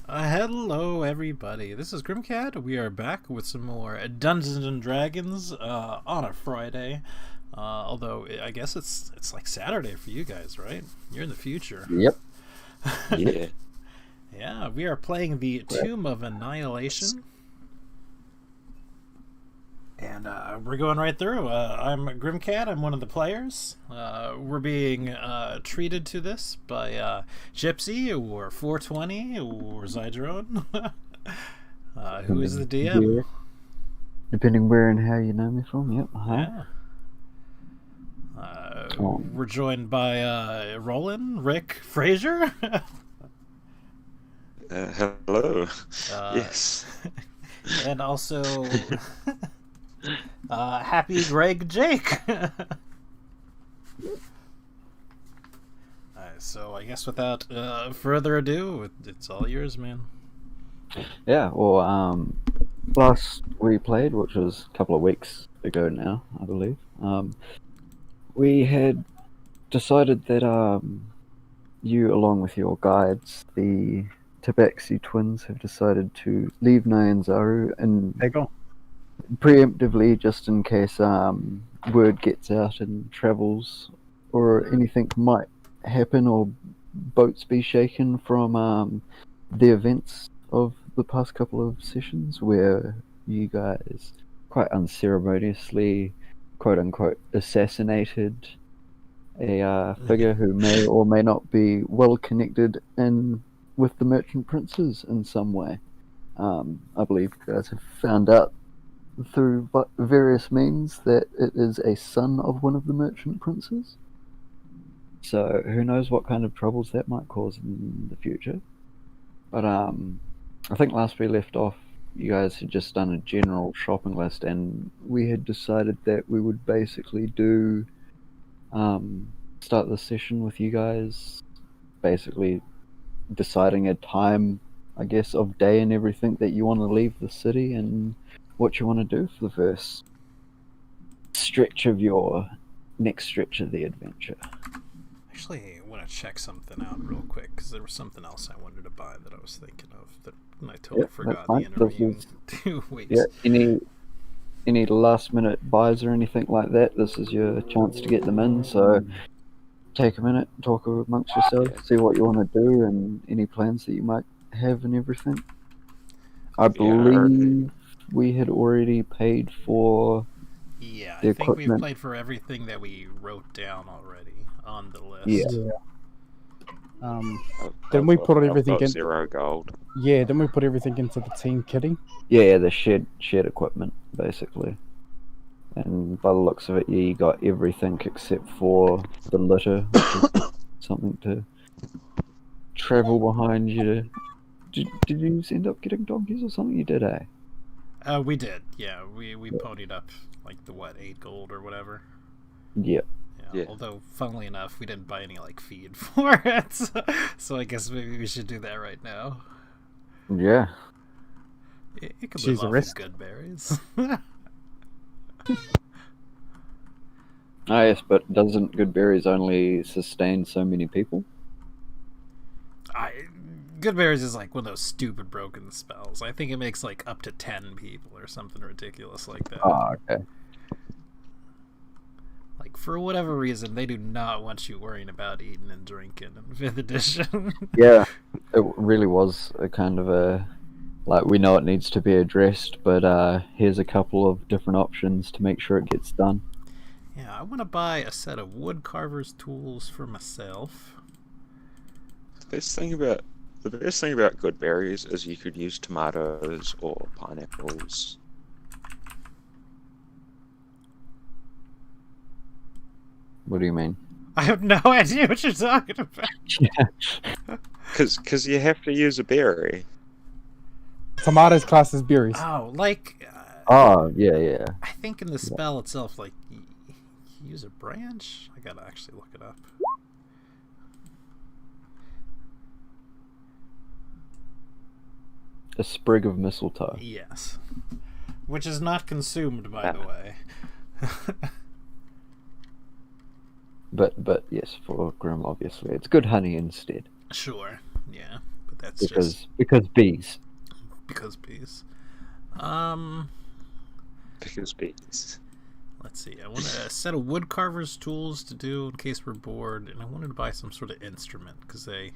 Hello, everybody. This is Grimcat. We are back with some more Dungeons and Dragons on a Friday. Although I guess it's like Saturday for you guys, right? You're in the future. Yep. Yeah. Yeah, we are playing the Tomb of Annihilation. And we're going right through. I'm Grimcat. I'm one of the players. We're being treated to this by Gypsy or 420 or Zydrone. Who is the DM? Yeah. Depending where and how you know me from, yep. Uh-huh. Yeah. We're joined by Roland, Rick, Fraser. Hello. Yes. And also Happy Greg Jake. So I guess without further ado, it's all yours, man. Yeah, well, last we played, which was a couple of weeks ago now, I believe, we had decided that you, along with your guides, the Tabaxi twins, have decided to leave Nyanzaru and preemptively, just in case word gets out and travels or anything might happen or boats be shaken from the events of the past couple of sessions where you guys quite unceremoniously, quote unquote, assassinated a figure who may or may not be well connected in with the merchant princes in some way. I believe you guys have found out through various means that it is a son of one of the merchant princes. So who knows what kind of troubles that might cause in the future. But I think last we left off, you guys had just done a general shopping list, and we had decided that we would basically do start the session with you guys basically deciding a time, I guess, of day and everything that you want to leave the city and what you want to do for the first stretch of your next stretch of the adventure. Actually, I want to check something out real quick because there was something else I wanted to buy that I was thinking of that I totally forgot the intervening 2 weeks. Yeah, any last minute buys or anything like that, this is your chance to get them in. So take a minute, talk amongst yourselves, see what you want to do and any plans that you might have and everything. I believe we had already paid for I think we've paid for everything that we wrote down already on the list. Then we put everything in 0 gold. Yeah, then we put everything into the team kitty. Yeah, the shared equipment basically. And by the looks of it, you got everything except for the litter, which is something to travel behind you. Did you end up getting donkeys or something? You did, eh? We did, yeah. We ponied up like the 8 gold or whatever. Yeah. Although, funnily enough, we didn't buy any feed for it, so I guess maybe we should do that right now. Yeah. It could live off of good berries. Yes, but doesn't good berries only sustain so many people? Good berries is like one of those stupid broken spells. I think it makes up to 10 people or something ridiculous like that. Oh, okay. For whatever reason, they do not want you worrying about eating and drinking in 5th edition. Yeah, it really was a kind of a... we know it needs to be addressed, but here's a couple of different options to make sure it gets done. Yeah, I want to buy a set of wood carver's tools for myself. The best thing about good berries is you could use tomatoes or pineapples. What do you mean? I have no idea what you're talking about. Because you have to use a berry. Tomatoes class as berries. Oh, oh, yeah. I think in the spell itself, you use a branch? I gotta actually look it up. A sprig of mistletoe. Yes. Which is not consumed, by the way. But yes, for Grim, obviously. It's good honey instead. Sure, yeah. Put That's just because bees. because bees. Because bees. Let's see. I want a set of woodcarver's tools to do in case we're bored, and I wanted to buy some sort of instrument because they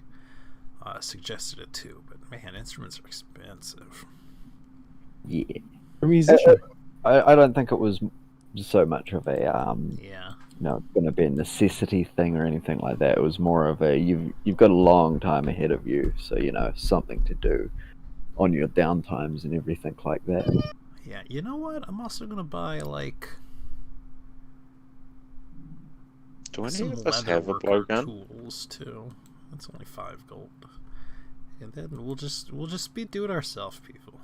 suggested it too. But man, instruments are expensive. Yeah. A musician. I don't think it was so much of a Yeah. going to be a necessity thing or anything like that. It was more of a you've got a long time ahead of you, so something to do on your downtimes and everything like that. Yeah. You know what? I'm also gonna buy Do any some of us have a blowgun? tools too. That's only 5 gold, and then we'll just be do it ourselves, people.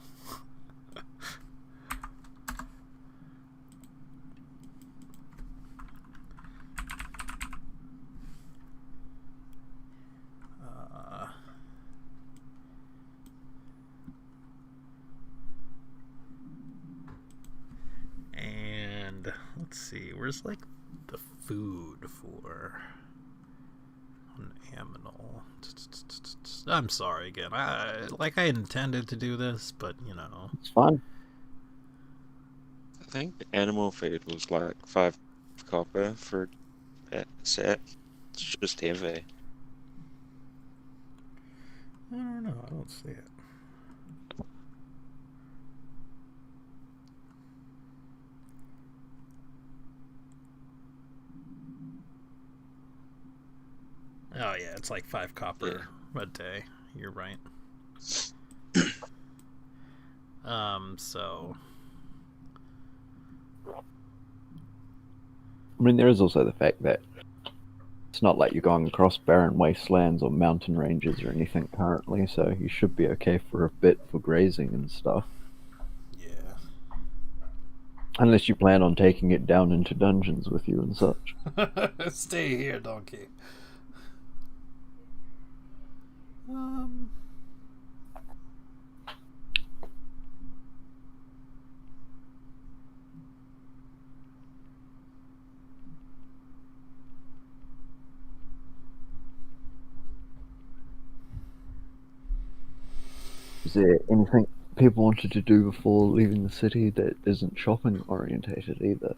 And let's see, where's the food for an aminal? I'm sorry again. I intended to do this, but It's fun. I think animal feed was like 5 copper for a set. It's just heavy. I don't know. I don't see it. Oh yeah, it's like 5 copper a day. You're right. So I mean, there is also the fact that it's not like you're going across barren wastelands or mountain ranges or anything currently, so you should be okay for a bit for grazing and stuff. yeah. Unless you plan on taking it down into dungeons with you and such. Stay here, donkey. Is there anything people wanted to do before leaving the city that isn't shopping orientated either?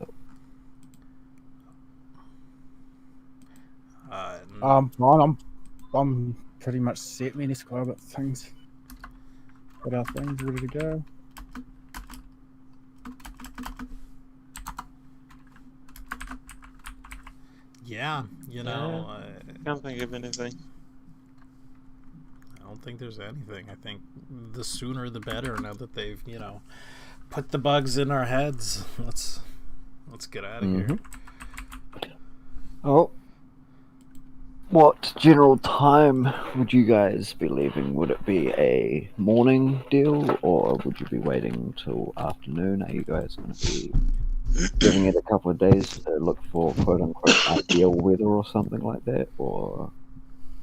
I'm pretty much set. Me and Esquire got things. Got our things ready to go. Yeah, Can't think of anything. I don't think there's anything. I think the sooner the better. Now that they've put the bugs in our heads, let's get out of here. Oh, what general time would you guys be leaving? Would it be a morning deal, or would you be waiting till afternoon? Are you guys going to be giving it a couple of days to look for quote-unquote ideal weather or something like that, or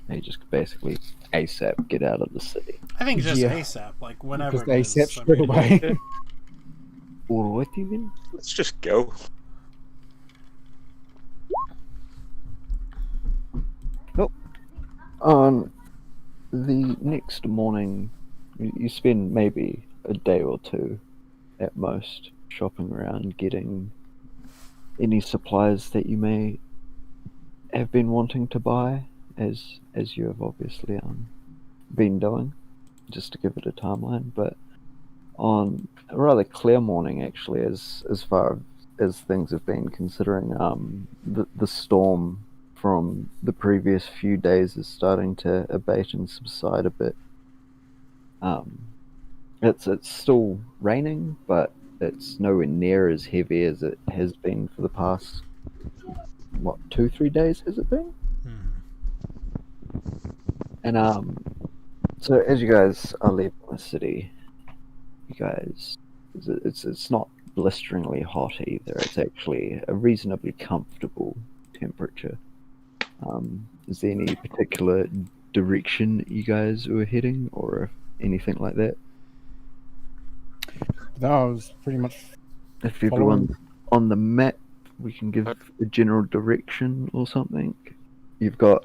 are you just basically ASAP get out of the city? I think just Yeah. ASAP, like whenever. Just it is. ASAP I straight mean, away. Alrighty then. Let's just go. On the next morning, you spend maybe a day or two at most shopping around, getting any supplies that you may have been wanting to buy, as you have obviously been doing, just to give it a timeline. But on a rather clear morning, actually, as far as things have been, considering the storm from the previous few days is starting to abate and subside a bit. It's still raining, but it's nowhere near as heavy as it has been for the past 2-3 days has it been? And so as you guys are leaving the city, you guys, it's not blisteringly hot either. It's actually a reasonably comfortable temperature. Is there any particular direction you guys were heading, or anything like that? That was pretty much. If everyone's on the map, we can give a general direction or something. You've got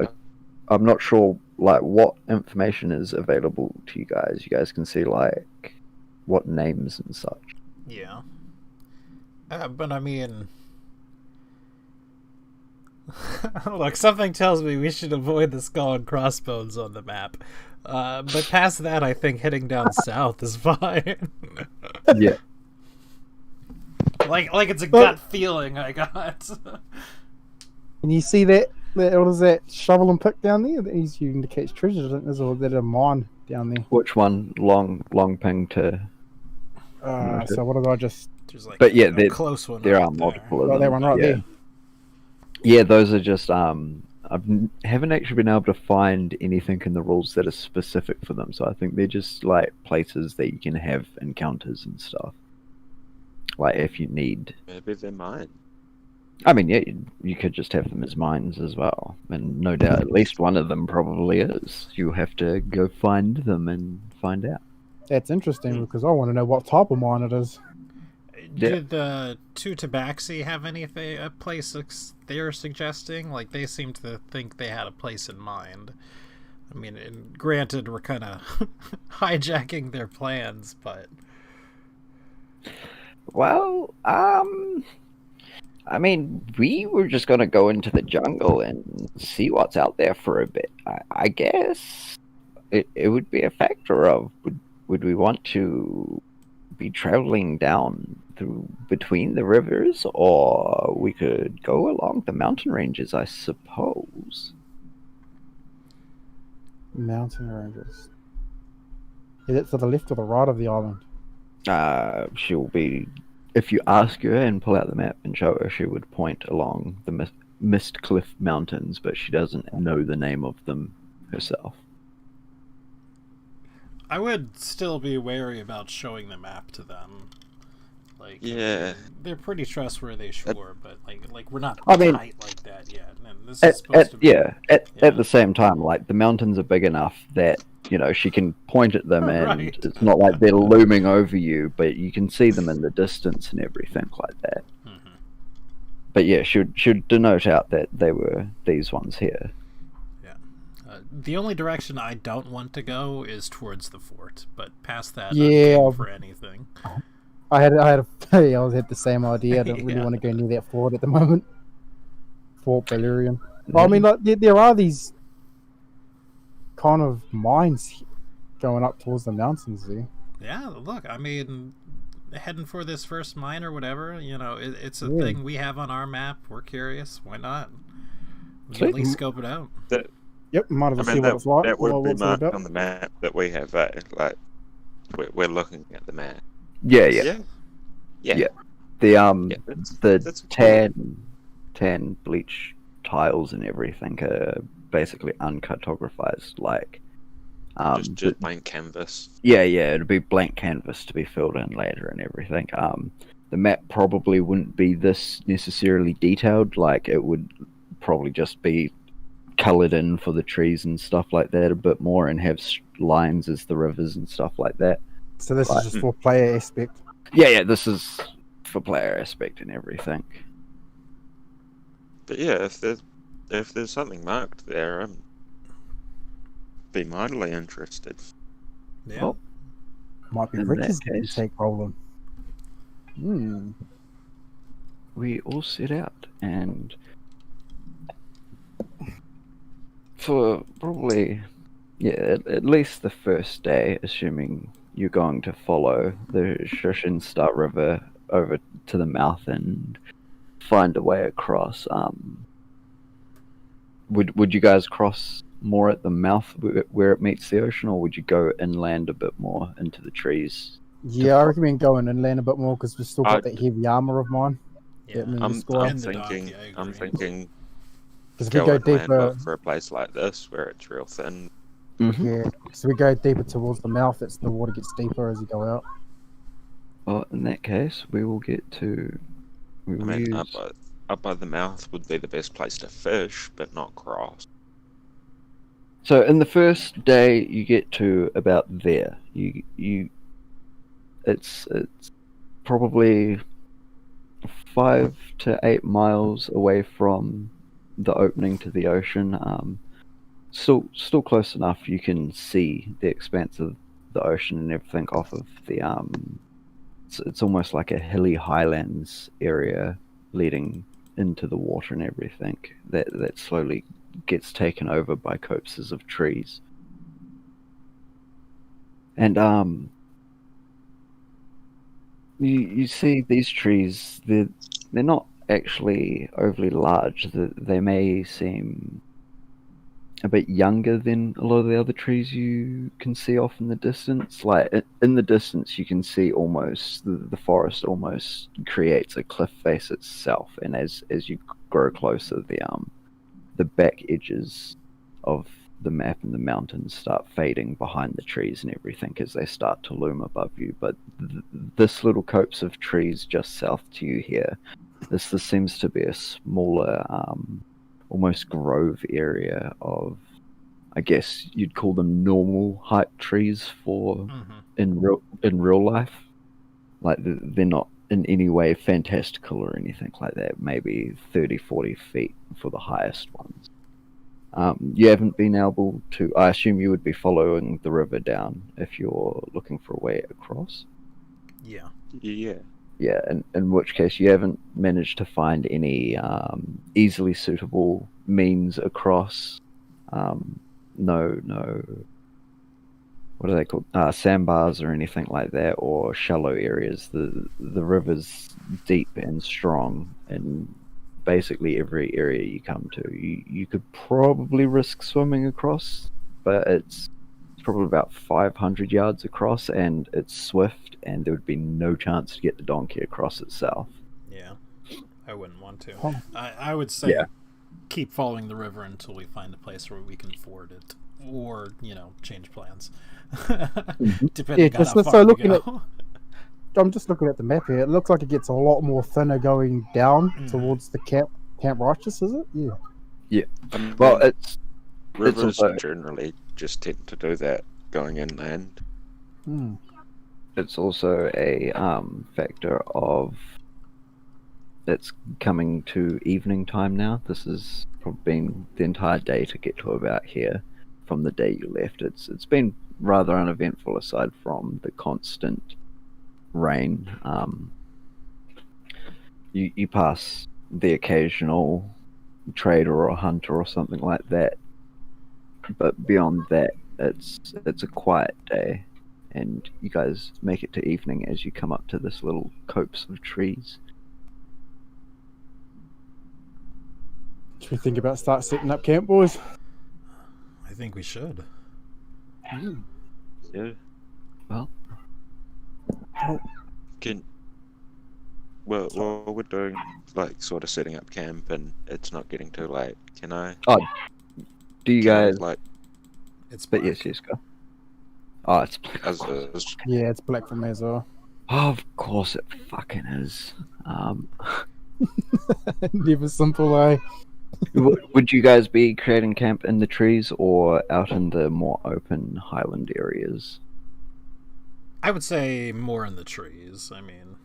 I'm not sure like what information is available to you guys. You guys can see like what names and such. Yeah. But I mean, look, something tells me we should avoid the skull and crossbones on the map. But past that, I think heading down south is fine. Yeah. like it's a gut feeling I got. Can you see that? What is that shovel and pick down there? That he's using to catch treasure, isn't there? Or is that a mine down there? Which one? Long ping to. So what did I just? There's like But yeah, a close one. there right are multiple of Got them. that one right yeah. there. Yeah, those are just haven't actually been able to find anything in the rules that are specific for them. So I think they're just like places that you can have encounters and stuff. Like if you need. Maybe they're mine. I mean, yeah, you could just have them as mines as well, and no doubt at least one of them probably is. You have to go find them and find out. That's interesting because I want to know what type of mine it is. Yeah. Did the two Tabaxi have anything, a place they're suggesting? Like, they seem to think they had a place in mind. I mean, and granted, we're kind of hijacking their plans, but... Well, I mean, we were just going to go into the jungle and see what's out there for a bit. I guess it would be a factor of would we want to be traveling down through between the rivers, or we could go along the mountain ranges, I suppose. Mountain ranges. Is it to the left or the right of the island? She'll be. If you ask her and pull out the map and show her, she would point along the Mist Cliff Mountains, but she doesn't know the name of them herself. I would still be wary about showing the map to them. Like, Yeah. they're pretty trustworthy, sure, but like we're not I mean, tight like that yet. And this is supposed to be, at the same time, like the mountains are big enough that she can point at them, and Right. it's not like they're looming over you, but you can see them in the distance and everything like that. Mm-hmm. But yeah, should denote out that they were these ones here. The only direction I don't want to go is towards the fort, but past that, Yeah. I'm game for anything. I had the same idea. I don't really Yeah. want to go near that fort at the moment. Fort Valerian. Well, I mean, like there are these kind of mines going up towards the mountains there. Yeah, look, I mean, heading for this first mine or whatever, it's a Yeah. thing we have on our map. We're curious. Why not? We can Sweet. at least scope it out. Yep, might as well I see mean, what it's like. that would be what's it marked about. on the map that we have. Like, we're looking at the map. Yeah. Yeah. The Yeah, the that's tan bleach tiles and everything are basically uncartographized, like just blank canvas. yeah, it'd be blank canvas to be filled in later and everything. The map probably wouldn't be this necessarily detailed, like it would probably just be colored in for the trees and stuff like that a bit more, and have lines as the rivers and stuff like that. So this Right. is just for player aspect. Yeah, this is for player aspect and everything. But yeah, if there's something marked there, be mightily interested. Yeah. Well, Might be In Rich's that case- take problem. We all set out, and for probably, at least the first day, assuming you're going to follow the Shushin Star River over to the mouth and find a way across. Would you guys cross more at the mouth where it meets the ocean, or would you go inland a bit more into the trees? Yeah, I recommend going inland a bit more because we've still got I- that heavy armor of mine. Yeah. Yeah, I'm, score. I'm In the dock, thinking, yeah, I I'm agree. thinking, Because if we go go inland, deeper, look for a place like this where it's real thin. yeah. So we go deeper towards the mouth. It's the water gets deeper as you go out. Well, in that case, we will get to. We I will mean, use. up by the mouth would be the best place to fish, but not cross. So in the first day, you get to about there. It's probably 5 to 8 miles away from the opening to the ocean. still close enough. You can see the expanse of the ocean and everything off of the It's almost like a hilly highlands area leading into the water and everything that slowly gets taken over by copses of trees. And you see these trees. They're not actually overly large. They may seem a bit younger than a lot of the other trees you can see off in the distance. Like in the distance, you can see almost the forest almost creates a cliff face itself, and as you grow closer, the back edges of the map and the mountains start fading behind the trees and everything as they start to loom above you. But this little copse of trees just south to you here, this seems to be a smaller, almost grove area of, I guess you'd call them normal height trees for in real life. Like they're not in any way fantastical or anything like that. Maybe 30, 40 feet for the highest ones. You haven't been able to. I assume you would be following the river down if you're looking for a way across. Yeah. Yeah, in which case you haven't managed to find any easily suitable means across. No, what are they called? Sandbars or anything like that, or shallow areas. The river's deep and strong, and basically every area you come to, you could probably risk swimming across, but it's probably about 500 yards across, and it's swift, and there would be no chance to get the donkey across itself. Yeah, I wouldn't want to. Oh. I would say keep following the river until we find a place where we can ford it, or change plans. Depending on how far we go. I'm just looking at the map here. It looks like it gets a lot more thinner going down towards the Camp Righteous, is it? Yeah. Yeah. Well, it's rivers also, generally just tend to do that going inland. It's also a factor of it's coming to evening time now. This has probably been the entire day to get to about here from the day you left. It's been rather uneventful aside from the constant rain. You pass the occasional trader or hunter or something like that, but beyond that, it's a quiet day, and you guys make it to evening as you come up to this little copse of trees. Should we think about start setting up camp, boys? I think we should. Yeah. Well, Well, we're doing like sort of setting up camp, and it's not getting too late. Can I? Do you guys like? It's But black. yes, go. Oh, it's Yeah, it's black for me as well. of course it fucking is. Never simple, eh? Would you guys be creating camp in the trees or out in the more open highland areas? I would say more in the trees. I mean,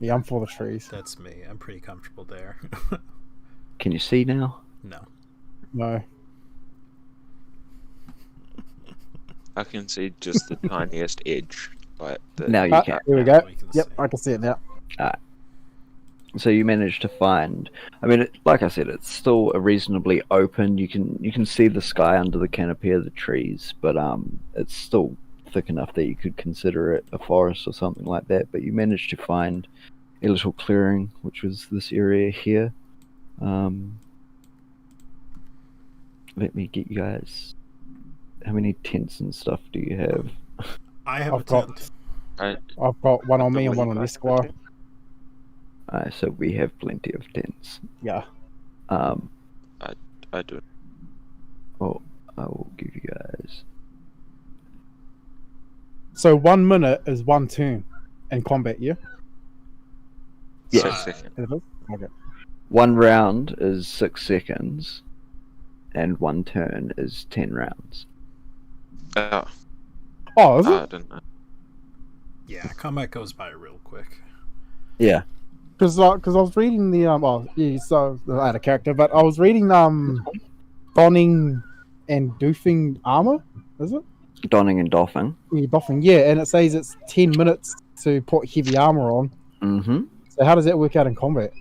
Yeah, I'm for the trees. that's me. I'm pretty comfortable there. Can you see now? No. No. I can see just the tiniest edge, like the. Now you can. Here we go. We can Yep, see. I can see it now. So you managed to find. I mean, like I said, it's still a reasonably open. You can see the sky under the canopy of the trees, but it's still thick enough that you could consider it a forest or something like that. But you managed to find a little clearing, which was this area here. Let me get you guys. How many tents and stuff do you have? I have a I've got- tent. I've got one on me and one on the Esquire. So we have plenty of tents. Yeah. I do. Oh, I will give you guys. So 1 minute is 1 turn in combat, yeah? Yes. 6 seconds. Is it? Okay. 1 round is 6 seconds, and 1 turn is 10 rounds. Oh, Oh, is I it? didn't know. Yeah, combat goes by real quick. Yeah. Because I was reading the so out of character, but I was reading donning and doofing armor, is it? Donning and doffing. Yeah, doffing, yeah, and it says it's 10 minutes to put heavy armor on. Mm-hmm. So how does that work out in combat?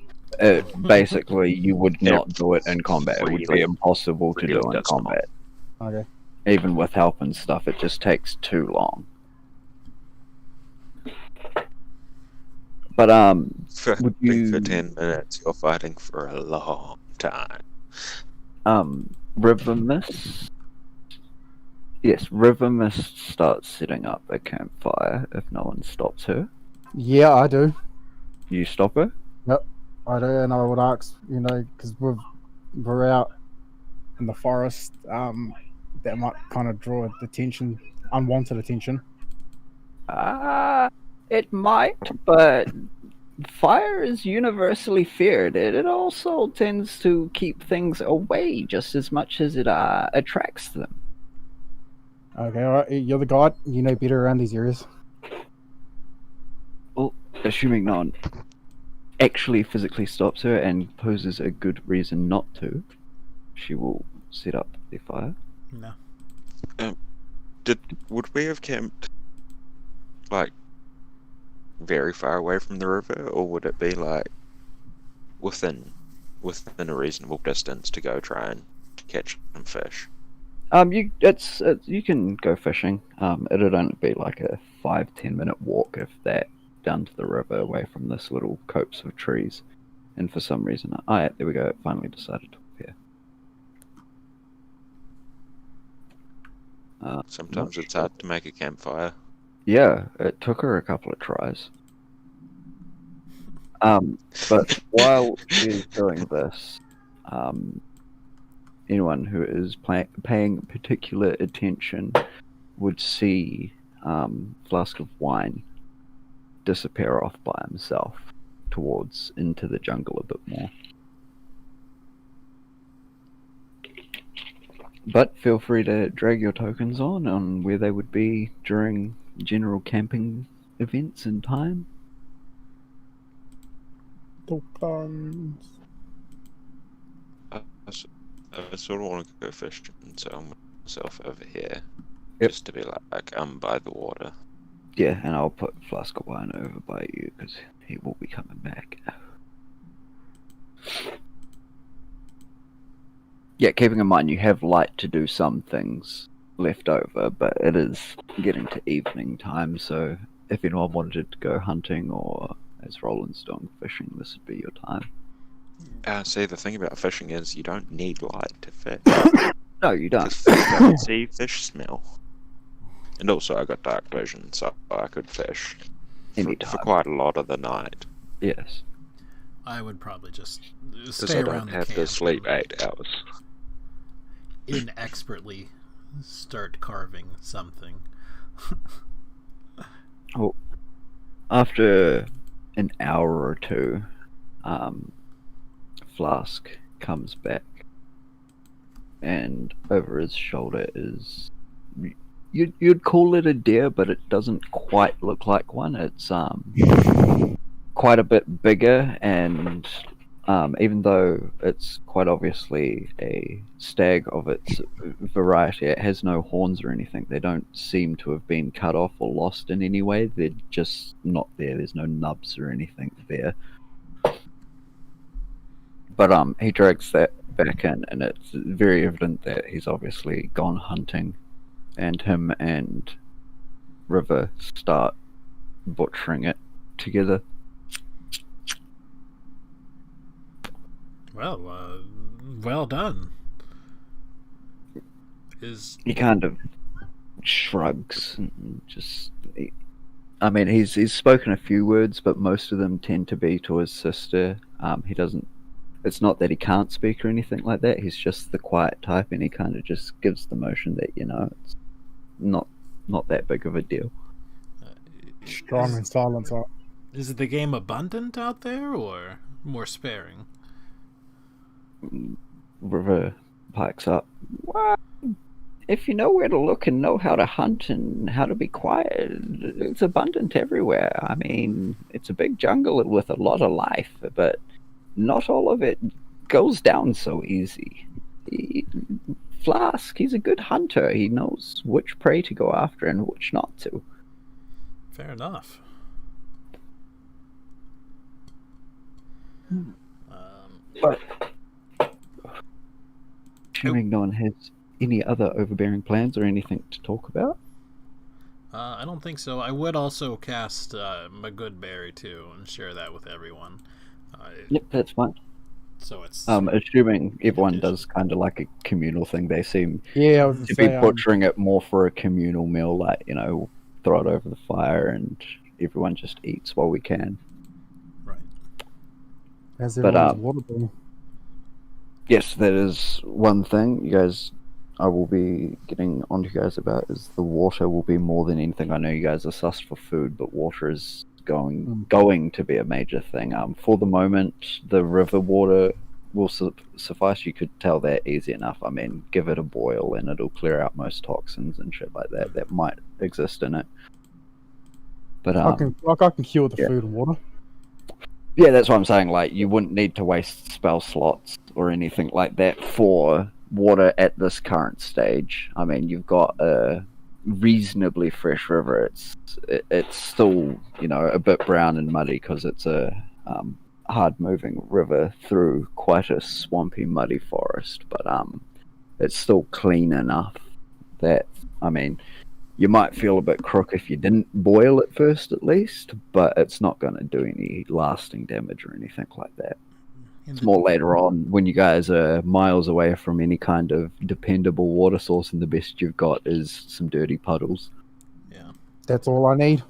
Basically, you would not do it in combat. It would be Really- impossible to do really in does not. combat. Okay. Even with help and stuff, it just takes too long. But For, would you- for 10 minutes, you're fighting for a long time. River Mist. Yes, River Mist starts setting up a campfire if no one stops her. Yeah, I do. You stop her? I do, and I would ask, because we're out in the forest, that might kind of draw attention, unwanted attention. It might, but fire is universally feared. It also tends to keep things away just as much as it attracts them. Okay, all right, you're the guide. You know better around these areas. Well, assuming no one actually physically stops her and poses a good reason not to, she will set up the fire. No. Would we have camped, like, very far away from the river, or would it be, like, within a reasonable distance to go try and catch some fish? You can go fishing. It'd only be like a 5-10 minute walk, if that, down to the river away from this little copse of trees. And for some reason, there we go. It finally decided to appear. Sometimes it's hard to make a campfire. Yeah, it took her a couple of tries. But while she's doing this, anyone who is paying particular attention would see Flask of Wine disappear off by himself into the jungle a bit more. But feel free to drag your tokens on where they would be during general camping events and time. Tokens. I sort of want to go fishing, so I'm put myself over here. Yep. Just to be like, I'm by the water. Yeah, and I'll put Flask of Wine over by you because he will be coming back. Yeah, keeping in mind you have light to do some things left over, but it is getting to evening time, so if anyone wanted to go hunting or, as Roland's doing, fishing, this would be your time. See, the thing about fishing is you don't need light to fish. No, you don't. Because fish don't see, fish smell. And also I got dark vision, so I could fish for Anytime. quite a lot of the night. Yes. I would probably just Because stay I around don't the have camp to sleep and 8 hours. inexpertly start carving something. After an hour or two, Flask comes back, and over his shoulder is... You'd call it a deer, but it doesn't quite look like one. It's quite a bit bigger, and even though it's quite obviously a stag of its variety, it has no horns or anything. They don't seem to have been cut off or lost in any way. They're just not there. There's no nubs or anything there. But he drags that back in, and it's very evident that he's obviously gone hunting, and him and River start butchering it together. Well, well done. He kind of shrugs and just... I mean, he's spoken a few words, but most of them tend to be to his sister. He doesn't... It's not that he can't speak or anything like that. He's just the quiet type, and he kind of just gives the motion that, it's not that big of a deal. Strong and silence. Is the game abundant out there, or more sparing? River pikes up. Well, if you know where to look and know how to hunt and how to be quiet, it's abundant everywhere. I mean, it's a big jungle with a lot of life, but not all of it goes down so easy. Flask, he's a good hunter. He knows which prey to go after and which not to. Fair enough. But assuming no one has any other overbearing plans or anything to talk about. I don't think so. I would also cast my good berry too and share that with everyone. Yep, that's fine. So it's Assuming everyone does kind of like a communal thing, they seem Yeah, I was to gonna be say, butchering it more for a communal meal, like, throw it over the fire and everyone just eats while we can. right. how's but, everyone's water been? Yes, that is one thing you guys I will be getting onto you guys about is the water will be more than anything. I know you guys are sussed for food, but water is going to be a major thing. For the moment, the river water will suffice. You could tell that easy enough. I mean, give it a boil and it'll clear out most toxins and shit like that might exist in it. But I can cure the food and water. yeah, that's what I'm saying. Like, you wouldn't need to waste spell slots or anything like that for water at this current stage. I mean, you've got a reasonably fresh river. It's still, a bit brown and muddy because it's a hard-moving river through quite a swampy, muddy forest. But it's still clean enough that, I mean, you might feel a bit crook if you didn't boil it first, at least, but it's not going to do any lasting damage or anything like that. It's more later on when you guys are miles away from any kind of dependable water source, and the best you've got is some dirty puddles. Yeah. That's all I need.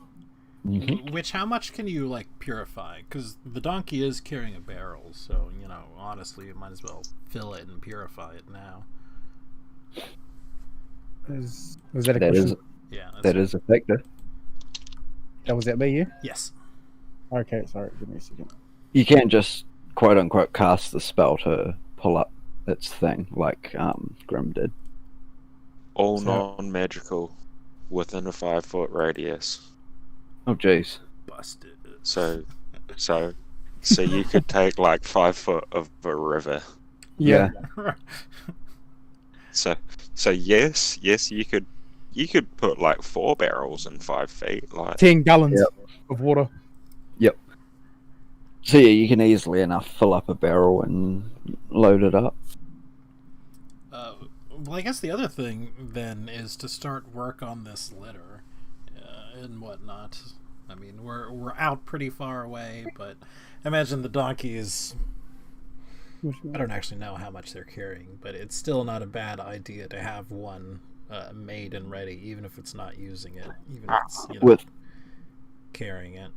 Mm-hmm. Which, how much can you, purify? Because the donkey is carrying a barrel, so, honestly, you might as well fill it and purify it now. Was that a question? Yeah. That is effective. Was that me, yeah? Yes. Okay, sorry, give me a second. You can't just quote unquote cast the spell to pull up its thing like Grim did. All non-magical within a 5-foot radius. Oh jeez. Busted. So you could take 5 foot of a river. Yeah. So yes, you could put 4 barrels in 5 feet. 10 gallons of water. Yep. So yeah, you can easily enough fill up a barrel and load it up. Well, I guess the other thing then is to start work on this litter and whatnot. I mean, we're out pretty far away, but I imagine the donkey is. I don't actually know how much they're carrying, but it's still not a bad idea to have one made and ready, even if it's not using it, even if it's with carrying it.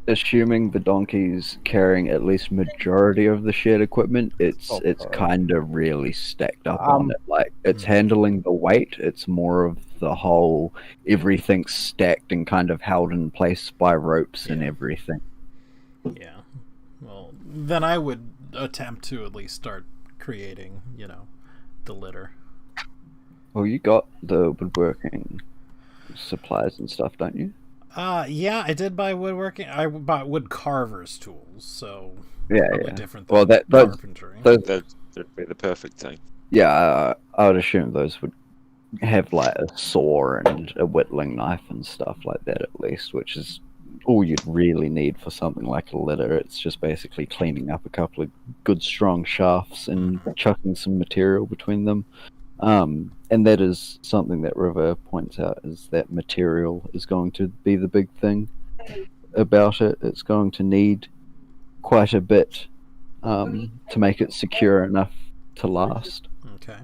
Assuming the donkey's carrying at least majority of the shared equipment, it's kind of really stacked up on it. It's handling the weight. It's more of the whole everything's stacked and kind of held in place by ropes and everything. Yeah. Well, then I would attempt to at least start creating, the litter. Well, you got the woodworking supplies and stuff, don't you? Yeah, I did buy woodworking. I bought wood carver's tools, so yeah. Different than carpentry. That'd be the perfect thing. Yeah, I would assume those would have a saw and a whittling knife and stuff like that at least, which is all you'd really need for something like a litter. It's just basically cleaning up a couple of good strong shafts and chucking some material between them. And that is something that River points out, is that material is going to be the big thing about it. It's going to need quite a bit to make it secure enough to last. Okay.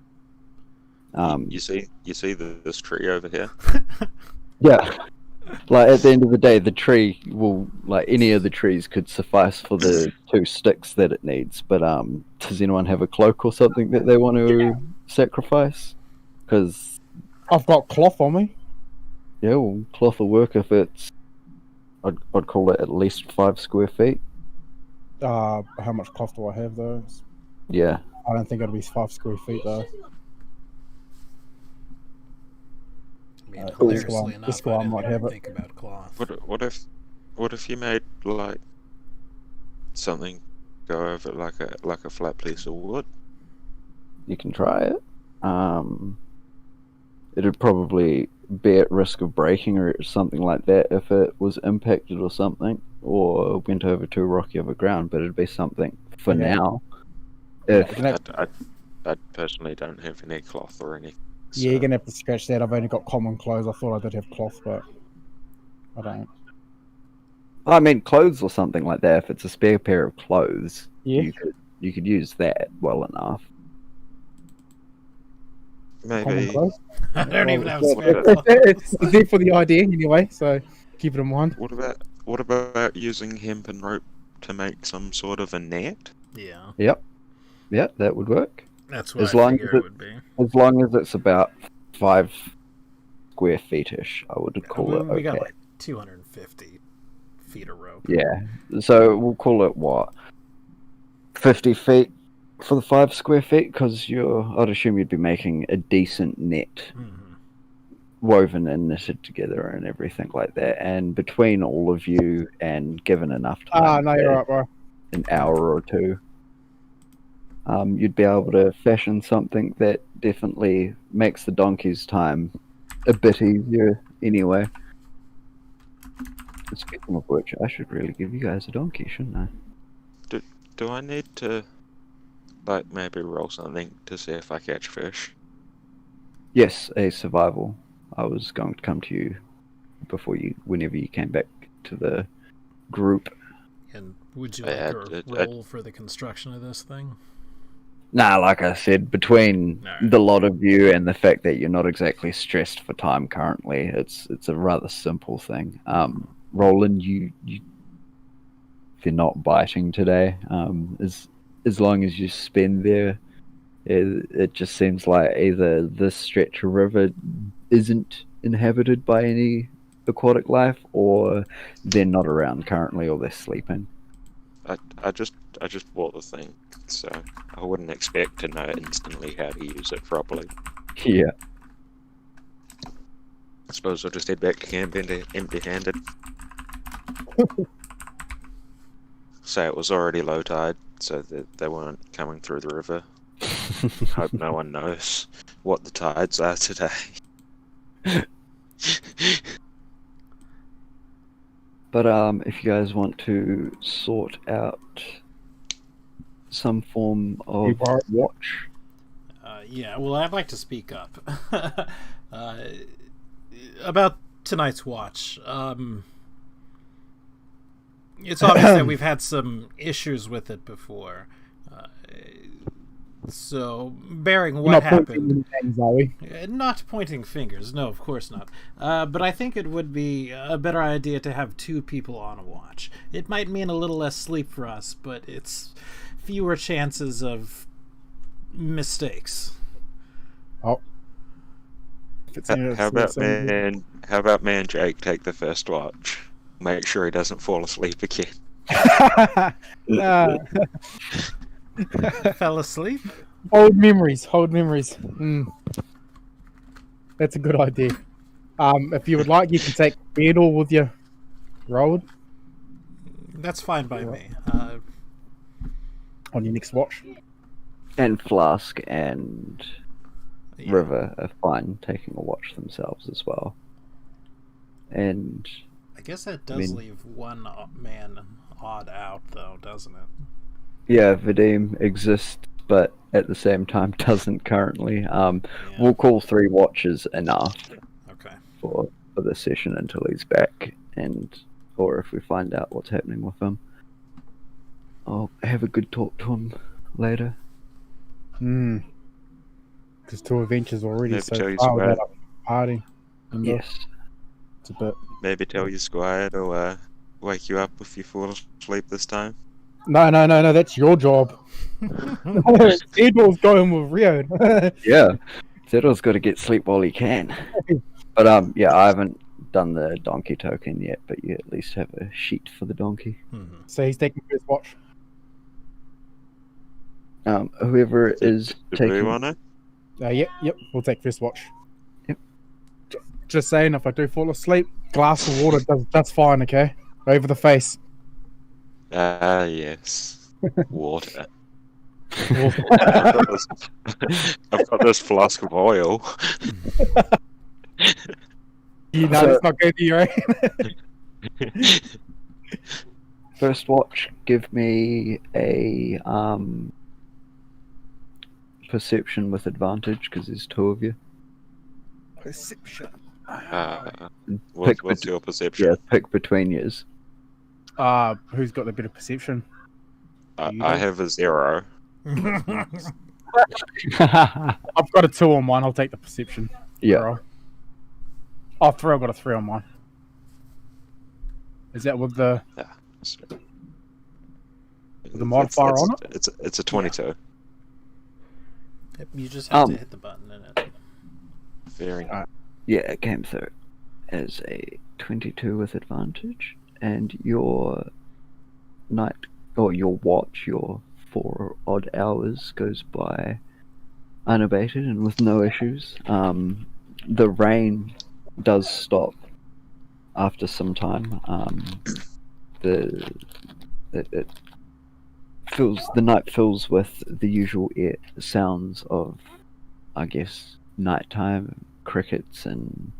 You see this tree over here? Yeah. At the end of the day, the tree will, any of the trees could suffice for the 2 sticks that it needs. But does anyone have a cloak or something that they want to sacrifice? Because I've got cloth on me. Yeah, well, cloth will work if it's, I'd call it at least 5 square feet. How much cloth do I have though? Yeah. I don't think it'll be 5 square feet though. I mean, hilariously enough, this one might have it. think about cloth. What if you made something go over like a flat piece of wood? You can try it. It'd probably be at risk of breaking or something like that if it was impacted or something, or went over too rocky of a ground. But it'd be something for Okay. now. Yeah, If you're gonna I personally don't have any cloth or anything. yeah, you're so- gonna have to scratch that. I've only got common clothes. I thought I did have cloth, but I don't. I mean, clothes or something like that. If it's a spare pair of clothes, Yeah. you could use that well enough. Common Maybe clothes. I don't even have well, spare well, It's clothes. there for the idea anyway, so keep it in mind. what about using hemp and rope to make some sort of a net? Yeah, Yeah, that would work. that's what As I long figure as it it- would be. As long as it's about 5 square feet-ish, I would call it We got okay. like 250 feet of rope. Yeah, so we'll call it what? 50 feet for the 5 square feet, because I'd assume you'd be making a decent net, Mhm. woven and knitted together and everything like that. And between all of you, and given enough time, No, you're right, bro. an hour or two, you'd be able to fashion something that definitely makes the donkey's time a bit easier anyway. Speaking of which, I should really give you guys a donkey, shouldn't I? Do I need to, like, maybe roll something to see if I catch fish? Yes, a survival. I was going to come to you whenever you came back to the group. And would you Yeah, like a I- roll for the construction of this thing? Nah, like I said, between Alright. the lot of you and the fact that you're not exactly stressed for time currently, it's a rather simple thing. Roland, if you're not biting today, as long as you spend there, it just seems like either this stretch of river isn't inhabited by any aquatic life, or they're not around currently, or they're sleeping. I just bought the thing, so I wouldn't expect to know instantly how to use it properly. Yeah. I suppose I'll just head back to camp empty-handed. Say it was already low tide, so that they weren't coming through the river. Hope no one knows what the tides are today. But if you guys want to sort out some form of are- watch, Yeah, well, I'd like to speak up about tonight's watch. It's obvious that we've had some issues with it before. So, bearing You're what not happened, pointing any names, are we? not pointing fingers, no, of course not. But I think it would be a better idea to have 2 people on a watch. It might mean a little less sleep for us, but it's fewer chances of mistakes. Oh. If it's any of How the about same- me and Jake take the first watch? Make sure he doesn't fall asleep again. Fell asleep? Old memories. That's a good idea. If you would like, you can take Beardle with you. Rolled That's fine by me. on your next watch. and Flask and Yeah. River are fine taking a watch themselves as well. And I guess that does mean- leave one man odd out, though, doesn't it? yeah, Vadim exists, but at the same time doesn't currently. Yeah. We'll call 3 watches enough Okay. for the session until he's back, or if we find out what's happening with him. I'll have a good talk to him later. Because 2 adventures already Maybe so tell you far some without a party. Remember? Yes. It's a bit. Maybe tell your squire to wake you up if you fall asleep this time. No, that's your job. Beardle's going with Rio. Yeah. Zero's got to get sleep while he can. But yeah, I haven't done the donkey token yet, but you at least have a sheet for the donkey. Mhm. So he's taking first watch. Whoever is Did we taking want to? Yep, we'll take first watch. Yep. Just saying, if I do fall asleep, glass of water, that's fine, okay? Over the face. Ah, yes. Water. I've got this, I've got this flask of oil. You know, it's not good to you, right? First watch, give me a perception with advantage because there's two of you. Perception. What's your perception? Yeah, pick between yous. Who's got the bit of perception? I have a 0. I've got a 2 on mine. I'll take the perception. Yeah. Throw. Oh, throw. I've got a 3 on mine. Is that with the modifier on it? It's a 22. Yep, you just have to hit the button in it. Very nice. Yeah, it came through as a 22 with advantage, and your night or your watch, your 4 odd hours goes by unabated and with no issues. The rain does stop after some time. The night fills with the usual sounds of, I guess, nighttime crickets and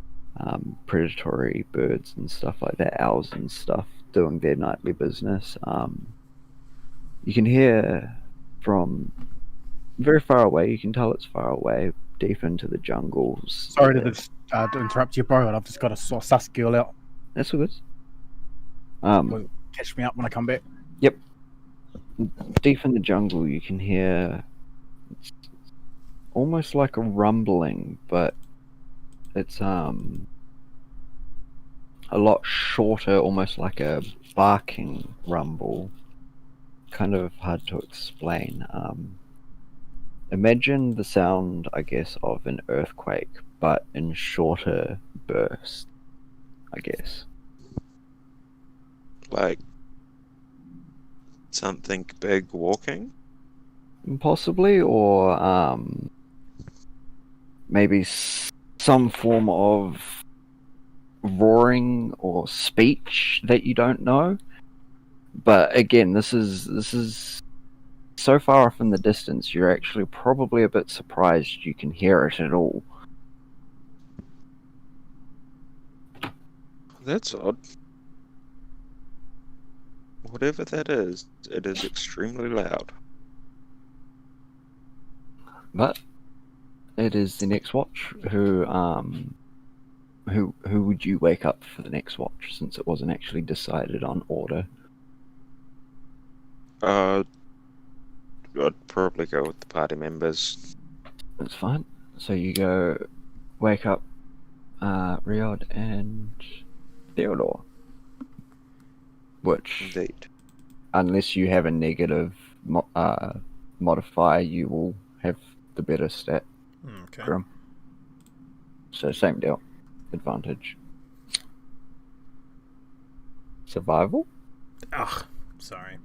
predatory birds and stuff like that, owls and stuff doing their nightly business. You can hear from very far away, you can tell it's far away, deep into the jungles. Sorry to interrupt you, bro, but I've just got to sort suss girl out. That's all good. Catch me up when I come back. Yep. Deep in the jungle, you can hear almost like a rumbling, but it's a lot shorter, almost like a barking rumble. Kind of hard to explain. Imagine the sound, I guess, of an earthquake, but in shorter bursts, I guess. Like something big walking? Possibly, or maybe some form of roaring or speech that you don't know. But again, this is so far off in the distance, you're actually probably a bit surprised you can hear it at all. That's odd. Whatever that is, it is extremely loud. But it is the next watch. Who would you wake up for the next watch, since it wasn't actually decided on order? I'd probably go with the party members. That's fine. So you go wake up Riod and Theodore. Which, Indeed. unless you have a negative modifier, you will have the better stat. Okay. Grim. So same deal. Advantage. Survival? Ugh, sorry.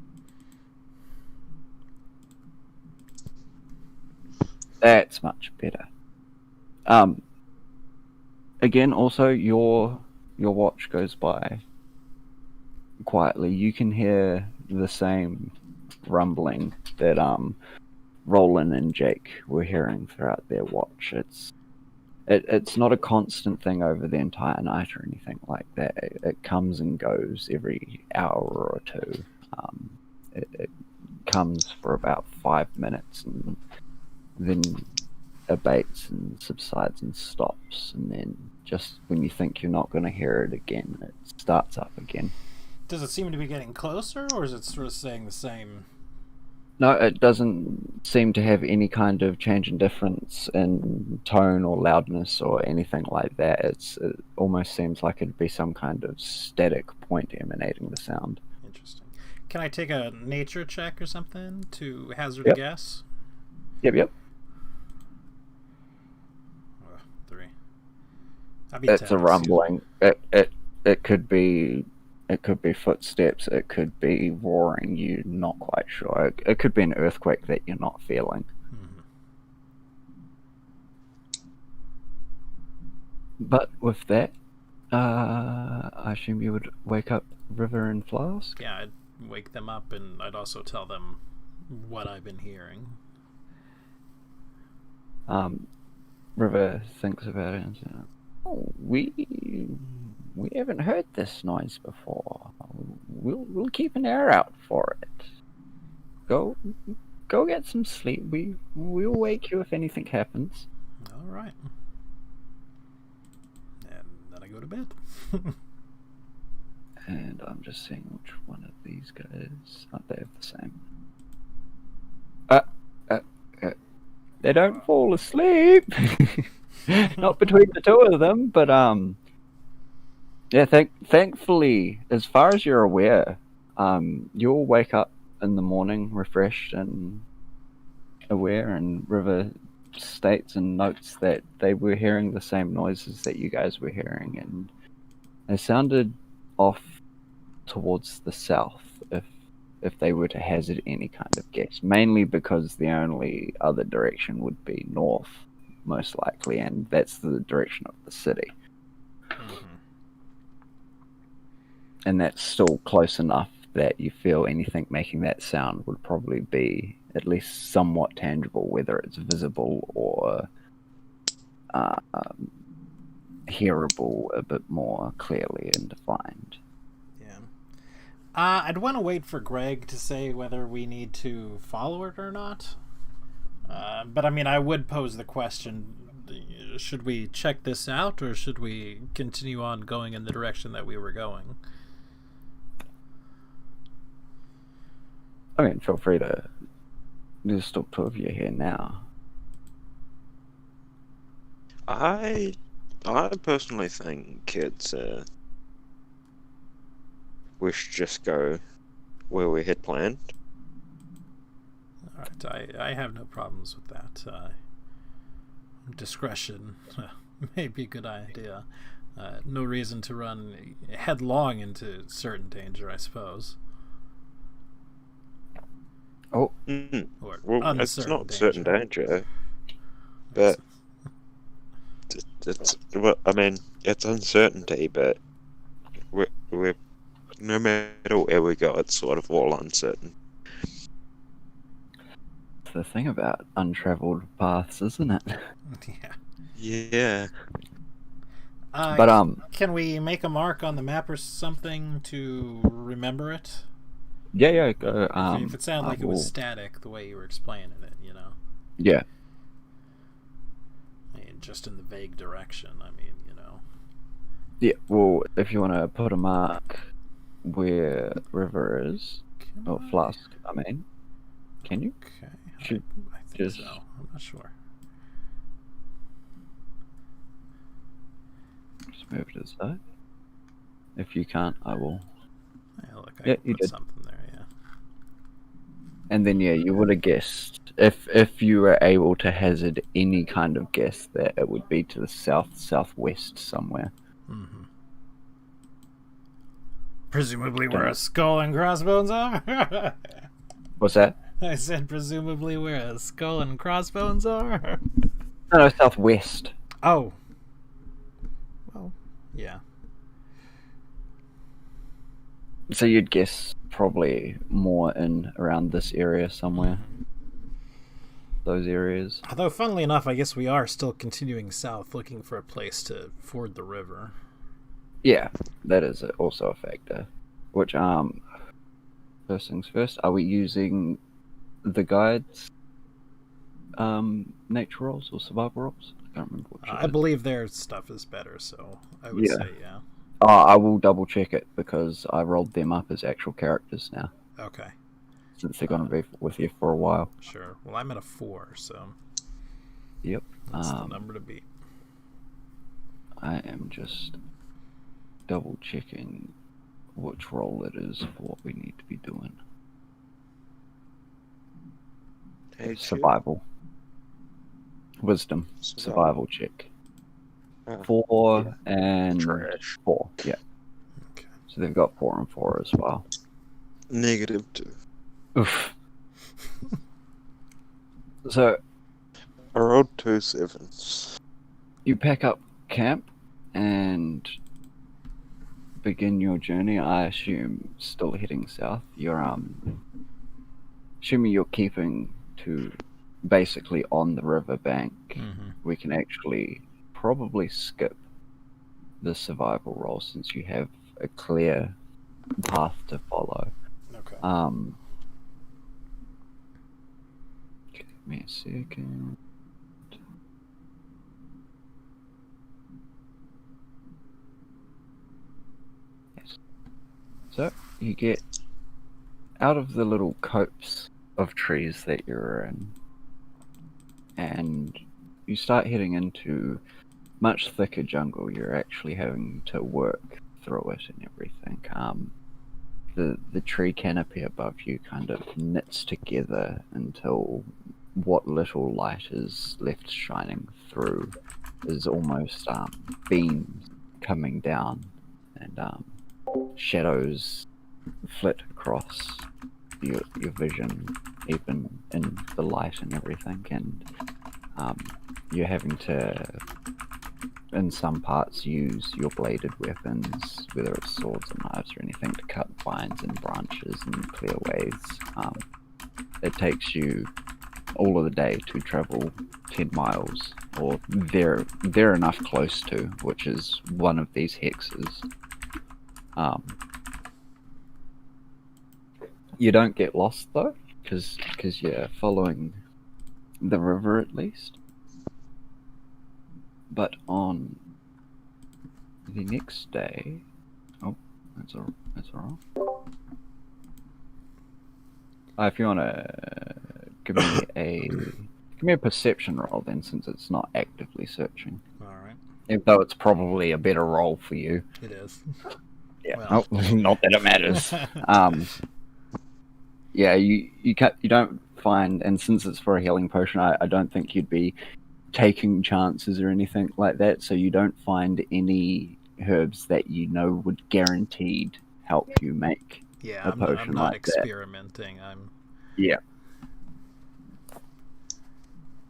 That's much better. Again, also your watch goes by quietly. You can hear the same rumbling that Roland and Jake were hearing throughout their watch. It's not a constant thing over the entire night or anything like that. It comes and goes every hour or two. It comes for about 5 minutes and then abates and subsides and stops, and then just when you think you're not going to hear it again, it starts up again. Does it seem to be getting closer, or is it sort of staying the same? No, it doesn't seem to have any kind of change in difference in tone or loudness or anything like that. It almost seems like it'd be some kind of static point emanating the sound. Interesting. Can I take a nature check or something to hazard Yep. a guess? Yep. 3. It's a rumbling. It could be footsteps. It could be roaring. You're not quite sure. It could be an earthquake that you're not feeling. Mm-hmm. But with that, I assume you would wake up River and Flask. Yeah, I'd wake them up, and I'd also tell them what I've been hearing. River thinks about it and says, "Oh, we haven't heard this noise before. We'll keep an ear out for it. Go get some sleep. We'll wake you if anything happens." All right. And then I go to bed. And I'm just seeing which one of these guys. Oh, they have the same. They don't fall asleep. Not between the two of them, but yeah. Thankfully, as far as you're aware, you'll wake up in the morning refreshed and aware. And River states and notes that they were hearing the same noises that you guys were hearing, and they sounded off towards the south. If they were to hazard any kind of guess, mainly because the only other direction would be north, most likely, and that's the direction of the city. Mm-hmm. And that's still close enough that you feel anything making that sound would probably be at least somewhat tangible, whether it's visible or hearable a bit more clearly and defined. I'd want to wait for Greg to say whether we need to follow it or not. But I mean, I would pose the question, should we check this out, or should we continue on going in the direction that we were going? I mean, feel free to... There's still two of you here now. I personally think it's we should just go where we had planned. Alright, I have no problems with that. Discretion may be a good idea. No reason to run headlong into certain danger, I suppose. Oh. Or well, it's not certain danger, but it's well, I mean, it's uncertainty, but we're no matter where we go, it's sort of all uncertain. The thing about untraveled paths, isn't it? Yeah. But can we make a mark on the map or something to remember it? Yeah. If it sounded like it was static, the way you were explaining it, you know. Yeah. I mean, just in the vague direction. I mean, you know. Yeah. Well, if you want to put a mark where River is, or Flask, I mean, can you? Okay. I think just... so. I'm not sure. Just move to the side. If you can't, I will. Yeah, look, I Yeah, can you put did. something there, yeah. And then, yeah, you would have guessed, if you were able to hazard any kind of guess, that it would be to the southwest somewhere. Mm-hmm. Presumably where a skull and crossbones are? What's that? I said presumably where a skull and crossbones are? No, southwest. Oh. Well, yeah. So you'd guess probably more in around this area somewhere. Those areas. Although, funnily enough, I guess we are still continuing south, looking for a place to ford the river. Yeah, that is also a factor. Which, first things first, are we using the guides' nature rolls or survival rolls? I can't remember which. I believe their stuff is better, so I would say yeah. I will double check it because I rolled them up as actual characters now. Okay. Since they're going to be with you for a while. Sure. Well, I'm at a 4, so. Yep. That's the number to beat. I am just double checking which roll it is for what we need to be doing. Survival. Wisdom. Survival check. 4 and Trash. 4. Yeah. Okay. So they've got 4 and 4 as well. -2. Oof. So I rolled 2 7s. you pack up camp and begin your journey. I assume still heading south. You're assuming you're keeping to basically on the riverbank, Mm-hmm. we can actually probably skip the survival roll since you have a clear path to follow. Okay. Give me a second. Yes. So you get out of the little copse of trees that you're in, and you start heading into much thicker jungle. You're actually having to work through it and everything. The tree canopy above you kind of knits together until what little light is left shining through is almost beams coming down, and shadows flit across your vision, even in the light and everything, and you're having to, in some parts, use your bladed weapons, whether it's swords or knives or anything, to cut vines and branches and clear ways. It takes you all of the day to travel 10 miles, or they're enough close to, which is one of these hexes. You don't get lost though, because you're following the river at least. But on the next day, oh, that's all right. If you want to give me a perception roll then, since it's not actively searching. All right. Even though it's probably a better roll for you. It is. Yeah. Well. Not that it matters. Yeah, you don't find, and since it's for a healing potion, I don't think you'd be taking chances or anything like that, so you don't find any herbs that you know would guaranteed help you make Yeah, a potion I'm not like that. experimenting. Yeah.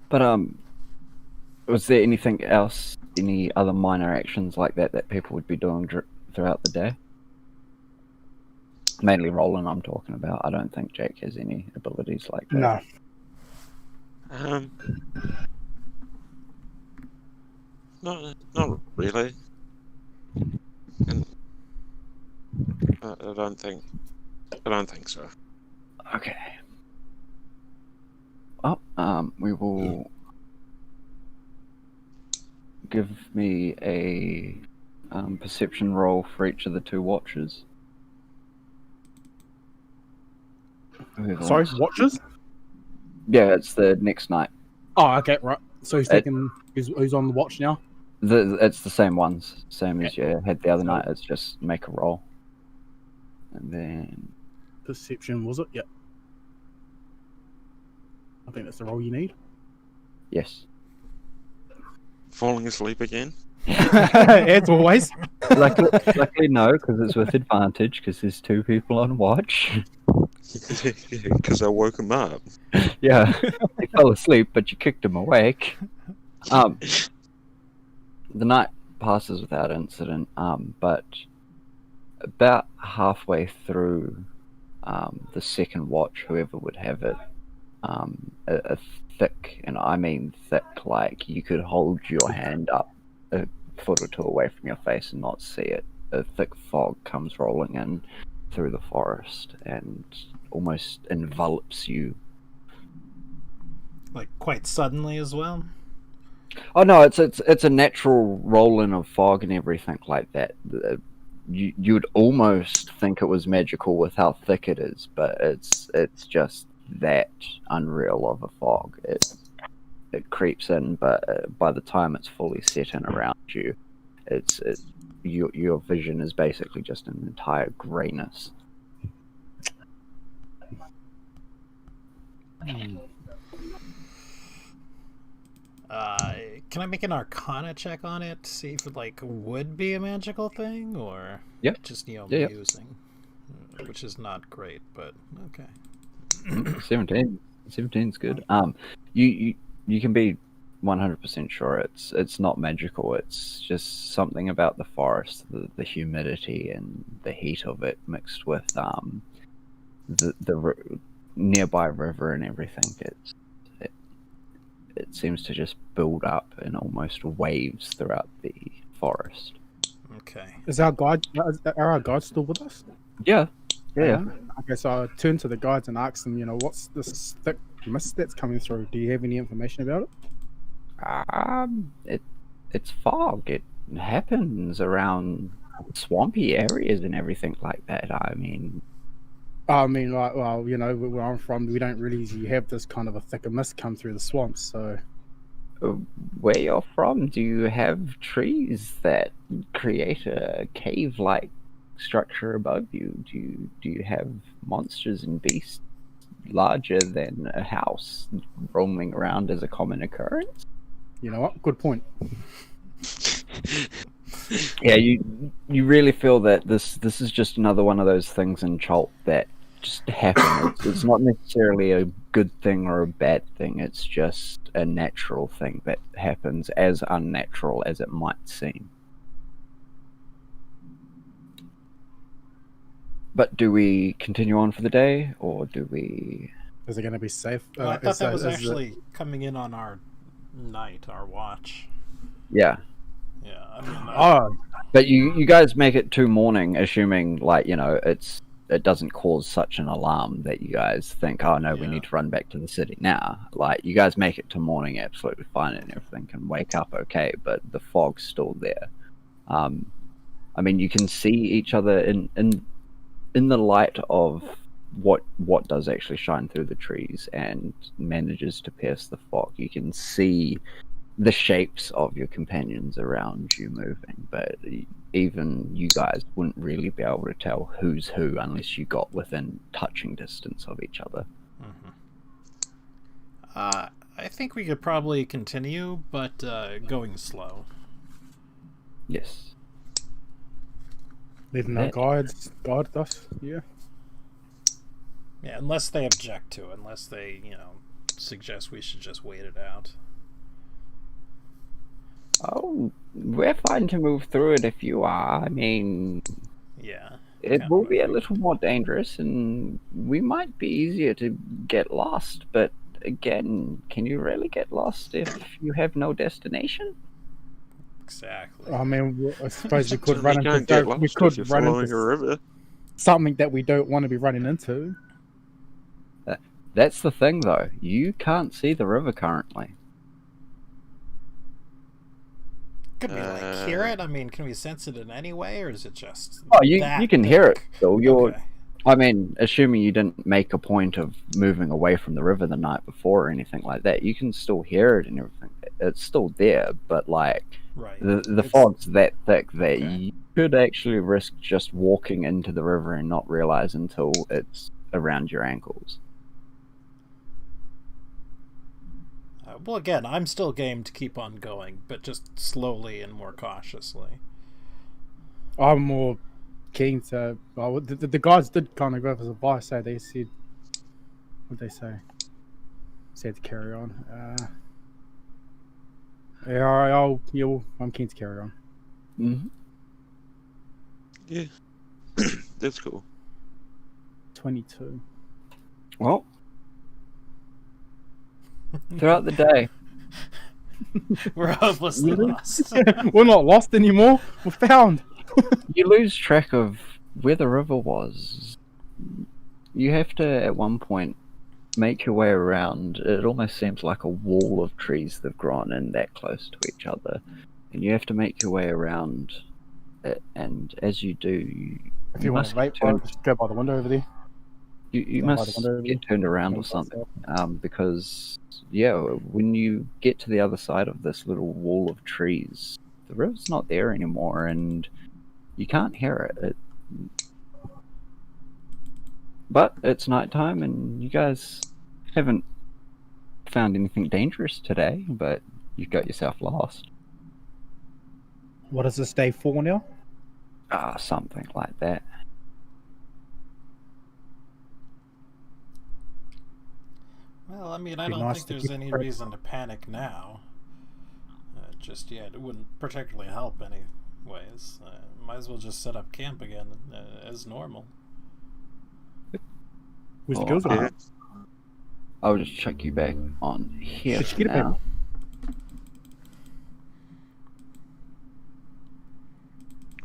But was there anything else, any other minor actions like that people would be doing throughout the day? Mainly Roland I'm talking about. I don't think Jake has any abilities like that. No. Not really. And I don't think so. Okay. Well, we will give me a perception roll for each of the two watchers. Whoever Sorry, wants- watchers? Yeah, it's the next night. Oh, okay, right. So he's taking. Who's on the watch now? It's the same ones, same as Okay. you had the other So- night. It's just make a roll, and then Perception, was it? Yep. I think that's the role you need. yes. Falling asleep again? As always. Luckily no, because it's with advantage, because there's two people on watch. Because I woke him up. Yeah, he fell asleep, but you kicked him awake. The night passes without incident, but about halfway through the second watch, whoever would have it, a thick, and I mean thick, like you could hold your hand up a foot or two away from your face and not see it. A thick fog comes rolling in through the forest and almost envelops you. Like quite suddenly as well. Oh no, it's a natural roll-in of fog and everything like that. You'd almost think it was magical with how thick it is, but it's just that unreal of a fog. It creeps in, but by the time it's fully set in around you, your vision is basically just an entire greyness. Can I make an Arcana check on it to see if it would be a magical thing or just Yeah. musing, which is not great, but okay. 17. 17's good. You can be 100% sure it's not magical. It's just something about the forest, the humidity and the heat of it mixed with the nearby river and everything. seems to just build up in almost waves throughout the forest. Okay. Are our guides still with us? Yeah. Okay, so I turn to the guides and ask them, what's this thick mist that's coming through? Do you have any information about it? It's fog. It happens around swampy areas and everything like that. I mean, like, well, where I'm from, we don't really have this kind of a thicker mist come through the swamps, so... where you're from, do you have trees that create a cave-like structure above you? Do you have monsters and beasts larger than a house roaming around as a common occurrence? You know what? Good point. Yeah, you really feel that this is just another one of those things in Chult that just happen. It's not necessarily a good thing or a bad thing. It's just a natural thing that happens, as unnatural as it might seem. But do we continue on for the day, or do we... Is it going to be safe? Well, I thought that was actually coming in on our night, our watch. Yeah. Yeah, I mean... But you guys make it to morning, assuming, like, it doesn't cause such an alarm that you guys think, oh no, we need to run back to the city now. Like, you guys make it to morning absolutely fine and everything can wake up okay, but the fog's still there. I mean, you can see each other in the light of what does actually shine through the trees and manages to pierce the fog. You can see the shapes of your companions around you moving, but even you guys wouldn't really be able to tell who's who unless you got within touching distance of each other. I think we could probably continue, but going slow. Yes. Leaving our guides guide us, yeah. Yeah, unless they object to it, unless they, suggest we should just wait it out. Oh, we're fine to move through it if you are. I mean, yeah, it will be a little more dangerous, and we might be easier to get lost. But again, can you really get lost if you have no destination? Exactly. I mean, I suppose we could run into a river. Something that we don't want to be running into. That's the thing, though. You can't see the river currently. Could we hear it? I mean, can we sense it in any way, or is it just? Oh, you can hear it. So Okay. I mean, assuming you didn't make a point of moving away from the river the night before or anything like that, you can still hear it and everything. It's still there, but like the fog's that thick that you could actually risk just walking into the river and not realize until it's around your ankles. Well, again, I'm still game to keep on going, but just slowly and more cautiously. I'm more keen to... Well, the guys did kind of give us advice. So they said... What did they say? Said to carry on. Yeah, all right, I'm keen to carry on. Mm-hmm. Yeah. That's cool. 22. Well, throughout the day, We're hopelessly lost. We're not lost anymore. We're found. you lose track of where the river was. You have to, at one point, make your way around. It almost seems like a wall of trees that have grown in that close to each other. And you have to make your way around it. And as you do, If you want to wait, just go by the window over there. You must get turned around or something. Because, when you get to the other side of this little wall of trees, the river's not there anymore, and you can't hear it. But it's nighttime, and you guys haven't found anything dangerous today, but you've got yourself lost. What is this day 4 now? Something like that. Well, I mean, I don't think there's any reason to panic now. Just yet. It wouldn't particularly help anyways. Might as well just set up camp again as normal. Where's the girls at? I'll just check you back on here Did you get it now.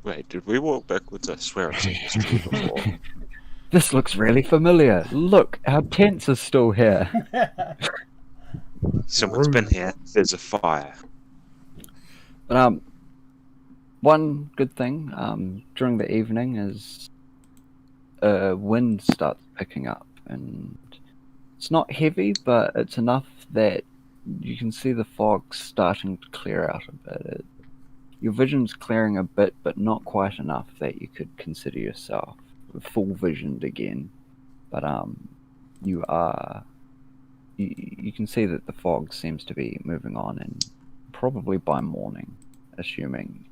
Wait, did we walk backwards? I swear I've seen this tree before. This looks really familiar. Look, our tents are still here. Someone's been here. There's a fire. But one good thing during the evening is wind starts picking up, and it's not heavy, but it's enough that you can see the fog starting to clear out a bit. Your vision's clearing a bit, but not quite enough that you could consider yourself full visioned again. But you can see that the fog seems to be moving on, and probably by morning, assuming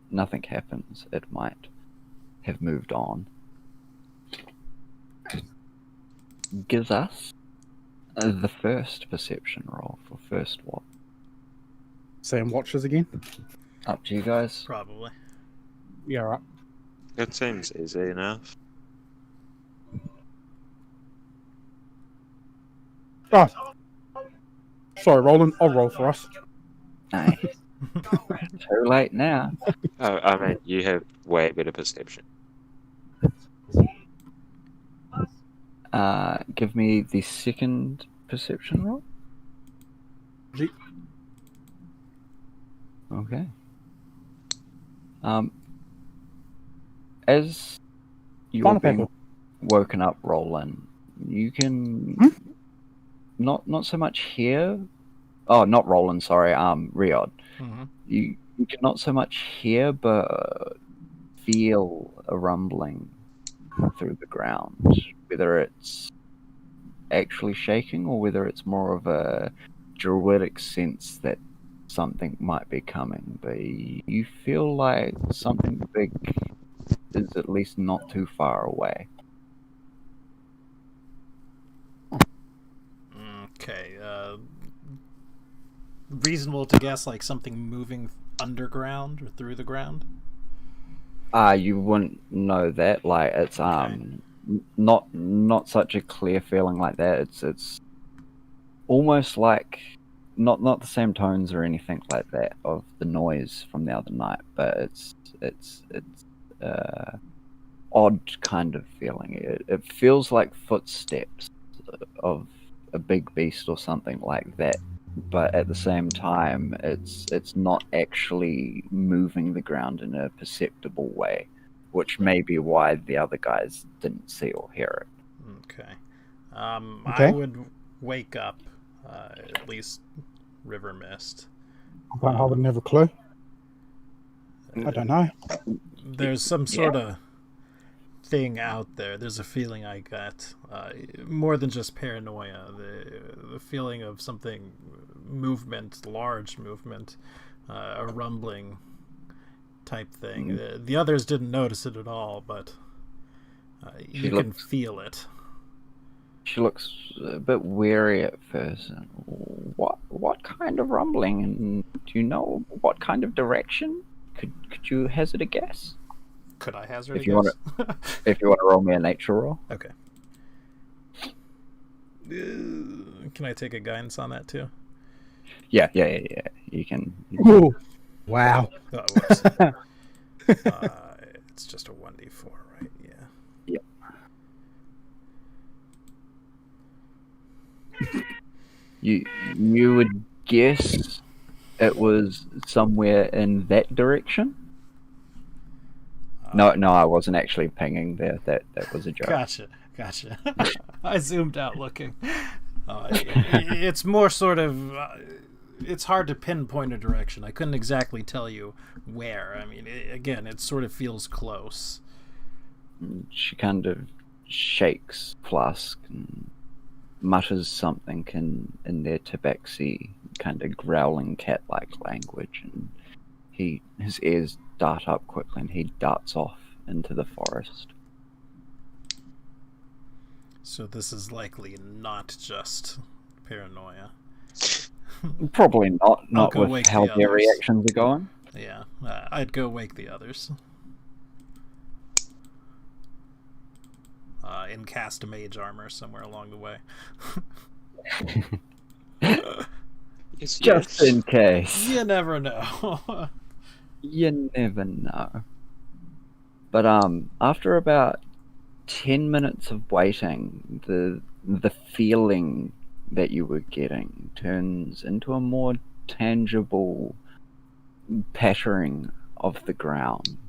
nothing happens, it might have moved on. Gives us the first perception roll for first watch. Same watches again? Up to you guys. Probably. Yeah, right. It seems easy enough. Oh. Sorry, Roland. I'll roll for us. Nice. Too late now. Oh, I mean, you have way better perception. Give me the second perception roll. G. Okay. As you're Pineapple. being woken up, Roland, you can not so much hear. Oh, not Roland. Sorry, Riod. Mm-hmm. You can not so much hear, but feel a rumbling through the ground. Whether it's actually shaking or whether it's more of a druidic sense that something might be coming, but you feel like something big is at least not too far away. Okay. Reasonable to guess like something moving underground or through the ground? You wouldn't know that. Like it's not such a clear feeling like that. It's almost like not the same tones or anything like that of the noise from the other night, but it's odd kind of feeling. It feels like footsteps of a big beast or something like that, but at the same time it's not actually moving the ground in a perceptible way, which may be why the other guys didn't see or hear it. Okay. Okay. I would wake up, at least River Mist. I wouldn't have a clue. I don't know. There's some sort of thing out there. There's a feeling I got, more than just paranoia. The feeling of something, movement, large movement, a rumbling type thing. The others didn't notice it at all, but you can feel it. She looks a bit weary at first. What kind of rumbling? And do you know what kind of direction? Could you hazard a guess? Could I hazard If a you guess? If you want to roll me a nature roll. Okay. Can I take a guidance on that too? Yeah. You can. Ooh. Wow. Oh, whoops. It's just a 1d4, right? Yeah. You would guess it was somewhere in that direction. No, I wasn't actually pinging there. That was a joke. Gotcha. I zoomed out looking. It's more sort of. It's hard to pinpoint a direction. I couldn't exactly tell you where. I mean, again, it sort of feels close. She kind of shakes Flask and mutters something in their tabaxi, kind of growling cat-like language, and his ears dart up quickly and he darts off into the forest. So this is likely not just paranoia. Probably not go with wake how the their others. reactions are going. Yeah, I'd go wake the others. And cast a mage armor somewhere along the way. Just in case. You never know. You never know. But after about 10 minutes of waiting, the feeling that you were getting turns into a more tangible pattering of the ground.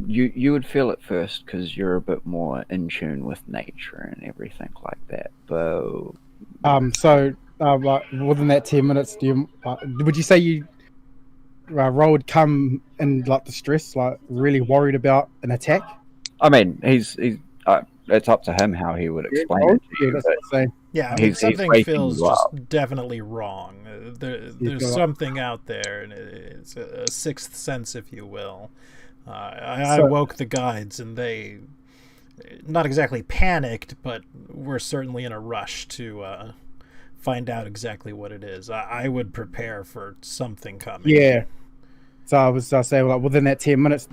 You would feel it first because you're a bit more in tune with nature and everything like that. But So, like within that 10 minutes, would you say you Ro would come in like distress, like really worried about an attack? I mean, he's it's up to him how he would explain it to Yeah, you. that's But what I'm saying. Yeah, I mean, he's something waking feels you just up. definitely wrong. There's feel like- something out there, and it's a sixth sense, if you will. I So- woke the guides, and they not exactly panicked, but were certainly in a rush to find out exactly what it is. I would prepare for something coming. Yeah. So I saying, like within that 10 minutes,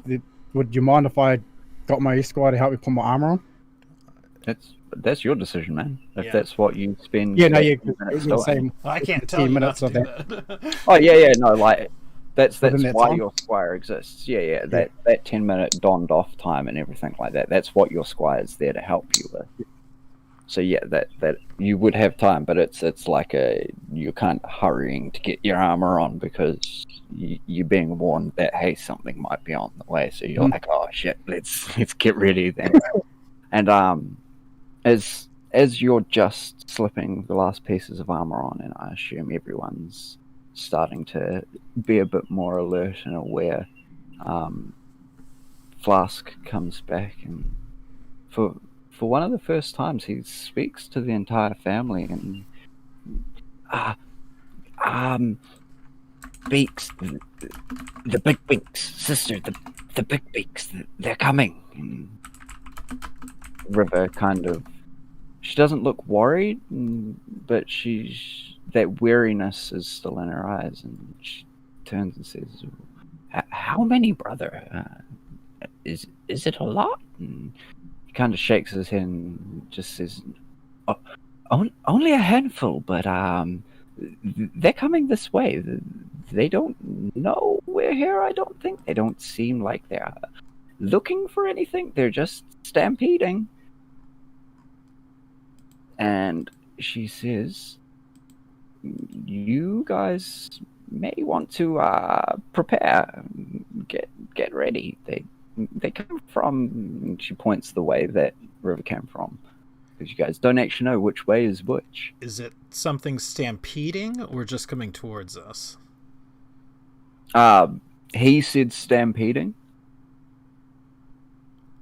would you mind if I got my esquire to help me put my armor on? That's your decision, man. If Yeah. that's what you spend. Yeah, no, 10 yeah. minutes You're doing. saying I can't 10 tell you not minutes to of do that. that. Oh yeah, no, like that's Within that why time? your squire exists. Yeah. That 10-minute donned off time and everything like that. That's what your squire's there to help you with. So yeah, that you would have time, but it's like you're kind of hurrying to get your armor on because you're being warned that hey, something might be on the way. So you're like, oh shit, let's get ready then. And as you're just slipping the last pieces of armor on, and I assume everyone's starting to be a bit more alert and aware, Flask comes back, and for one of the first times, he speaks to the entire family, and Beaks, the big Beaks, sister, the big Beaks, they're coming. And River kind of, she doesn't look worried, but that weariness is still in her eyes, and she turns and says, "How many, brother? Is it a lot?" And he kind of shakes his head and just says, "Oh, only a handful, but they're coming this way. They don't know we're here. I don't think. They don't seem like they're looking for anything. They're just stampeding." And she says, "You guys may want to prepare. Get ready. They come from." She points the way that River came from, because you guys don't actually know which way is which. Is it something stampeding or just coming towards us? He said stampeding.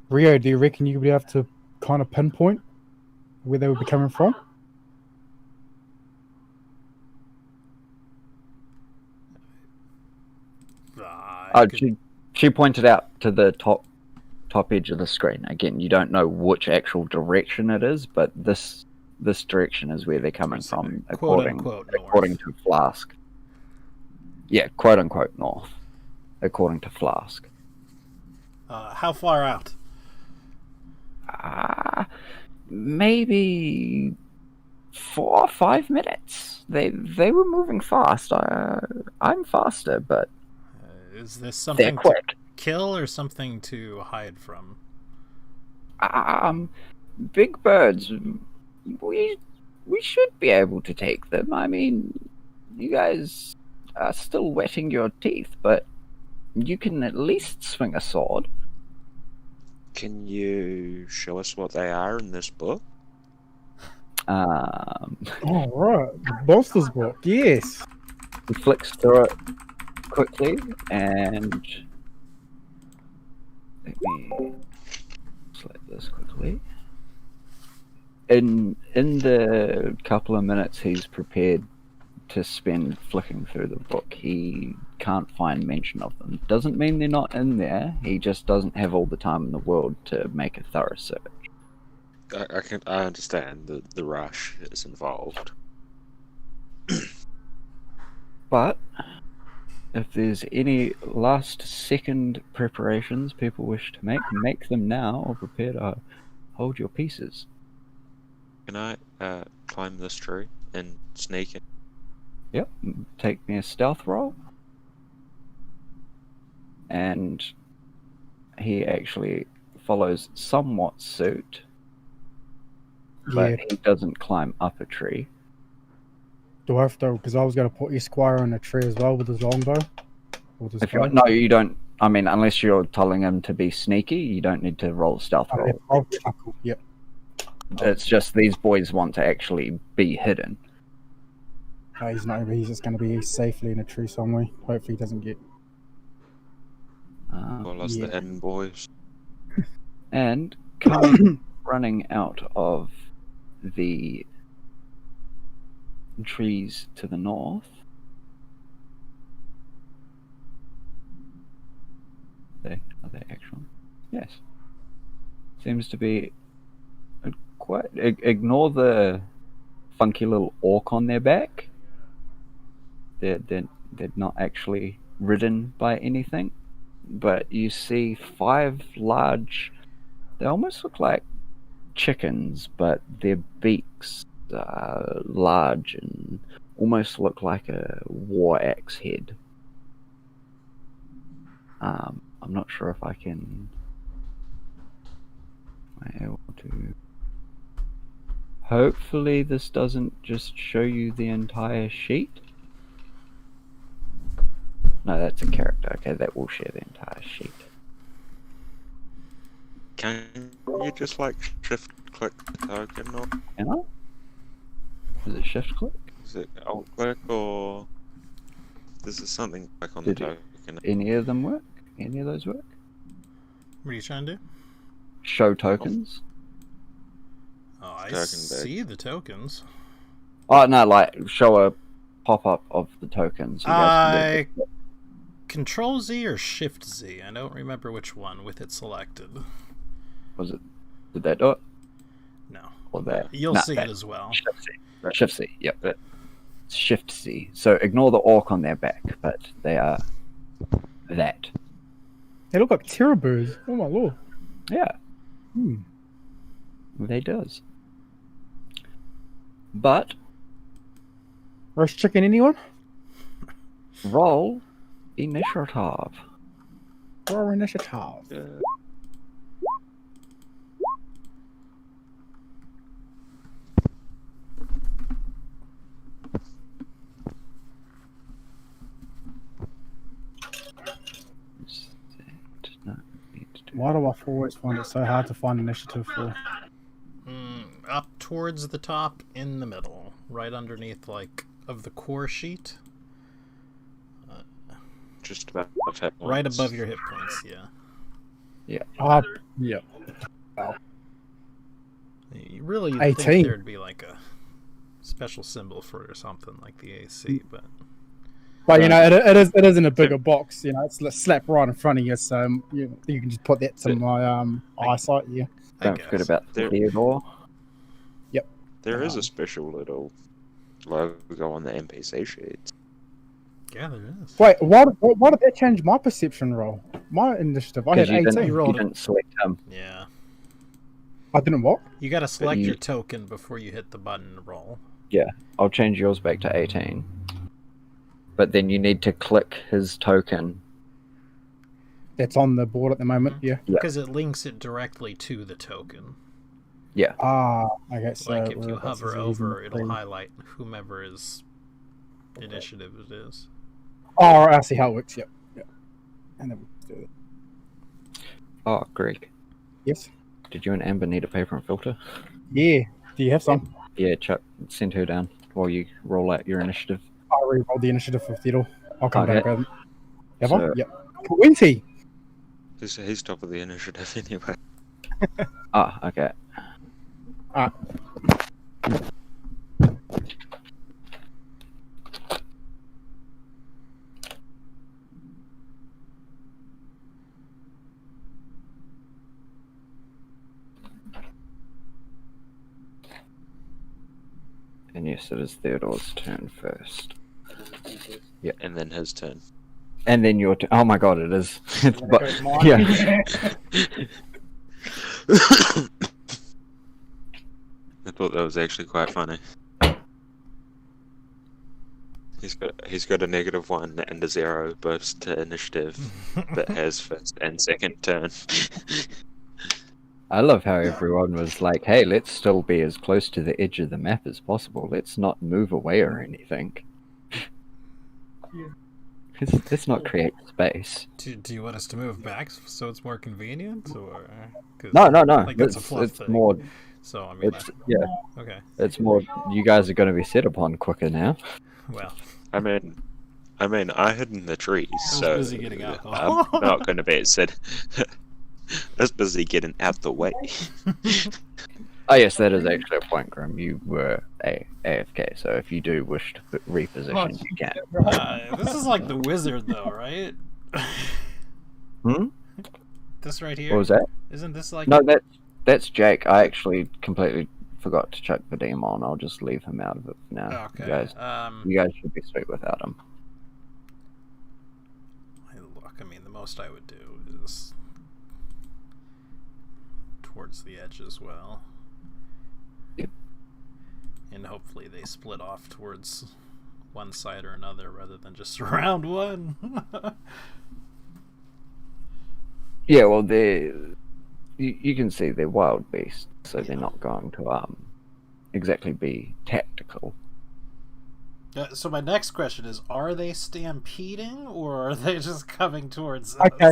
Rio, do you reckon you'd be able to kind of pinpoint where they would be coming from? She pointed out to the top edge of the screen. Again, you don't know which actual direction it is, but this direction is where they're coming from, according to Flask. Yeah, quote unquote north, according to Flask. How far out? Maybe 4 or 5 minutes. They were moving fast. I'm faster, but Is this they're something to quick. kill or something to hide from? Big birds. We should be able to take them. I mean, you guys are still wetting your teeth, but you can at least swing a sword. Can you show us what they are in this book? Oh, right. The Monsters book, yes. He flicks through it quickly, and let me select this quickly. In the couple of minutes he's prepared to spend flicking through the book, he can't find mention of them. Doesn't mean they're not in there. He just doesn't have all the time in the world to make a thorough search. I understand the rush is involved. But if there's any last second preparations people wish to make them now, or prepare to hold your pieces. Can I climb this tree and sneak in? Yep, take me a stealth roll. And he actually follows somewhat suit, but Yeah. he doesn't climb up a tree. Do I have to? Because I was going to put Esquire in a tree as well with his longbow. With his bow. No, you don't. I mean, unless you're telling him to be sneaky, you don't need to roll a stealth roll. Cool. Yep. It's just these boys want to actually be hidden. No, he's not. He's just going to be safely in a tree somewhere. Hopefully, he doesn't get. Call us the hidden boys. And coming running out of the trees to the north. Are they actual? Yes. Seems to be quite. Ignore the funky little orc on their back. They're not actually ridden by anything, but you see 5 large. They almost look like chickens, but their beaks are large and almost look like a war axe head. I'm not sure if I can. Am I able to? Hopefully, this doesn't just show you the entire sheet. No, that's a character. Okay, that will share the entire sheet. Can you just like shift click the token, or Can I? Is it shift click? is it alt click, or this is something click on the Did it- token? Any of them work? Any of those work? What are you trying to do? Show tokens? Oh, I Token see the tokens. Oh, no, like, show a pop-up of the tokens. You guys can read it. Control Z or Shift Z? I don't remember which one with it selected. Was it? Did that do it? No. Or that? You'll Nah, see that. it as well. Shift C. Shift C, yep. It's Shift C. So ignore the orc on their back, but they are that. They look like terriers. Oh my lord. Yeah, they does. But Roast chicken, anyone? roll initiative. Roll initiative. Why do I always find it so hard to find initiative for? Up towards the top, in the middle, right underneath, like, of the core sheet. Just about hit Right points. above your hit points, yeah. Yeah. You really 18. think there'd be like a special symbol for it or something like the AC, but But you know, it is in a bigger box. You know, it's slap right in front of you, so you can just put that to my eyesight. Yeah. Don't forget about There- Theodore. There is a special little logo on the NPC sheets. yeah, there is. Wait, why did that change my perception roll? My initiative, I had Because you 18. rolled it. didn't select him. Yeah. I didn't what? You gotta select you- your token before you hit the button to roll. I'll change yours back to 18. But then you need to click his token. That's on the board at the moment. Yeah. Yeah. Because it links it directly to the token. Ah, okay. So Like if you that's hover easy over, to it'll see. highlight whomever is initiative it is. Oh, I see how it works. Yep. And then we do it. Oh, Greg. Yes. Did you and Amber need a paper and filter? Yeah. Do you have some? Yeah, Chuck, send her down while you roll out your initiative. I re-rolled the initiative for Theodore. I'll come Okay. down and grab them. Have I? So- Yep. 20. He's top of the initiative anyway. Ah, okay. Alright. And yes, it is Theodore's turn first. And then his turn. And then your turn. Oh my god, it is. It's There goes mine. yeah. I thought that was actually quite funny. He's got a -1 and a 0 boost to initiative, but has first and second turn. I love how everyone was like, hey, let's still be as close to the edge of the map as possible. Let's not move away or anything. Let's not create space. Do you want us to move back so it's more convenient, or 'cause, No. like it's a fluff It's thing. more. So I mean, okay. It's more. You guys are going to be set upon quicker now. Well, I mean, I hid in the trees, was so busy getting alcohol. I'm not going to be said. I was busy getting out the way. Oh yes, that is actually a point, Grim. You were AFK, so if you do wish to reposition, you can. This is like the wizard, though, right? This right here. What was that? Isn't this like? No, that's Jake. I actually completely forgot to chuck the demon. I'll just leave him out of it for now. Okay. You guys should be sweet without him. Look, I mean, the most I would do is towards the edge as well. Yep. And hopefully they split off towards one side or another rather than just around one. Yeah, well, you can see they're wild beasts, so they're not going to exactly be tactical. So my next question is: are they stampeding, or are they just coming towards us? Okay.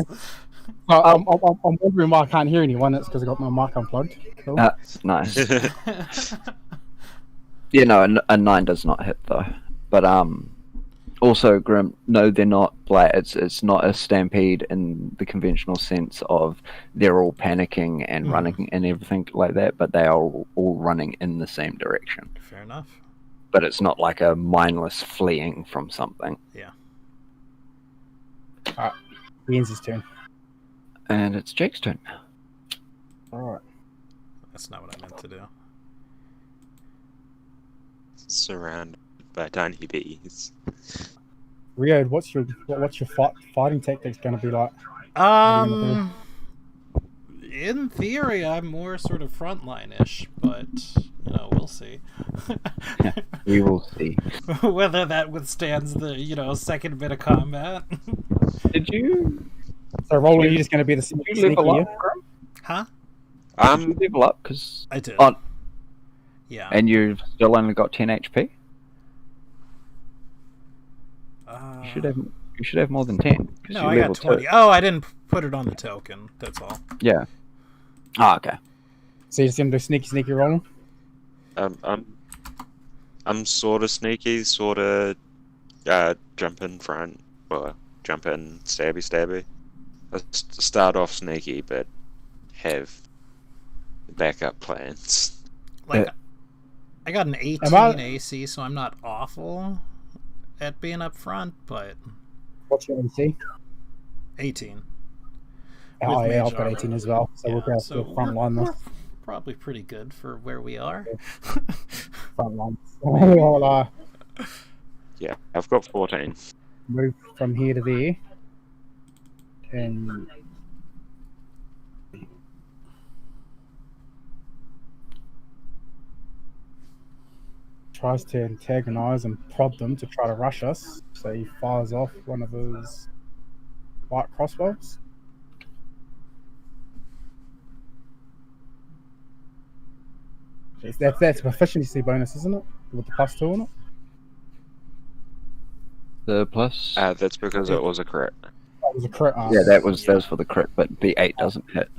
Well, I'm wondering why I can't hear anyone. It's because I got my mic unplugged. Cool. Nice. Yeah, no, a 9 does not hit though. But also, Grim, no, they're not like it's not a stampede in the conventional sense of they're all panicking and running and everything like that. But they are all running in the same direction. Fair enough. But it's not like a mindless fleeing from something. Yeah. Alright, Ian's turn. And it's Jake's turn now. Alright. That's not what I meant to do. Surrounded by tiny bees. Rio, what's your fighting tactics going to be like? In theory, I'm more sort of frontline-ish, but we'll see. We will see. Whether that withstands the second bit of combat. Did you? So, Roland, you're just going to be the Did you level sneaky, up, Grim? Huh? Did you level up? Cause I did. Yeah. And you've still only got 10 HP. You should have more than 10. No, I got 20. 2. Oh, I didn't put it on the token. That's all. Yeah. Oh, okay. So you're just gonna do sneaky Roland? I'm sort of sneaky, sort of jump in front, or jump in stabby. I start off sneaky, but have backup plans. Like, I got an 18 AC, so I'm not awful at being up front, but... What's your AC? 18. Oh, yeah, I've got 18 as well, so we'll go to the front line this. Probably pretty good for where we are. Front line. We'll Yeah, I've got 14. move from here to there. And... tries to antagonize and prod them to try to rush us. So he fires off one of his light crossbows. That's a proficiency bonus, isn't it? With the +2 on it. The plus. That's because it was a crit. That was a crit. Yeah, that was for the crit, but the 8 doesn't hit.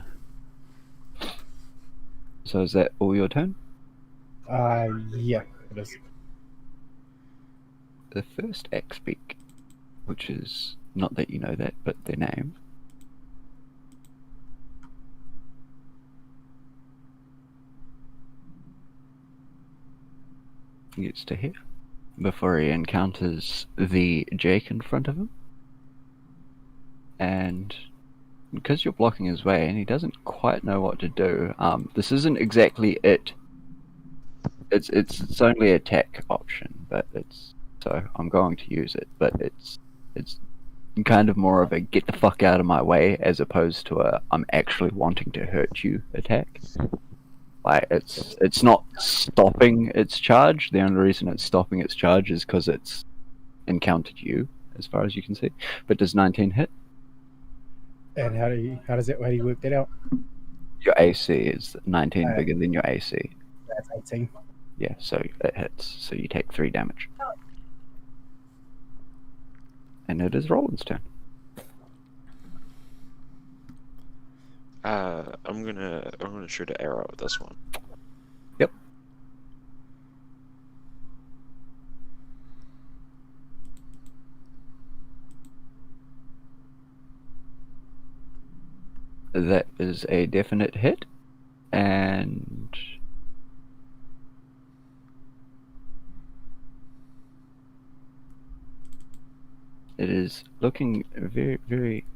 So is that all your turn? Yeah, it is. The first X-Beak, which is not that you know that, but their name. He gets to hit before he encounters the Jake in front of him. And because you're blocking his way and he doesn't quite know what to do, this isn't exactly it. It's only attack option, but so I'm going to use it, but it's kind of more of a get the fuck out of my way as opposed to a I'm actually wanting to hurt you attack. Like it's not stopping its charge. The only reason it's stopping its charge is because it's encountered you, as far as you can see. But does 19 hit? And how do you work that out? Your AC is 19 bigger than your AC. That's 18. Yeah, so it hits. So you take 3 damage. And it is Roland's turn. I'm gonna shoot an arrow at this one. Yep. That is a definite hit, and it is looking very, very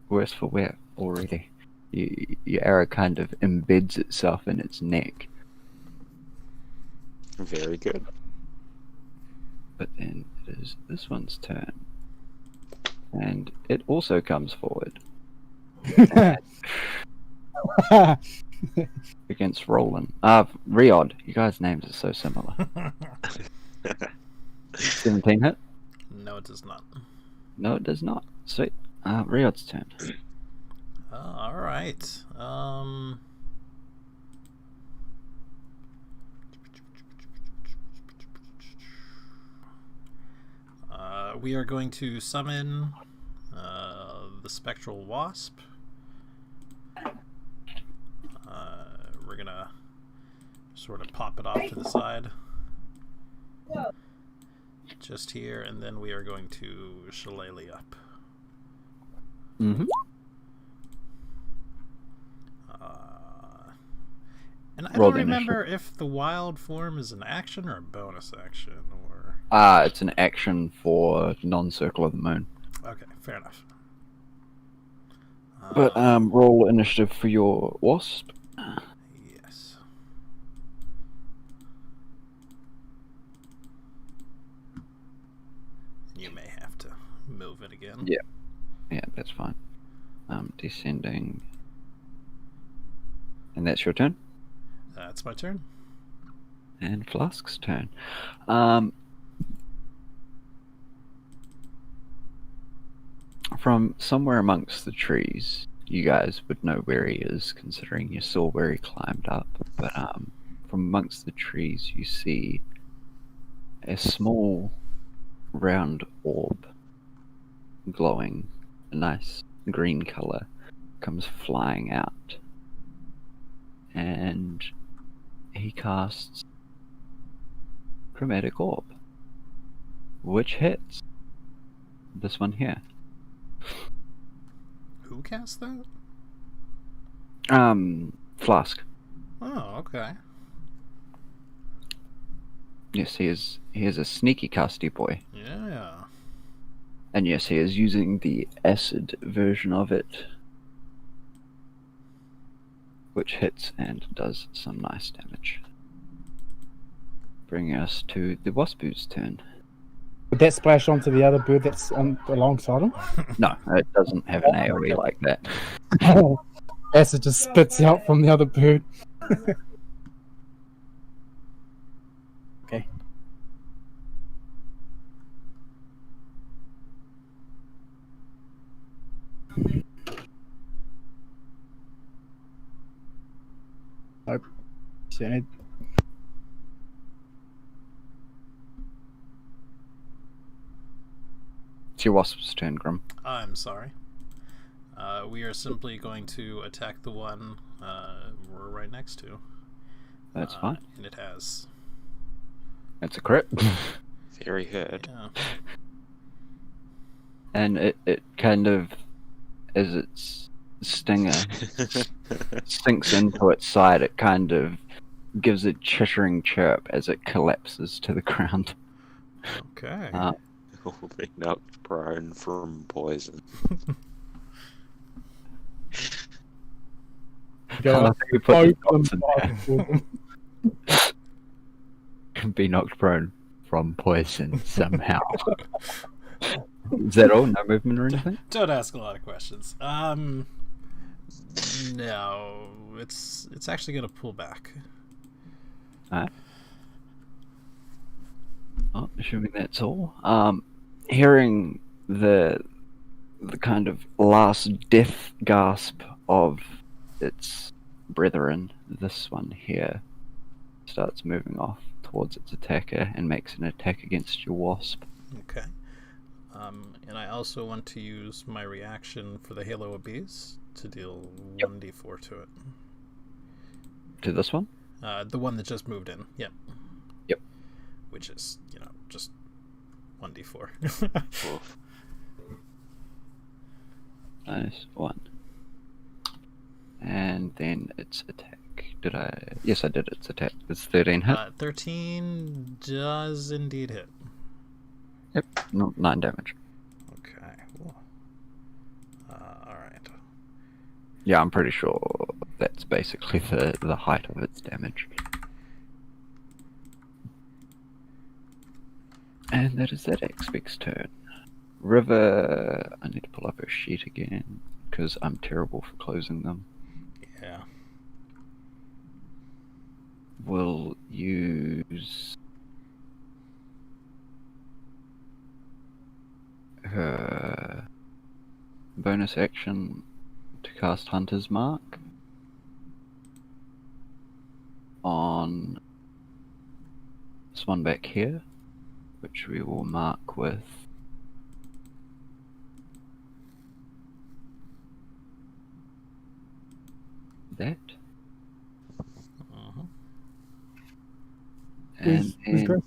worse for wear already. Your arrow kind of embeds itself in its neck. Very good. But then it is this one's turn. And it also comes forward against Roland. Riod, you guys' names are so similar. 17 hit? No, it does not. No, it does not. Sweet. Riod's turn. All right. We are going to summon the Spectral Wasp. We're gonna sort of pop it off to the side. Just here, and then we are going to Shillelagh up. Mm-hmm. And I Roll don't the remember if the wild form is an action or a bonus action, or... It's an action for non-circle of the moon. Okay, fair enough. But roll initiative for your wasp. Yes. You may have to move it again. Yeah. Yeah, that's fine. Descending. And that's your turn? That's my turn. And Flask's turn. From somewhere amongst the trees, you guys would know where he is, considering you saw where he climbed up. But from amongst the trees, you see a small round orb glowing a nice green color comes flying out, and he casts Chromatic Orb, which hits this one here. Who cast that? Flask. Oh, okay. Yes, he is a sneaky casty boy. Yeah. And yes, he is using the acid version of it, which hits and does some nice damage. Bringing us to the Waspoo's turn. Would that splash onto the other bird that's on alongside him? No, it doesn't have an AoE like that. Acid just spits out from the other bird. Okay. Nope. Send it. It's your Wasp's turn, Grim. I'm sorry. We are simply going to attack the one we're right next to. That's fine. And it has. That's a crit. Very good. Yeah. And it kind of, as its stinger sinks into its side, it kind of gives a chittering chirp as it collapses to the ground. Okay. Will be knocked prone from poison. Go You put the dots in on. there. Be knocked prone from poison somehow. Is that all? No movement or anything? Don't ask a lot of questions. No, it's actually gonna pull back. Alright. Oh, assuming that's all. hearing the kind of last death gasp of its brethren, this one here starts moving off towards its attacker and makes an attack against your wasp. Okay. And I also want to use my reaction for the Halo of Bees to deal 1d4 to it. To this one? The one that just moved in. Yep. Yep. Which is, just 1d4. -1. And then its attack. Did I? Yes, I did its attack. It's 13 hit. 13 does indeed hit. Yep, 9 damage. Okay. Cool. Alright. Yeah, I'm pretty sure that's basically the height of its damage. And that is that X-Vic's turn. River, I need to pull up her sheet again, because I'm terrible for closing them. Yeah. We'll use her bonus action to cast Hunter's Mark on this one back here, which we will mark with that. Uh-huh. And Who's then Grace?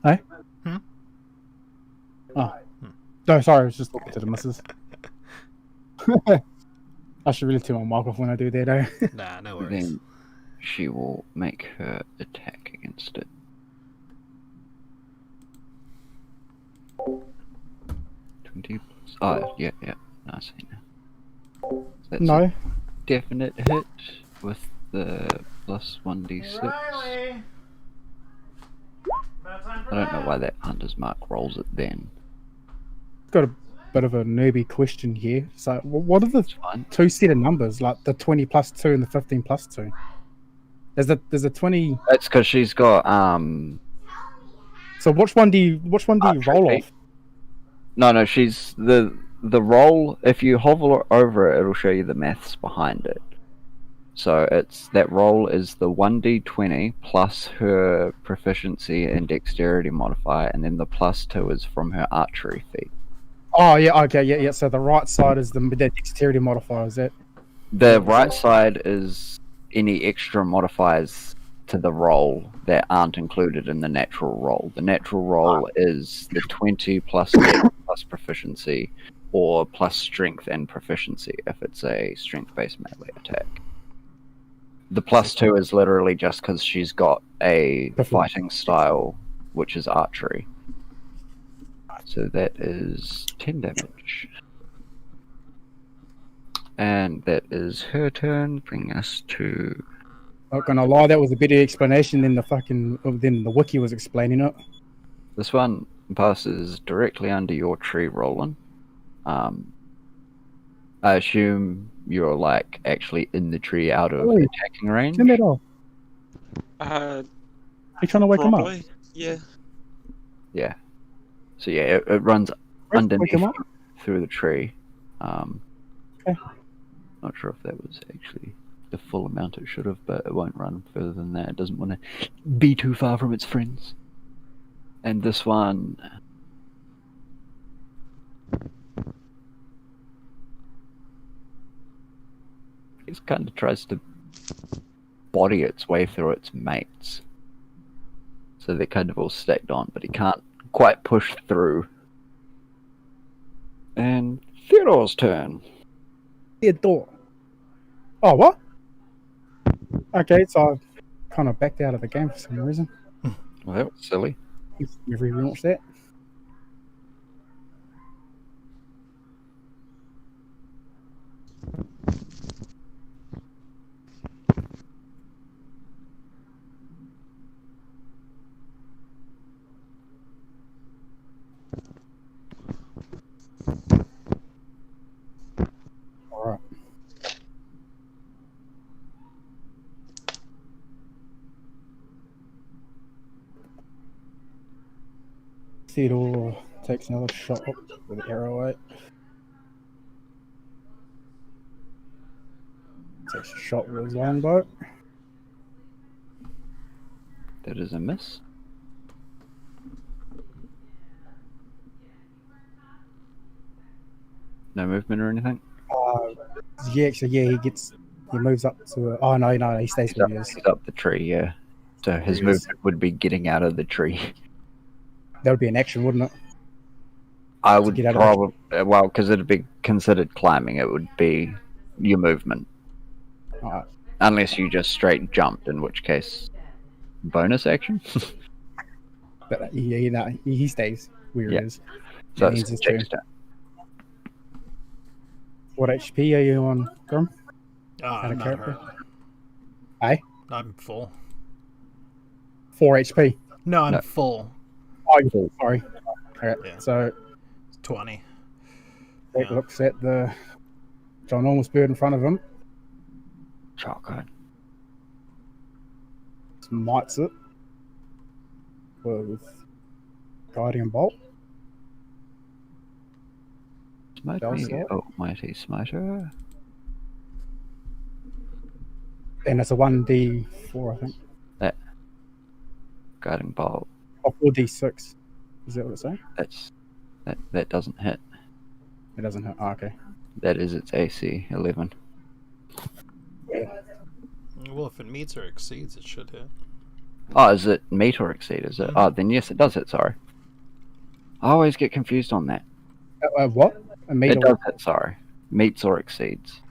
Hey? Hmm? Oh. No, sorry, I was just talking to the missus. I should really turn my mic off when I do that, eh? Nah, no worries. then she will make her attack against it. 20 plus. Oh, yeah. No, I see now. So that's No. a definite hit with the plus 1d6. Riley! I don't know why that Hunter's Mark rolls it then. Got a bit of a nerdy question here. So, what are the It's fine. two set of numbers, like the 20 plus 2 and the 15 plus 2? There's a 20. That's because she's got So which one do you roll Archery. off? No, she's the roll. If you hover over it, it'll show you the maths behind it. So it's that roll is the 1d20 plus her proficiency and dexterity modifier, and then the plus 2 is from her archery feat. Oh yeah, okay, yeah. So the right side is the dexterity modifier. Is that? The right side is any extra modifiers to the roll that aren't included in the natural roll. The natural roll is the 20 plus dex plus proficiency, or plus strength and proficiency if it's a strength-based melee attack. The plus 2 is literally just because she's got a fighting style, which is archery. So that is 10 damage. And that is her turn, bringing us to... Not gonna lie, that was a better explanation than the wiki was explaining it. This one passes directly under your tree, Roland. I assume you're like actually in the tree out of attacking range. Turn that off. You trying to wake him up? Probably. Yeah. Yeah. So yeah, it runs Wake underneath him up. through the tree. Okay. Not sure if that was actually the full amount it should have, but it won't run further than that. It doesn't want to be too far from its friends. And this one... it kind of tries to body its way through its mates. So they're kind of all stacked on, but he can't quite push through. And Theodore's turn. Theodore. Oh, what? Okay, so I kind of backed out of the game for some reason. Well, that was silly. You relaunched that? Alright. Theodore takes another shot with an arrow 8. Takes a shot with his longbow. That is a miss. No movement or anything? Yeah, he moves up to. Oh no, he stays He's where up, he is. he's up the tree, yeah. So his There he is. movement would be getting out of the tree. That would be an action, wouldn't it? I would get out of probably, well, because it'd be considered climbing, it would be your movement. Alright. Unless you just straight jumped, in which case, bonus action? But he stays where Yeah. he is. So And it's he's Jake's just turn. What HP are you on, Grim? I'm a not character? hurt. Aye? I'm full. 4 HP. No, I'm No. full. Oh, you're full. Sorry. Alright, Yeah. so 20. Jake Yeah. looks at the ginormous bird in front of him, Choco. smites it with Guardian Bolt. Smite Spell me, slot. almighty smiter. And it's a 1d4, I think. Guiding bolt. Oh, 4d6. Is that what it's saying? That doesn't hit. It doesn't hit. Oh, okay. That is its AC 11. Well, if it meets or exceeds, it should hit. Oh, is it meet or exceed? Is it? Mhm. Oh, then yes, it does hit. Sorry. I always get confused on that. What? A meter? It does hit. Sorry, meets or exceeds.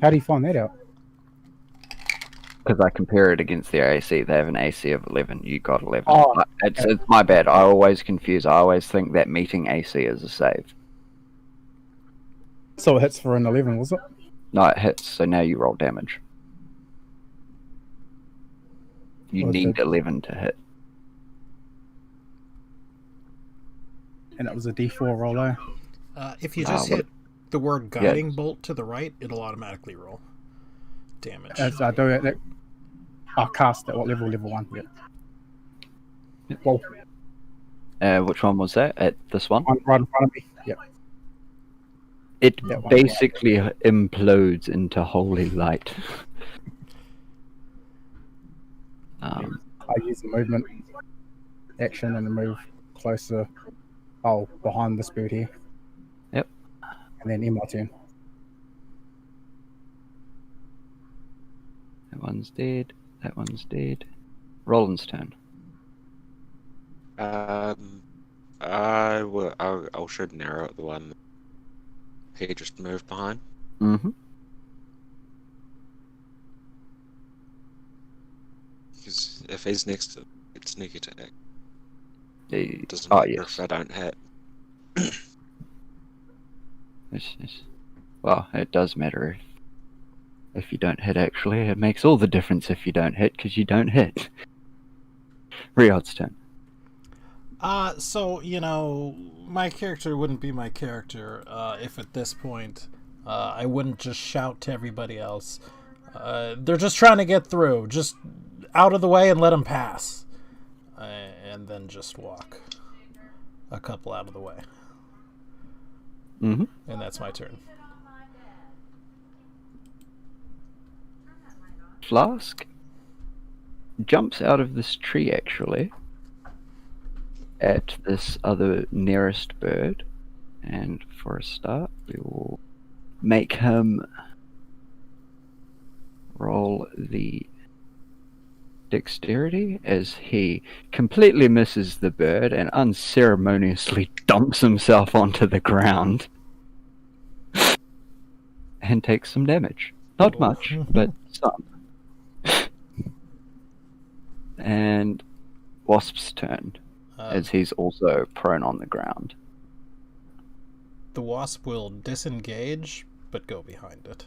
How do you find that out? Because I compare it against their AC. They have an AC of 11. You got 11. Oh, It's my bad. I always confuse. I always think that meeting AC is a save. So it hits for an 11, was it? No, it hits. So now you roll damage. You Was need it- 11 to hit. And it was a d4 roll, eh? If you Nah, just what- hit the word guiding bolt to the right, it'll automatically roll damage. As I do it, I'll cast at what level? Level 1, yeah. Well, Which one was that? At this one? right in front of me. Yep. It That one. basically implodes into holy light. I use the movement action and move closer. Oh, behind this bird here. Yep. And then in my turn. That one's dead. That one's dead. Roland's turn. I'll shoot an arrow at the one he just moved behind. Mm-hmm. Because if he's next to it's sneak attack. He... It doesn't Oh, matter yes. if I don't hit. Yes. Well, it does matter if you don't hit, actually. It makes all the difference if you don't hit, because you don't hit. Riot's turn. So, my character wouldn't be my character if at this point I wouldn't just shout to everybody else. They're just trying to get through. Just out of the way and let them pass. And then just walk a couple out of the way. Mm-hmm. And that's my turn. Flask jumps out of this tree, actually, at this other nearest bird. And for a start, we will make him roll the dexterity as he completely misses the bird and unceremoniously dumps himself onto the ground and takes some damage. Not much, but some. And Wasp's turn, as he's also prone on the ground. The wasp will disengage, but go behind it.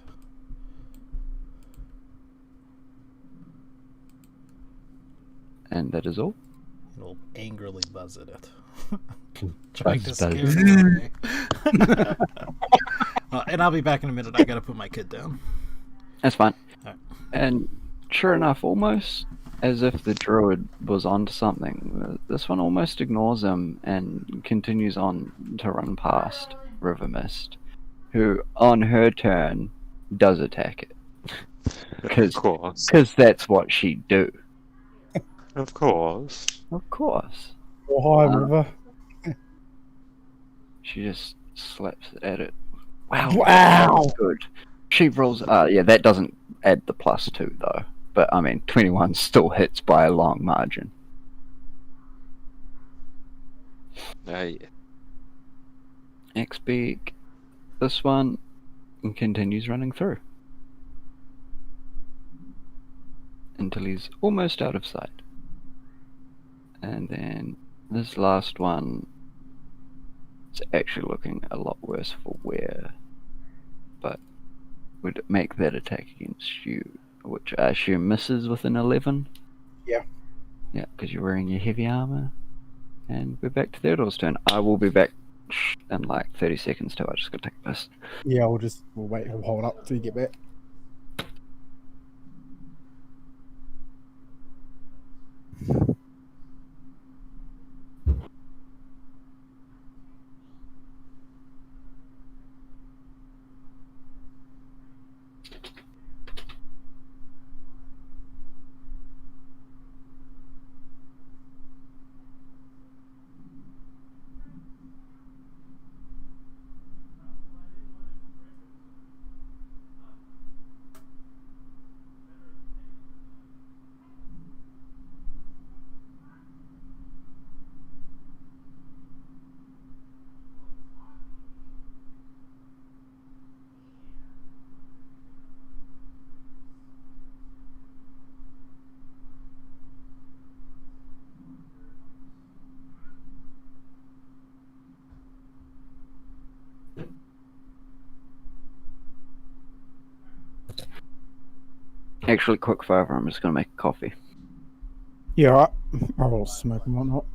And that is all. It'll angrily buzz at it. Trying to Buzz, scare buzz. it away. And I'll be back in a minute. I gotta put my kid down. That's fine. Alright. And sure enough, almost as if the druid was onto something, this one almost ignores him and continues on to run past River Mist, who, on her turn, does attack it. Of course. Because that's what she'd do. Of course. Of course. Oh, hi, River. She just slaps at it. Wow. Wow. Good. She rolls. Yeah, that doesn't add the +2 though. But I mean, 21 still hits by a long margin. Hey, X-Beak. This one continues running through until he's almost out of sight. And then this last one is actually looking a lot worse for wear, but would make that attack against you, which I assume misses with an 11. Yeah. Yeah, because you're wearing your heavy armor. And we're back to Theodore's turn. I will be back in like 30 seconds too. I just gotta take a piss. Yeah, we'll wait. We'll hold up till you get back. Actually, quick favour, I'm just gonna make a coffee. Yeah, all right. I will smoke and whatnot.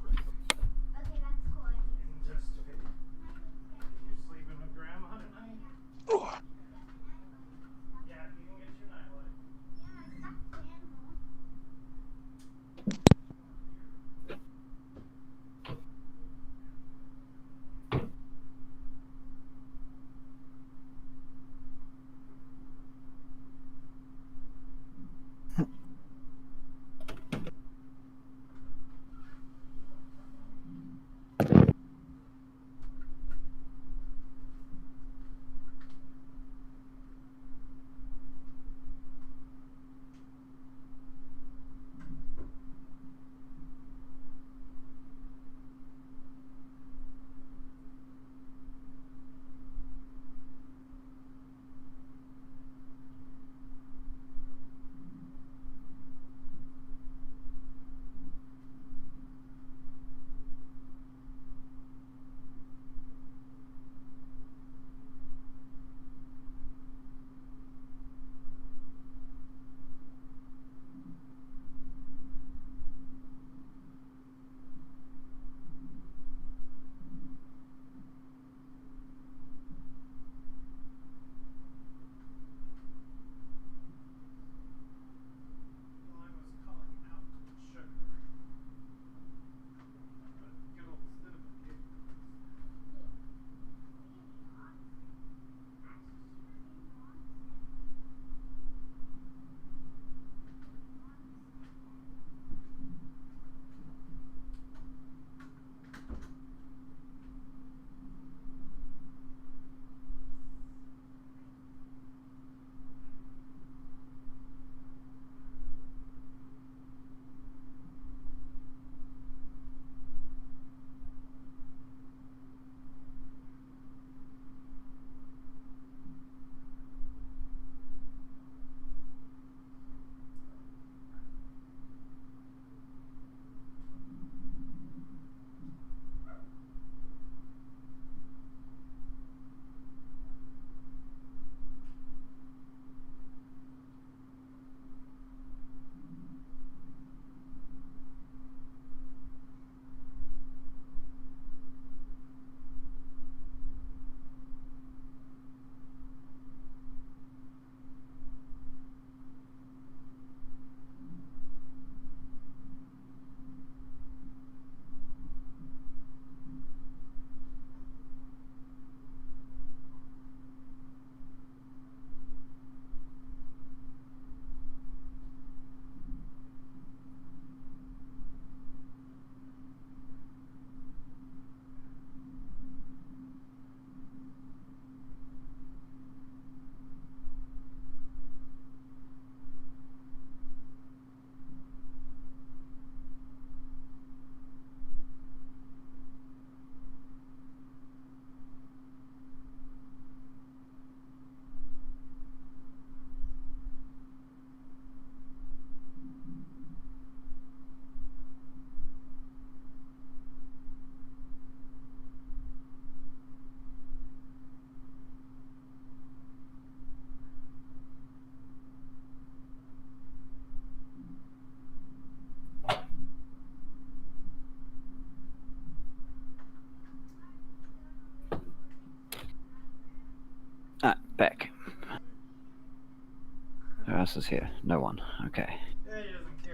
else is here? No one. Okay.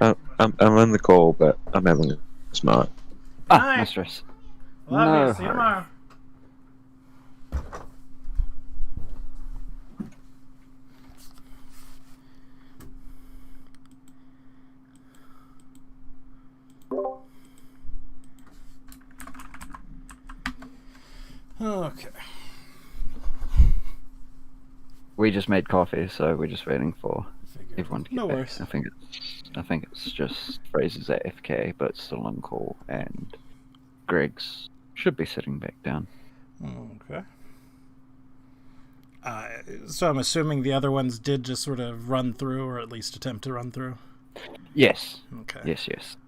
I'm in the call, but I'm having a smart. Ah, Night. mistress. Love No you. See you hurry. tomorrow. Okay. We just made coffee, so we're just waiting for Figured. everyone to get No back. worries. I think it's just Fraser's at FK, but still on call, and Greg's should be sitting back down. Okay. So I'm assuming the other ones did just sort of run through, or at least attempt to run through. Yes. Okay. Yes.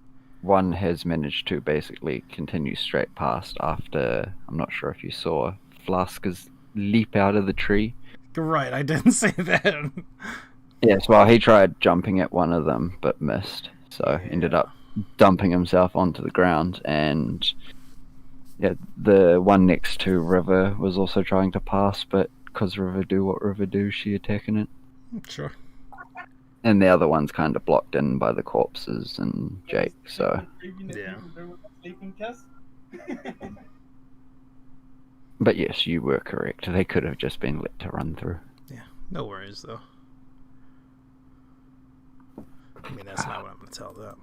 One has managed to basically continue straight past after, I'm not sure if you saw, Flaskers leap out of the tree. Right, I didn't say that. Yes, well, he tried jumping at one of them, but missed. So ended up dumping himself onto the ground. And yeah, the one next to River was also trying to pass, but because River do what River do, she attacking it. Sure. And the other one's kind of blocked in by the corpses and Jake, so... Yeah. But yes, you were correct. They could have just been let to run through. Yeah. No worries, though. I mean, that's not what I'm going to tell them.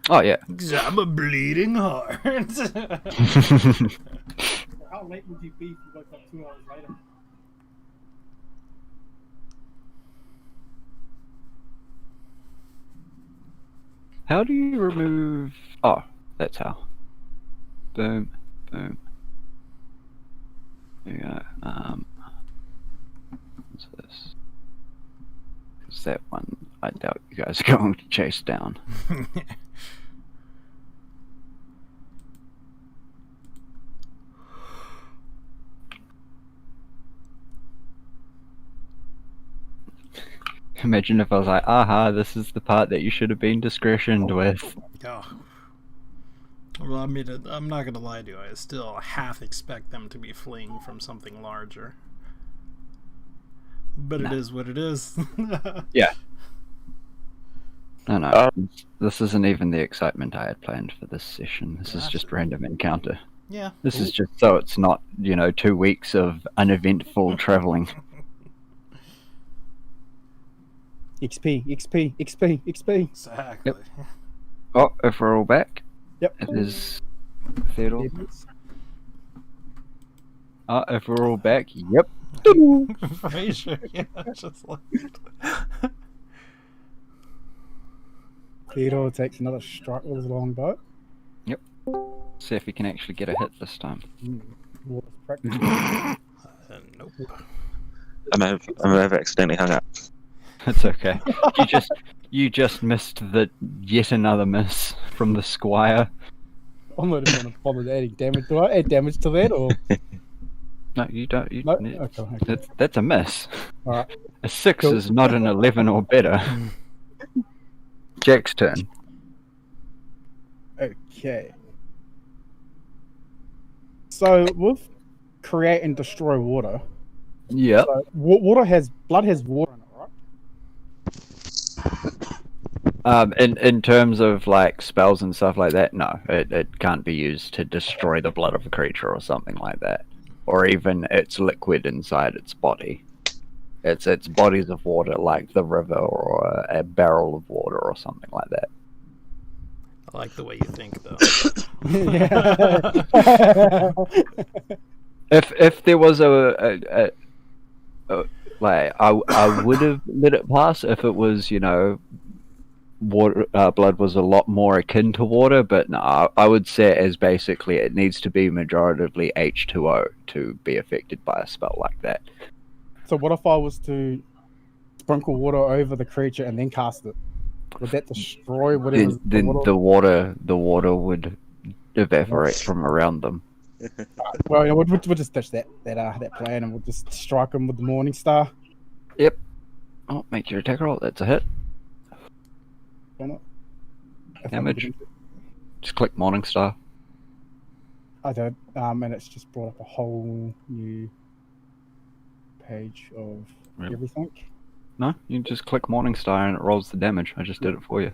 Oh, yeah. 'Cause I'm a bleeding heart. How late would you be if you woke up 2 hours later? How do you remove... Oh, that's how. Boom, boom. There you go. What's this? Because that one, I doubt you guys are going to chase down. Imagine if I was like, aha, this is the part that you should have been discretioned with. Oh. Well, I mean, I'm not going to lie to you. I still half expect them to be fleeing from something larger. But it is what it is. Yeah. No. This isn't even the excitement I had planned for this session. This is just random encounter. Yeah. This is just so it's not, 2 weeks of uneventful traveling. XP. Exactly. Yep. Oh, if we're all back, Yep. it is Theodore. Oh, if we're all back, yep. Fraser, yeah, just like Theodore takes another strike with his long bow. Yep. See if he can actually get a hit this time. Water's practice. nope. I may have accidentally hung up. It's okay. You just missed the yet another miss from the Squire. I'm not even going to bother adding damage. Do I add damage to that or? No, you don't. No? Okay. That's a miss. Alright. A 6 Cool. is not an 11 or better. Jack's turn. Okay. So with create and destroy water. Yep. So blood has water in it, right? In terms of like spells and stuff like that, no, it can't be used to destroy the blood of a creature or something like that, or even its liquid inside its body. It's bodies of water like the river or a barrel of water or something like that. I like the way you think, though. If there was a like I would have let it pass if it was water blood was a lot more akin to water, but no, I would say it as basically it needs to be majoritively H2O to be affected by a spell like that. So what if I was to sprinkle water over the creature and then cast it? Would that destroy whatever? Then the water would evaporate from around them. Well, we'll just ditch that plan and we'll just strike him with the Morning Star. Yep. Oh, make your attack roll. That's a hit. Damage. Just click Morning Star. I did, and it's just brought up a whole new page of everything. No, you just click Morningstar and it rolls the damage. I just did it for you.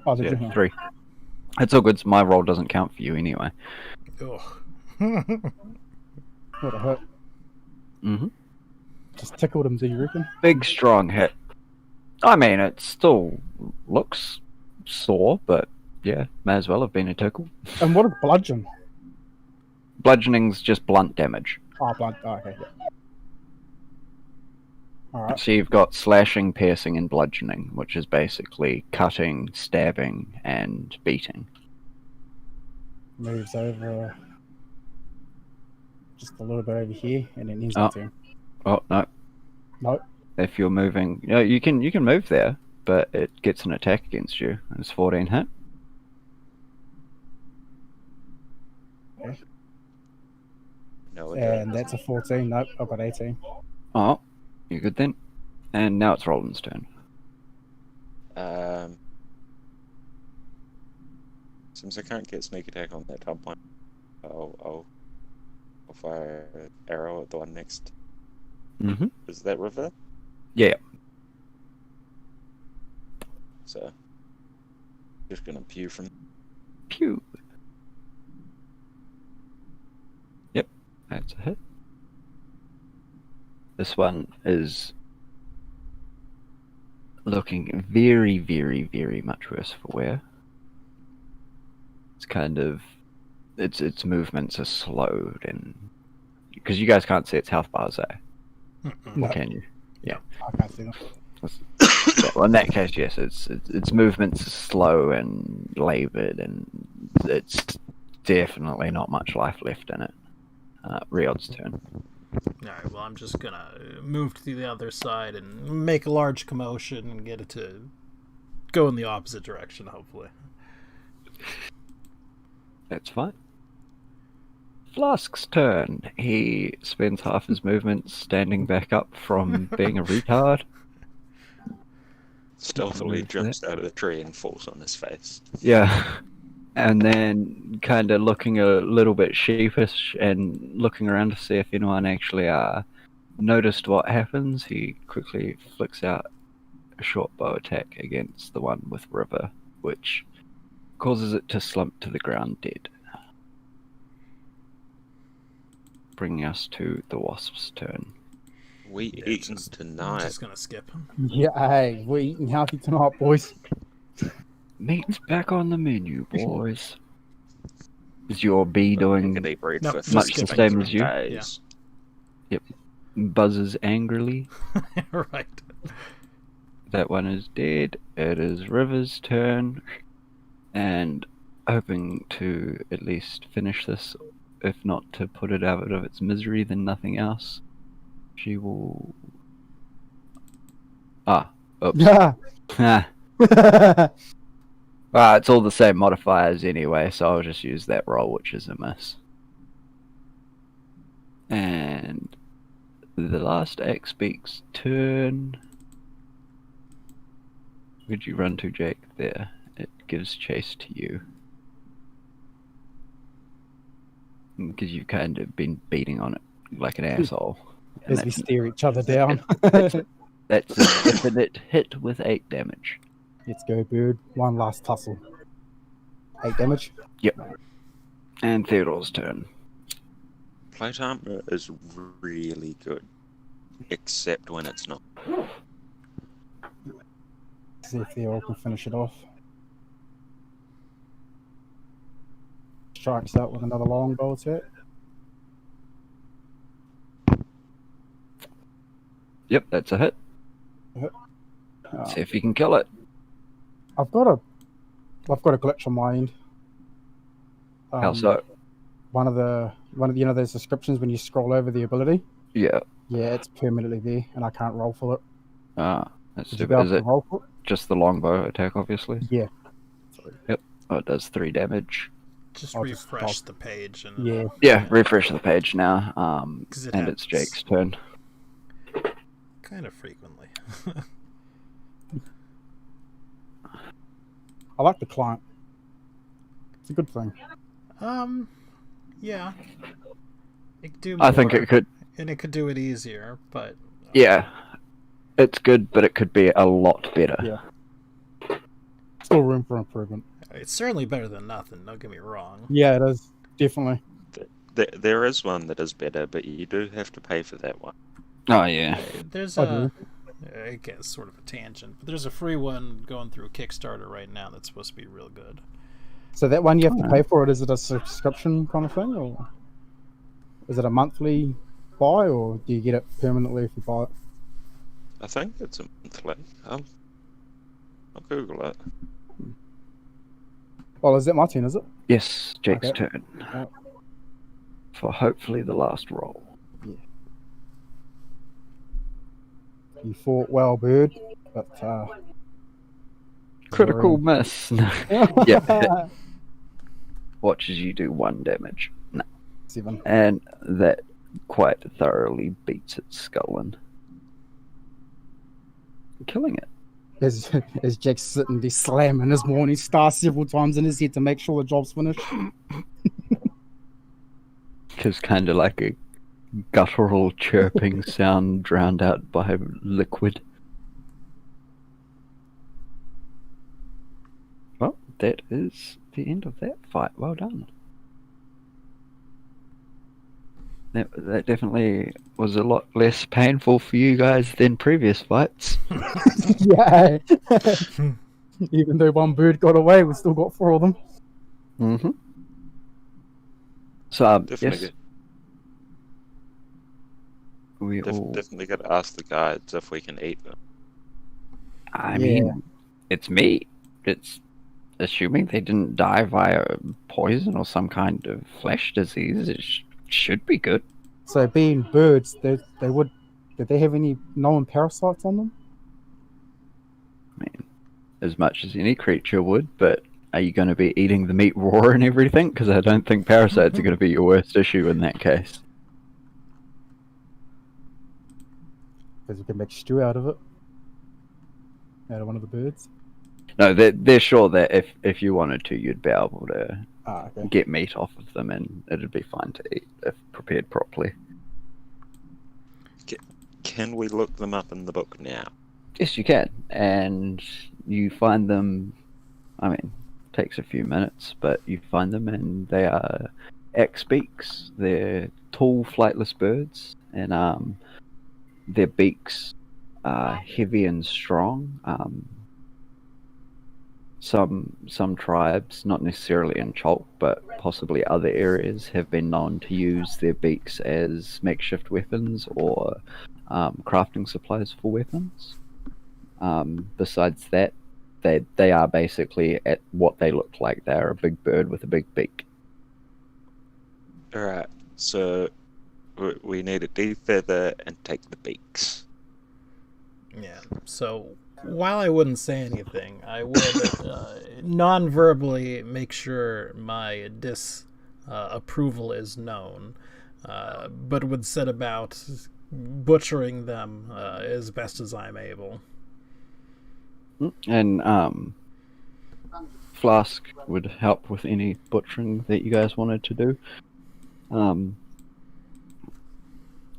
Oh, did Yeah, you? 3. It's all good. My roll doesn't count for you anyway. Ugh. What a hit. Mm-hmm. Just tickled him, do you reckon? Big, strong hit. I mean, it still looks sore, but yeah, may as well have been a tickle. And what is bludgeon? Bludgeoning's just blunt damage. Oh, blood. Oh, okay, yeah. Alright. So you've got slashing, piercing, and bludgeoning, which is basically cutting, stabbing, and beating. Moves over just a little bit over here, and then ends Oh. my turn. Oh no! No. If you're moving, you can move there, but it gets an attack against you. It's 14 hit. No, it And that's a 14. Nope, I've got 18. Oh, you're good then. And now it's Roland's turn. Since I can't get sneak attack on that top one, I'll fire an arrow at the one next. Mm-hmm. Is that river? Yeah. So, just gonna pew from. Pew. Yep, that's a hit. This one is looking very, very, very much worse for wear. It's kind of its movements are slowed, and because you guys can't see its health bars, No, or can you? I can't see them. Yeah, well, in that case, yes, its movements are slow and laboured, and it's definitely not much life left in it. Riod's turn. Alright, well, I'm just gonna move to the other side and make a large commotion and get it to go in the opposite direction, hopefully. That's fine. Flask's turn. He spends half his movement standing back up from being a retard. Stealthily Move jumps out of the tree and falls on his face. Yeah. And then kind of looking a little bit sheepish and looking around to see if anyone actually noticed what happens, he quickly flicks out a short bow attack against the one with River, which causes it to slump to the ground dead. Bringing us to the Wasp's turn. We Yeah, eating I'm tonight. just gonna skip him. Yeah, hey, we're eating healthy tonight, boys. Meat's back on the menu, boys. Is your bee doing Can they breed No, for just much the skipping same through. as you? days? Buzzes angrily. Right. That one is dead. It is River's turn. And hoping to at least finish this, if not to put it out of its misery, then nothing else. She will... Oops. Yeah. It's all the same modifiers anyway, so I'll just use that roll, which is a miss. And the last X-Beak's turn. Where'd you run to, Jake? There. It gives chase to you. Because you've kind of been beating on it like an asshole. And As we stare each other down. that's a definite hit with 8 damage. Let's go, bird. One last tussle. 8 damage. And Theodore's turn. Plate armor is really good, except when it's not. See if they all can finish it off. Strikes out with another longbow attack. Yep, that's a hit. See if you can kill it. I've got a glitch on my end. How so? One of the those descriptions when you scroll over the ability. Yeah. Yeah, it's permanently there, and I can't roll for it. That's Would you be stupid. able Is to it roll for it? just the longbow attack, obviously? Yeah. Oh, it does 3 damage. Just I'll just refresh stop. the page and Yeah, refresh the page now. 'Cause it And it's happens. Jake's turn. kind of frequently. I like the client. It's a good thing. Yeah. It could do I think more, it could. and it could do it easier, but Yeah. It's good, but it could be a lot better. Yeah. Still room for improvement. It's certainly better than nothing. Don't get me wrong. Yeah, it is definitely. There is one that is better, but you do have to pay for that one. Oh yeah. There's I a, do. I guess sort of a tangent, but there's a free one going through Kickstarter right now that's supposed to be real good. So that one you have to Alright. pay for it. Is it a subscription kind of thing, or is it a monthly buy, or do you get it permanently if you buy it? I think it's a monthly. I'll Google it. Well, is that my turn? Is it? Yes, Jake's Okay. turn. Alright. For hopefully the last roll. You fought well, bird, but Critical Sorry. miss. Yeah. Watches you do 1 damage. 7. And that quite thoroughly beats its skull in. Killing it. As Jack's sitting there slamming his morning star several times in his head to make sure the job's finished. Just kind of like a guttural chirping sound drowned out by liquid. Well, that is the end of that fight. Well done. That definitely was a lot less painful for you guys than previous fights. Yeah. Even though one bird got away, we still got 4 of them. Mm-hmm. So, Definitely, yes, we all... definitely got to ask the guides if we can eat them. I Yeah. mean, it's meat. It's assuming they didn't die via poison or some kind of flesh disease. It should be good. So being birds, they would. Did they have any known parasites on them? I mean, as much as any creature would, but are you going to be eating the meat raw and everything? Because I don't think parasites are going to be your worst issue in that case. Because you can make stew out of it. Out of one of the birds. No, they're sure that if you wanted to, you'd be able to Ah, okay. get meat off of them and it'd be fine to eat if prepared properly. Can we look them up in the book now? Yes, you can. And you find them, I mean, takes a few minutes, but you find them and they are axe-beaks. They're tall, flightless birds, and their beaks are heavy and strong. Some tribes, not necessarily in Chalk, but possibly other areas, have been known to use their beaks as makeshift weapons or crafting supplies for weapons. Besides that, they are basically at what they look like. They are a big bird with a big beak. Alright, so we need to defeather and take the beaks. Yeah. So while I wouldn't say anything, I would non-verbally make sure my disapproval is known, but would set about butchering them as best as I'm able. And Flask would help with any butchering that you guys wanted to do.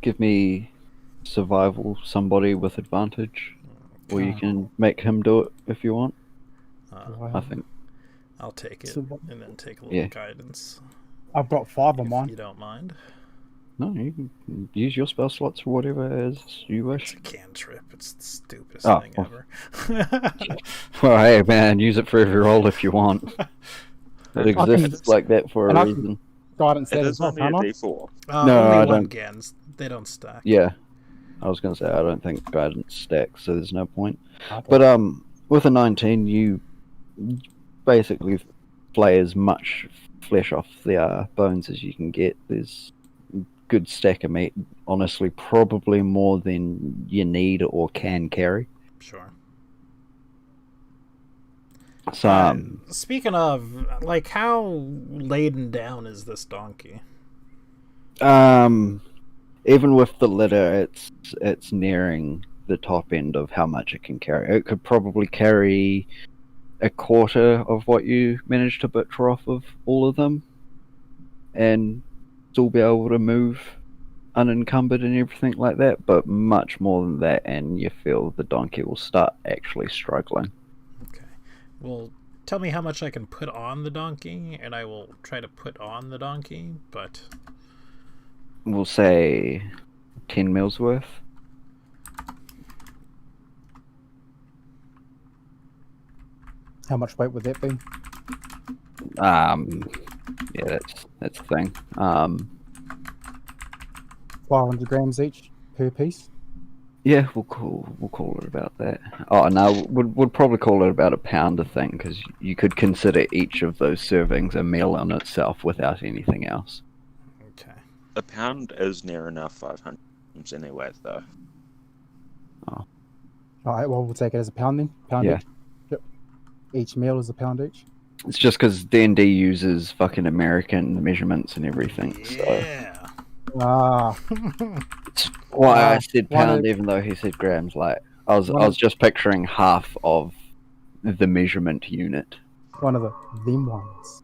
Give me survival, somebody with advantage, or you can make him do it if you want. I think. I'll take it Survival. and then take a little Yeah. guidance, I've got 5 of if mine. you don't mind. No, you can use your spell slots for whatever as you It's wish. a cantrip. It's the stupidest Oh, thing well. ever. Well, hey man, use it for every roll if you want. It I can- exists like that for and a I can- reason. Guidance It that is as well, only a can't I? D4. No, only I one don't- gens. They don't stack. Yeah, I was gonna say I don't think guidance stacks, so there's no point. Okay. But with a 19, you basically flay as much flesh off the bones as you can get. There's a good stack of meat. Honestly, probably more than you need or can carry. Sure. So, Speaking of, like, how laden down is this donkey? even with the litter, it's nearing the top end of how much it can carry. It could probably carry a quarter of what you managed to butcher off of all of them, and still be able to move unencumbered and everything like that, but much more than that, and you feel the donkey will start actually struggling. Okay. Well, tell me how much I can put on the donkey, and I will try to put on the donkey, but... We'll say 10 mils worth. How much weight would that be? Yeah, that's the thing. 500 grams each per piece. Yeah, we'll call it about that. Oh no, we'd probably call it about a pound, I think, because you could consider each of those servings a meal in itself without anything else. Okay. A pound is near enough 500 grams anyway, though. Oh. Alright, well, we'll take it as a pound then. Pound Yeah. each. Yep. Each meal is a pound each. It's just because D&D uses fucking American measurements and everything, so Yeah. Ah, it's why I said Why pound don't- even though he said grams. Like I was just picturing half of the measurement unit. one of them ones.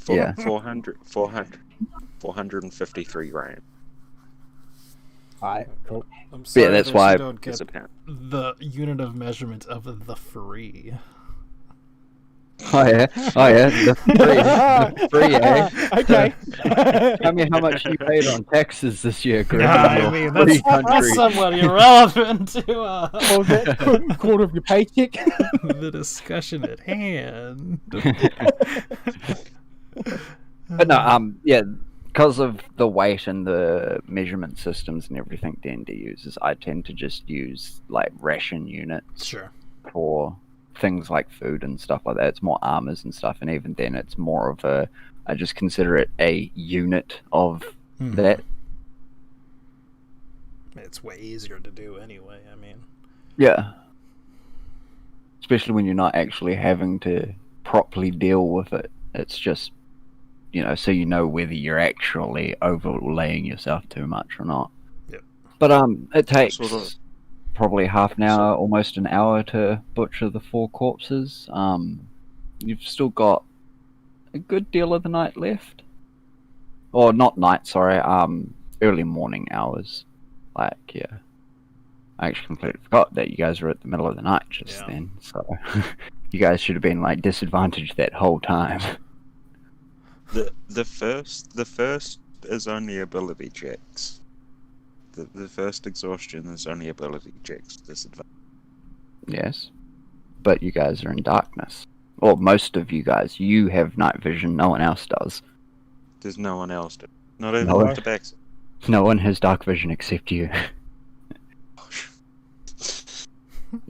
Yeah. 453 grams. Alright, cool. I'm sorry that's that why you don't It's get a pound. the unit of measurement of the free. Oh yeah, the free, eh? Okay. Tell me how much you paid on taxes this year, Greg. Yeah, in I your mean, free that's country. somewhat irrelevant to What was that? Quarter of your paycheck? the discussion at hand. But no, yeah, because of the weight and the measurement systems and everything D&D uses, I tend to just use like ration units Sure. for things like food and stuff like that. It's more armors and stuff, and even then, it's more of a. I just consider it a unit of Hmm. that. It's way easier to do anyway. I mean, Yeah. Especially when you're not actually having to properly deal with it. It's just, so you know whether you're actually overlaying yourself too much or not. Yep. But it takes Sort of. probably half an hour, almost an hour to butcher the 4 corpses. You've still got a good deal of the night left. Or not night, sorry, early morning hours. Like, yeah. I actually completely forgot that you guys were at the middle of the night just Yeah. then, so you guys should have been like disadvantaged that whole time. The first is only ability checks. The first exhaustion is only ability checks. Disadvantage. Yes. But you guys are in darkness. Or most of you guys. You have night vision, no one else does. There's no one else. Not even No. Dr. Baxter. No one has dark vision except you.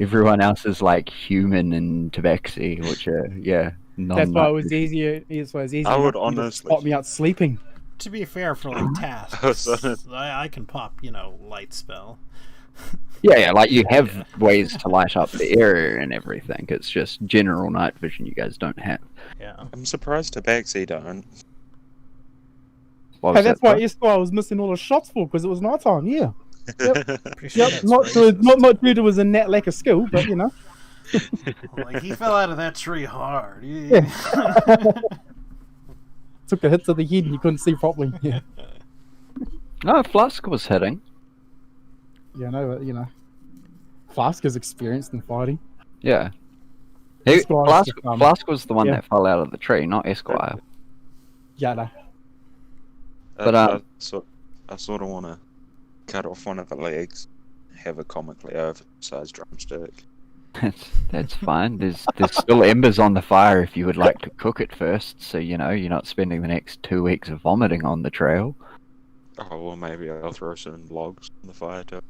Everyone else is like human and tabaxi, which are, That's why it was non-night easier. That's why it was easier. I would enough for you to honestly- spot me out sleeping. to be fair, for like tasks, I was on I can pop, light spell. Yeah, like you have Yeah. ways to light up the area and everything. It's just general night vision you guys don't have. Yeah. I'm surprised Tabaxi don't. What Hey, was that's that, why sorry? Esquire was missing all the shots for because it was nighttime. Yeah. Pretty sure Yep. that's Not racist. not due to his innate lack of skill, but Like, he fell out of that tree hard. took a hit to the head and you couldn't see properly. Yeah. No, Flask was hitting. Yeah. No. Flask is experienced in fighting. Yeah. Esquire's Flask, just, Flask was the one yeah. that fell out of the tree, not Esquire. Yeah. No. But, I sort of want to cut off one of the legs, have a comically oversized drumstick. That's fine. There's still embers on the fire if you would like to cook it first, so you're not spending the next 2 weeks vomiting on the trail. Oh, well, maybe I'll throw some logs in the fire too.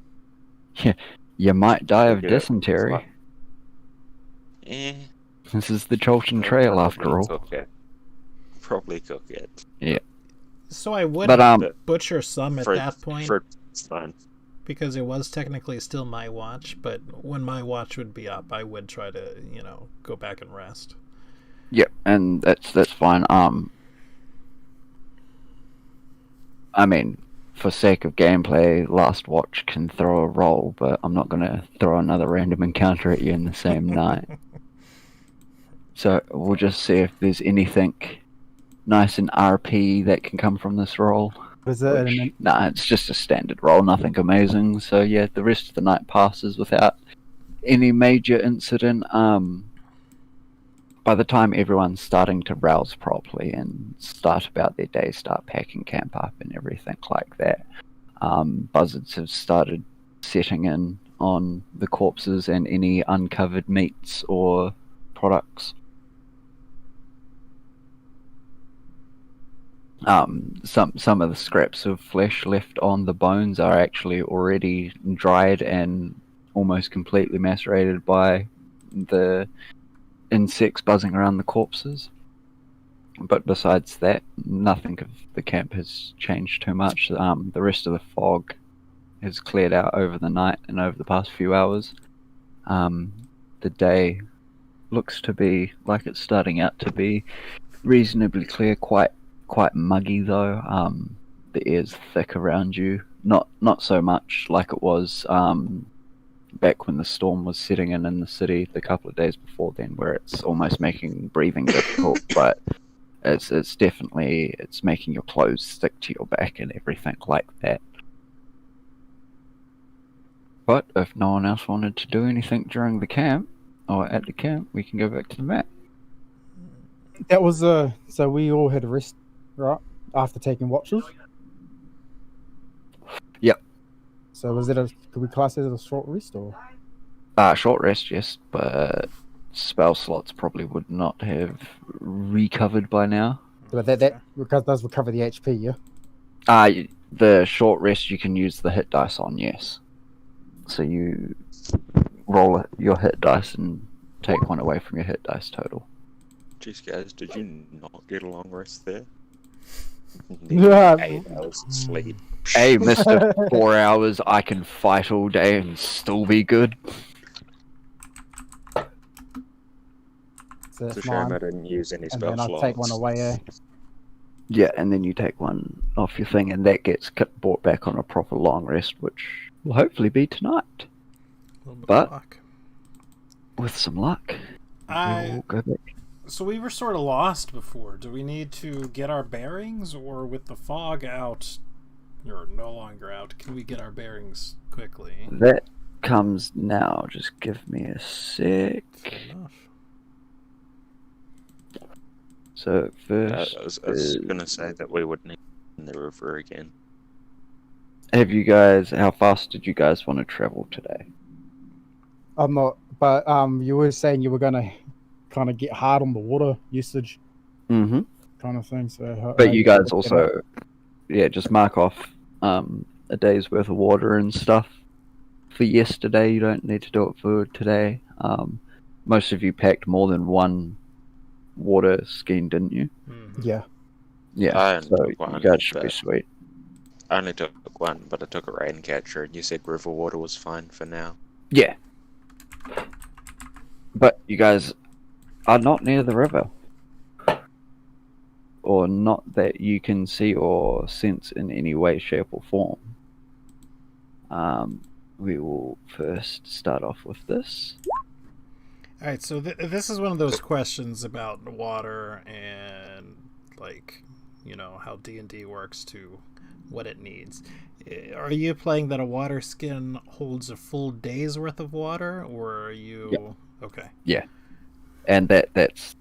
You might die of Yeah, dysentery. it's Eh. This is the Cholton Trail, after all. Probably cook it. So I would But butcher some at that point, It's fine. because it was technically still my watch, but when my watch would be up, I would try to, go back and rest. yeah, and that's fine. I mean, for sake of gameplay, Last Watch can throw a roll, but I'm not gonna throw another random encounter at you in the same night. So we'll just see if there's anything nice and RP that can come from this roll. Is it? Nah, it's just a standard roll, nothing amazing. So yeah, the rest of the night passes without any major incident. By the time everyone's starting to rouse properly and start about their day, start packing camp up and everything like that, buzzards have started setting in on the corpses and any uncovered meats or products. Some of the scraps of flesh left on the bones are actually already dried and almost completely macerated by the insects buzzing around the corpses. But besides that, nothing of the camp has changed too much. The rest of the fog has cleared out over the night and over the past few hours. The day looks to be like it's starting out to be reasonably clear, quite muggy though. The air's thick around you, not so much like it was back when the storm was setting in the city the couple of days before then, where it's almost making breathing difficult, but it's definitely making your clothes stick to your back and everything like that. But if no one else wanted to do anything during the camp or at the camp, we can go back to the map. That was so we all had a rest, right, after taking watches. Yep. So could we class it as a short rest or? Short rest, yes, but spell slots probably would not have recovered by now. But that does recover the HP, yeah. The short rest you can use the hit dice on, yes. So you roll your hit dice and take one away from your hit dice total. Jeez, guys, did you not get a long rest there? Yeah. 8 hours of sleep. Hey, Mr. 4 hours, I can fight all day and still be good. So It's a that's shame I 9. didn't use any And spell then I'll slots. take one away, Yeah, and then you take one off your thing, and that gets brought back on a proper long rest, which will hopefully be tonight. A little bit But- of luck. With some luck, we'll go back. So we were sort of lost before. Do we need to get our bearings, or with the fog out, or no longer out, can we get our bearings quickly? That comes now. Just give me a sec. Fair enough. So first, I was gonna say that we would need the river again. how fast did you guys want to travel today? I'm not, but you were saying you were gonna kind of get hard on the water usage, Mm-hmm. kind of thing. So, But you guys also, just mark off a day's worth of water and stuff for yesterday. You don't need to do it for today. Most of you packed more than one water skein, didn't you? Mhm. yeah. Yeah, I only so took you one, guys should be but- sweet. I only took one, but I took a rain catcher, and you said river water was fine for now. Yeah. But you guys are not near the river. Or not that you can see or sense in any way, shape, or form. We will first start off with this. All right, so this is one of those questions about water and, like, you know, how D&D works to what it needs. Are you playing that a water skin holds a full day's worth of water, or are you... Yep. Okay. And that's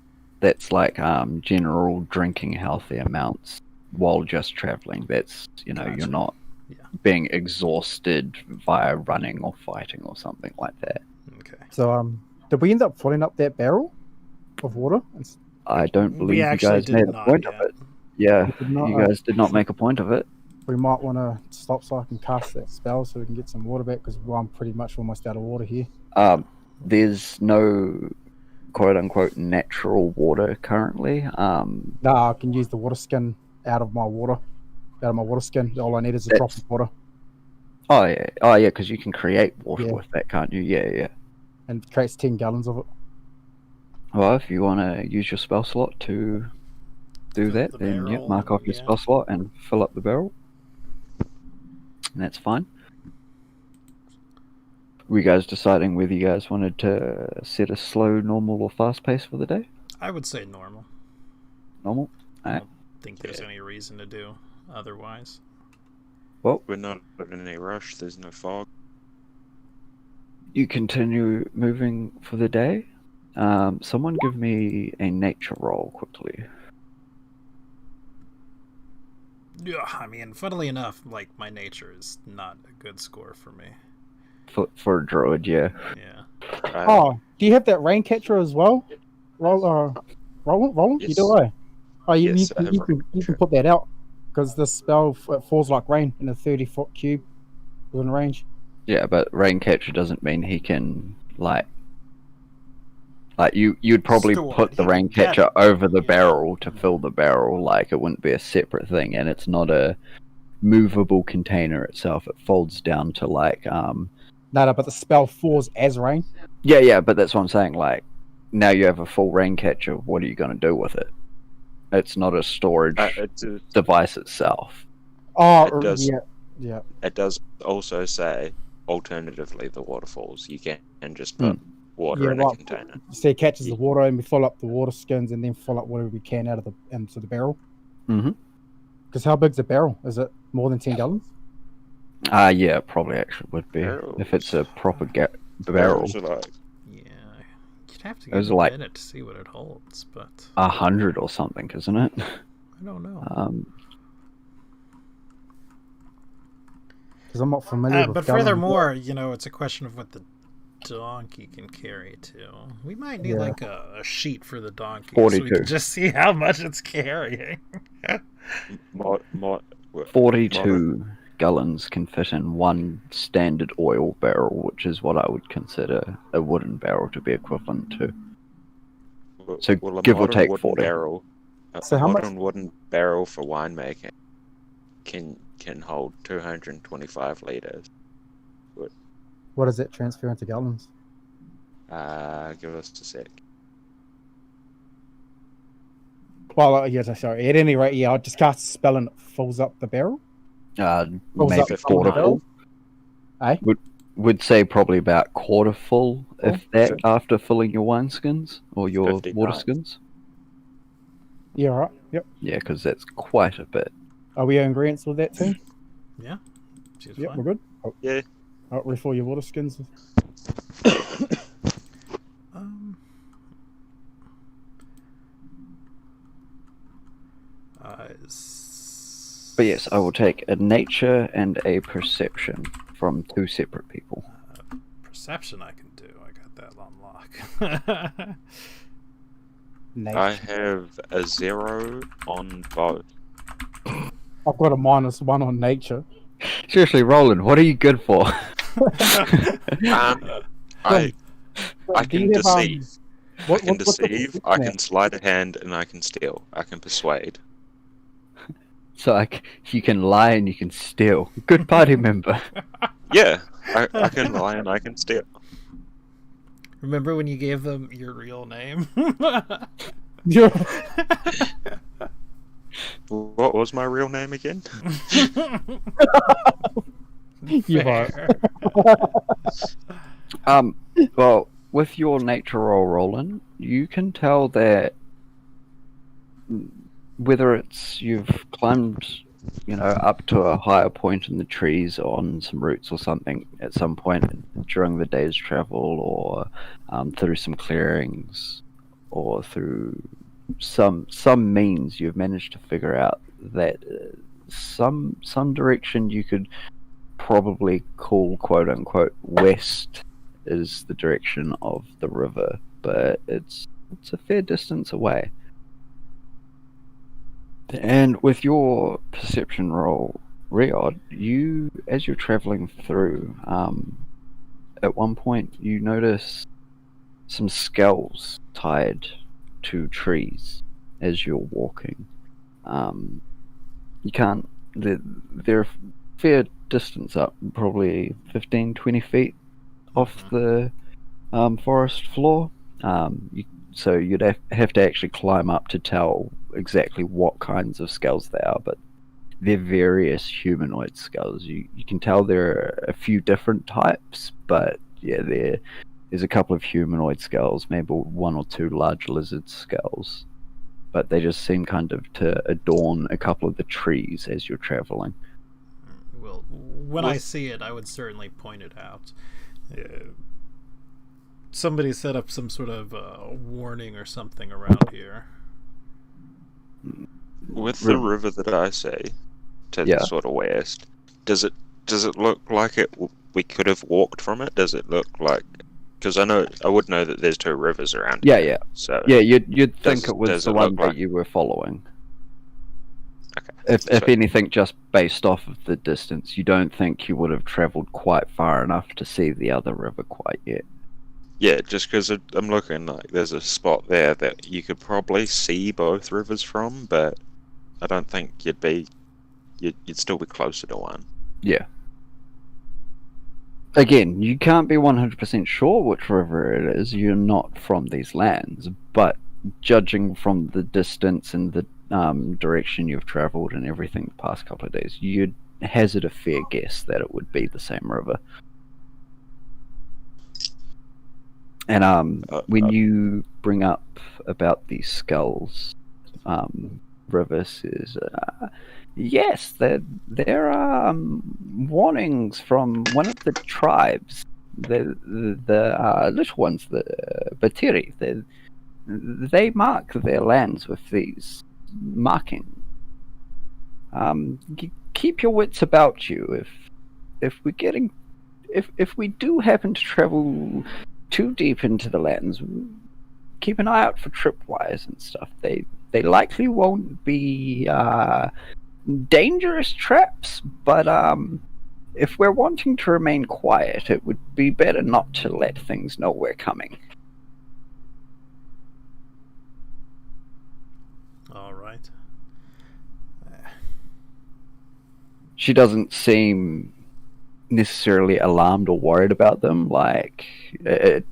like general drinking healthy amounts while just traveling. That's, Gotcha. you're not Yeah. being exhausted via running or fighting or something like that. Okay. So did we end up filling up that barrel of water? I don't We believe you actually guys did made a not point yet. of it. Yeah, We did not, you guys did not make a point of it. We might want to stop so I can cast that spell so we can get some water back, because I'm pretty much almost out of water here. There's no quote-unquote natural water currently. Nah, I can use the water skin out of my water skin. All I need is a drop of water, Oh yeah, because you can create water Yeah. with that, can't you? Yeah. and it creates 10 gallons of it. Well, if you want to use your spell slot to do Fill that, the then barrel, mark off your yeah. spell slot and fill up the barrel. And that's fine. Were you guys deciding whether you guys wanted to set a slow, normal, or fast pace for the day? I would say normal. Normal? I don't think there's Yeah. any reason to do otherwise. Well, We're not in any rush. There's no fog. you continue moving for the day. Someone give me a nature roll quickly. Yeah, I mean, funnily enough, like, my nature is not a good score for me. For a druid, yeah. Yeah. Oh, do you have that rain catcher as well? Roll it. You Yes. do it. Oh, you, Yes, I you, have you, rain can, you can catcher. put that out because the spell it falls like rain in a 30-foot cube within range. Yeah, but Raincatcher doesn't mean he can like you'd probably Store put it. the He can get Raincatcher it. over the Yeah. barrel to fill the barrel. Like, it wouldn't be a separate thing, and it's not a movable container itself. It folds down to like No, but the spell falls as rain. yeah, but that's what I'm saying. Like, now you have a full Raincatcher. What are you going to do with it? It's not a storage device itself. Oh, It does. yeah. It does also say, alternatively, the waterfalls. You can just put water Yeah, in a right. container. So it catches the water, and we fill up the water skins, and then fill up whatever we can out of into the barrel. Mhm. Because how big's a barrel? Is it more than 10 gallons? Yeah, probably actually would be if it's a proper barrel. Barrels are like, Yeah. You'd have to Those give are it a like- minute to see what it holds, but 100 or something, isn't it? I don't know. Because I'm not familiar with But gallons. furthermore, it's a question of what the donkey can carry too. We might need Yeah. like a sheet for the donkey so we 42. can just see how much it's carrying. 42 gallons can fit in one standard oil barrel, which is what I would consider a wooden barrel to be equivalent to. So a give or modern take wooden 40. Barrel, So a how much- modern wooden barrel for winemaking can hold 225 liters. What does that transfer into gallons? Give us a sec. Well, yes, sorry. At any rate, yeah, I'll just cast a spell and it fills up the barrel. Fills Maybe up the quarter barrel. full. Eh? Would say probably about quarter full, if that, Fif- after filling your wineskins or your 55. water skins. Yeah, right. Yep. Yeah, because that's quite a bit. Are we in agreement with that too? Yeah. She's Yep, fine. we're good. Oh, Yeah. oh, refill your water skins. Um, But yes, I will take a nature and a perception from two separate people. Perception I can do. I got that on lock. Nature. I have a 0 on both. I've got a -1 on nature. Seriously, Roland, what are you good for? I Do can you have, deceive. I can what's the deceive. perception I at? can sleight of hand, and I can steal. I can persuade. So you can lie and you can steal. Good party member. Yeah, I can lie and I can steal. Remember when you gave them your real name? What was my real name again? You Fair. Well, with your nature roll, Roland, you can tell that whether it's you've climbed, up to a higher point in the trees on some roots or something at some point during the day's travel, or through some clearings, or through some means, you've managed to figure out that some direction you could probably call quote unquote west is the direction of the river, but it's a fair distance away. And with your perception roll, Riod, as you're traveling through, at one point you notice some skulls tied to trees as you're walking. You can't. They're a fair distance up, probably 15-20 feet off the forest floor. So you'd have to actually climb up to tell exactly what kinds of skulls they are, but they're various humanoid skulls. You can tell there are a few different types, but yeah, there's a couple of humanoid skulls, maybe one or two large lizard skulls, but they just seem kind of to adorn a couple of the trees as you're traveling. Well, when I see it, I would certainly point it out. Somebody set up some sort of warning or something around here. With the river that I see to the sort of west, does it look like we could have walked from it? Does it look like? Because I would know that there's two rivers around here. Yeah. So you'd think it was the one that you were following. Okay. If anything, just based off of the distance, you don't think you would have travelled quite far enough to see the other river quite yet. Yeah, just because I'm looking like there's a spot there that you could probably see both rivers from, but I don't think you'd still be closer to one. Yeah. Again, you can't be 100% sure which river it is. You're not from these lands, but judging from the distance and the direction you've travelled and everything the past couple of days, you'd hazard a fair guess that it would be the same river. And when you bring up about the skulls, River says, yes, there are warnings from one of the tribes, the little ones, the Batiri. They mark their lands with these markings. Keep your wits about you. If we do happen to travel too deep into the lands, keep an eye out for tripwires and stuff. They likely won't be dangerous traps, but if we're wanting to remain quiet, it would be better not to let things know we're coming. All right. She doesn't seem necessarily alarmed or worried about them. Like, it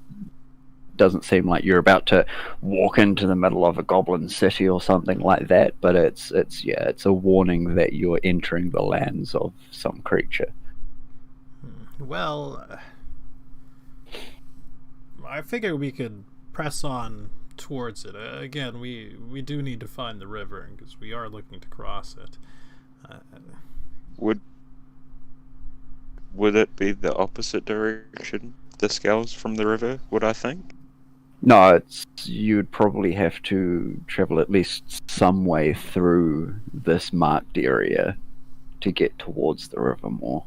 doesn't seem like you're about to walk into the middle of a goblin city or something like that, but it's a warning that you're entering the lands of some creature. Well, I figure we could press on towards it. Again, we do need to find the river because we are looking to cross it. Would it be the opposite direction, the skulls from the river, would I think? No, you'd probably have to travel at least some way through this marked area to get towards the river more.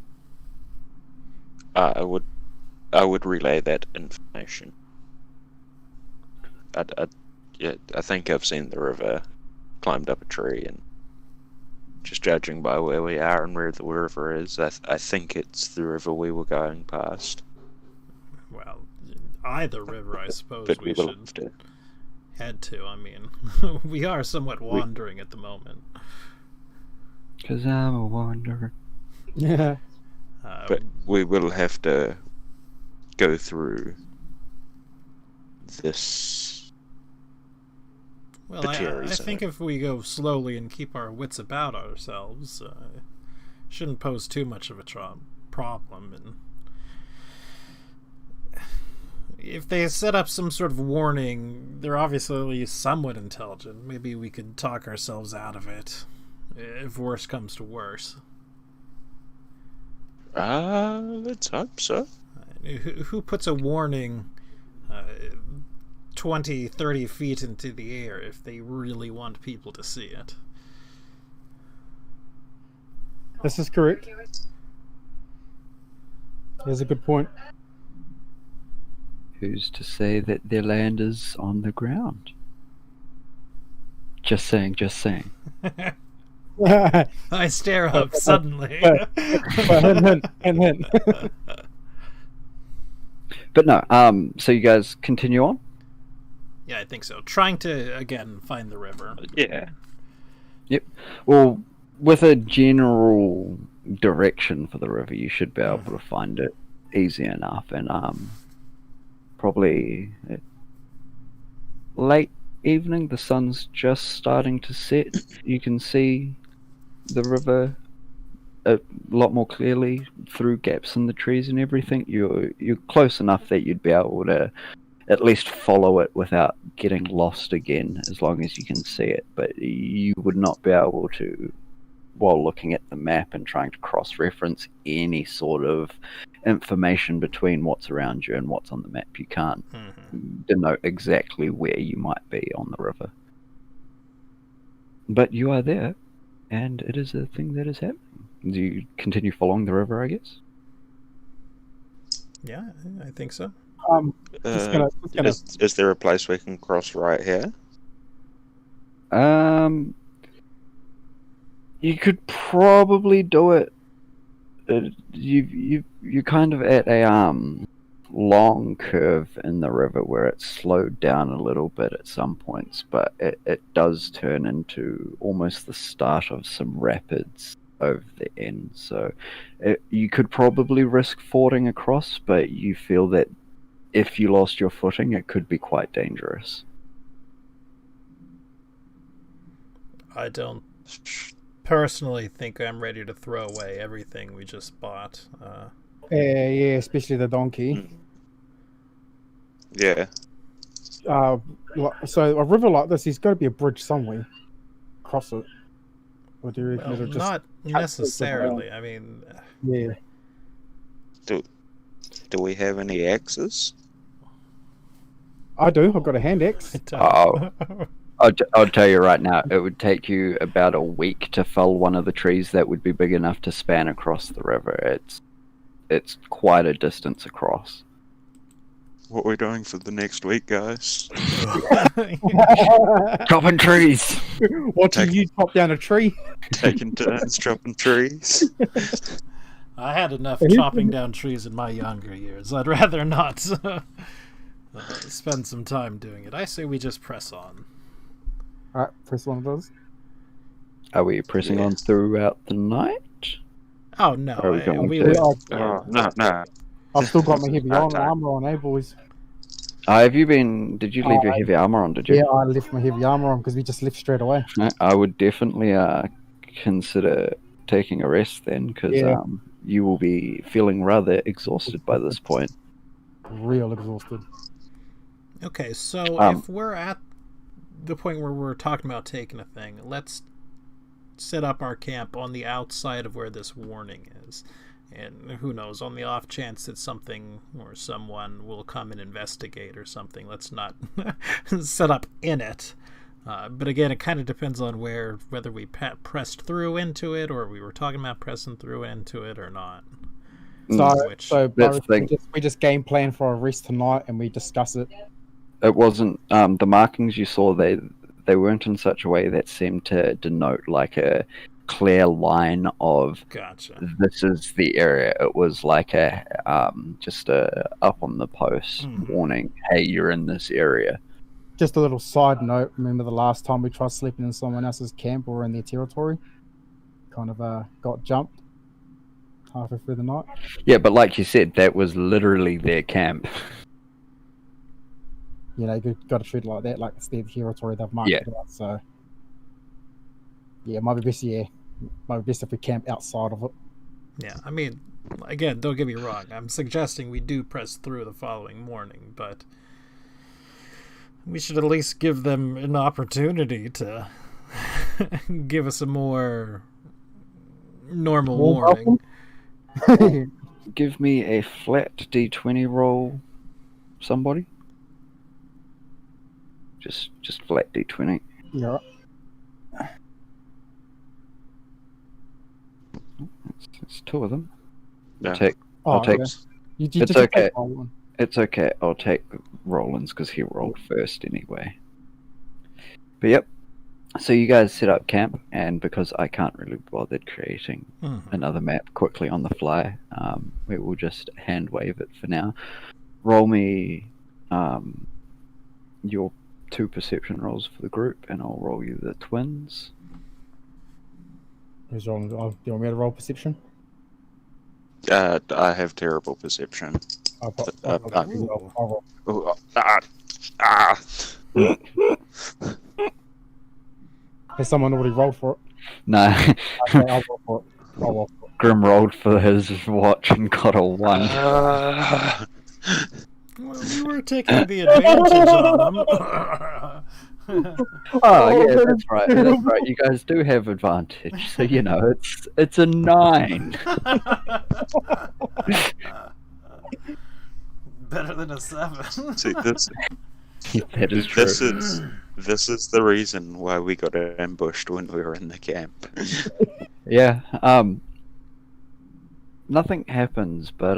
I would relay that information. I think I've seen the river, climbed up a tree, and just judging by where we are and where the river is, I think it's the river we were going past. Well, either river, I suppose But we will should head to. I mean, we are somewhat wandering at the moment. 'Cause I'm a wanderer. Yeah. But we will have to go through this. Well, I think if we go slowly and keep our wits about ourselves, shouldn't pose too much of a problem. And if they set up some sort of warning, they're obviously somewhat intelligent. Maybe we could talk ourselves out of it, if worse comes to worse. Let's hope so. Who puts a warning 20, 30 feet into the air if they really want people to see it? This is correct. There's a good point. Who's to say that their land is on the ground? Just saying. I stare up suddenly. But no, so you guys continue on? Yeah, I think so. Trying to, again, find the river. Yeah. Yep. Well, with a general direction for the river, you should be able to find it easy enough. And probably late evening, the sun's just starting to set. You can see the river a lot more clearly through gaps in the trees and everything. You're close enough that you'd be able to at least follow it without getting lost again, as long as you can see it. But you would not be able to while looking at the map and trying to cross-reference any sort of information between what's around you and what's on the map. You can't denote exactly where you might be on the river. But you are there, and it is a thing that is happening. Do you continue following the river, I guess? Yeah, I think so. Just gonna... Is there a place we can cross right here? You could probably do it. You're kind of at a long curve in the river where it's slowed down a little bit at some points, but it does turn into almost the start of some rapids over the end. So you could probably risk fording across, but you feel that if you lost your footing, it could be quite dangerous. I don't personally think I'm ready to throw away everything we just bought. Yeah, especially the donkey. Yeah. So a river like this, there's got to be a bridge somewhere. Cross it. Or do you reckon Well, it'll just... not necessarily. I mean, Yeah. Do we have any axes? I do. I've got a hand axe. I'll tell you right now, it would take you about a week to fell one of the trees that would be big enough to span across the river. It's quite a distance across. What are we doing for the next week, guys? Chopping trees! Watching you chop down a tree. Taking turns chopping trees. I had enough chopping down trees in my younger years. I'd rather not spend some time doing it. I say we just press on. Alright, press one of those. Are we pressing on throughout the night? Oh no! Are we going No. I've still got my heavy armor on, eh, boys? Have you been? Did you leave your heavy armor on? Did you? Yeah, I left my heavy armor on because we just left straight away. I would definitely consider taking a rest then, because you will be feeling rather exhausted by this point. Real exhausted. Okay, so if we're at the point where we're talking about taking a thing, let's set up our camp on the outside of where this warning is. And who knows, on the off chance that something or someone will come and investigate or something, let's not set up in it. But again, it kind of depends on whether we pressed through into it or we were talking about pressing through into it or not. So we just game plan for a rest tonight and we discuss it. It wasn't the markings you saw. They weren't in such a way that seemed to denote like a clear line of this is the area. It was like a just a up on the post warning, hey, you're in this area. Just a little side note, remember the last time we tried sleeping in someone else's camp or in their territory? Kind of got jumped halfway through the night. Yeah, but like you said, that was literally their camp. You know, you've got to treat it like that, like it's their territory, they've marked it out, so... Yeah, it might be best if we camp outside of it. Yeah, I mean, again, don't get me wrong. I'm suggesting we do press through the following morning, but we should at least give them an opportunity to give us a more normal warning. Give me a flat D20 roll, somebody. Just flat D20. Yeah. It's two of them. Yeah. I'll take. It's okay. It's okay. I'll take Roland's because he rolled first anyway. But yep. So you guys set up camp, and because I can't really bother creating another map quickly on the fly, we will just hand wave it for now. Roll me your 2 perception rolls for the group, and I'll roll you the twins. Who's rolling? Do you want me to roll perception? I have terrible perception. Has someone already rolled for it? No. Okay, I'll roll for it. Grim rolled for his watch and got a 1. Well, we were taking the advantage on them. Oh yeah, that's right. That's right. You guys do have advantage, so you know it's a 9. Better than a 7. See, this That is true. this is the reason why we got ambushed when we were in the camp. Yeah. Nothing happens, but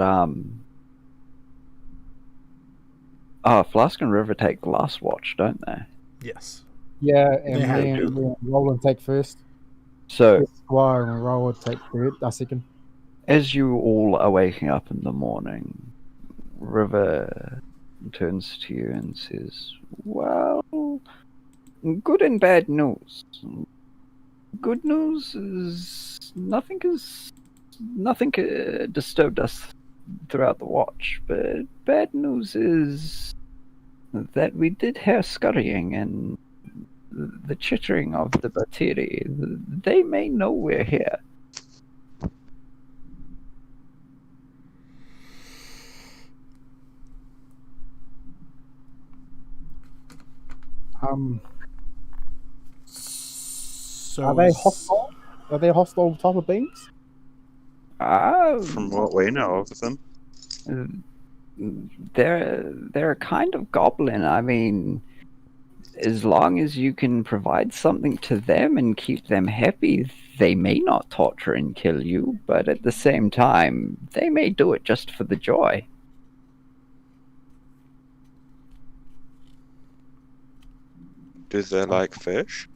Flask and River take the last watch, don't they? Yes. Yeah, They and have me to. and Roland take first. So Squire and Roland take third, second. as you all are waking up in the morning, River turns to you and says, "Well, good and bad news. Good news is nothing disturbed us throughout the watch, but bad news is that we did hear scurrying and the chittering of the Batiri. They may know we're here." So Are they hostile? Are they hostile type of beings? From what we know of them, They're a kind of goblin. I mean, as long as you can provide something to them and keep them happy, they may not torture and kill you, but at the same time, they may do it just for the joy. do they like fish?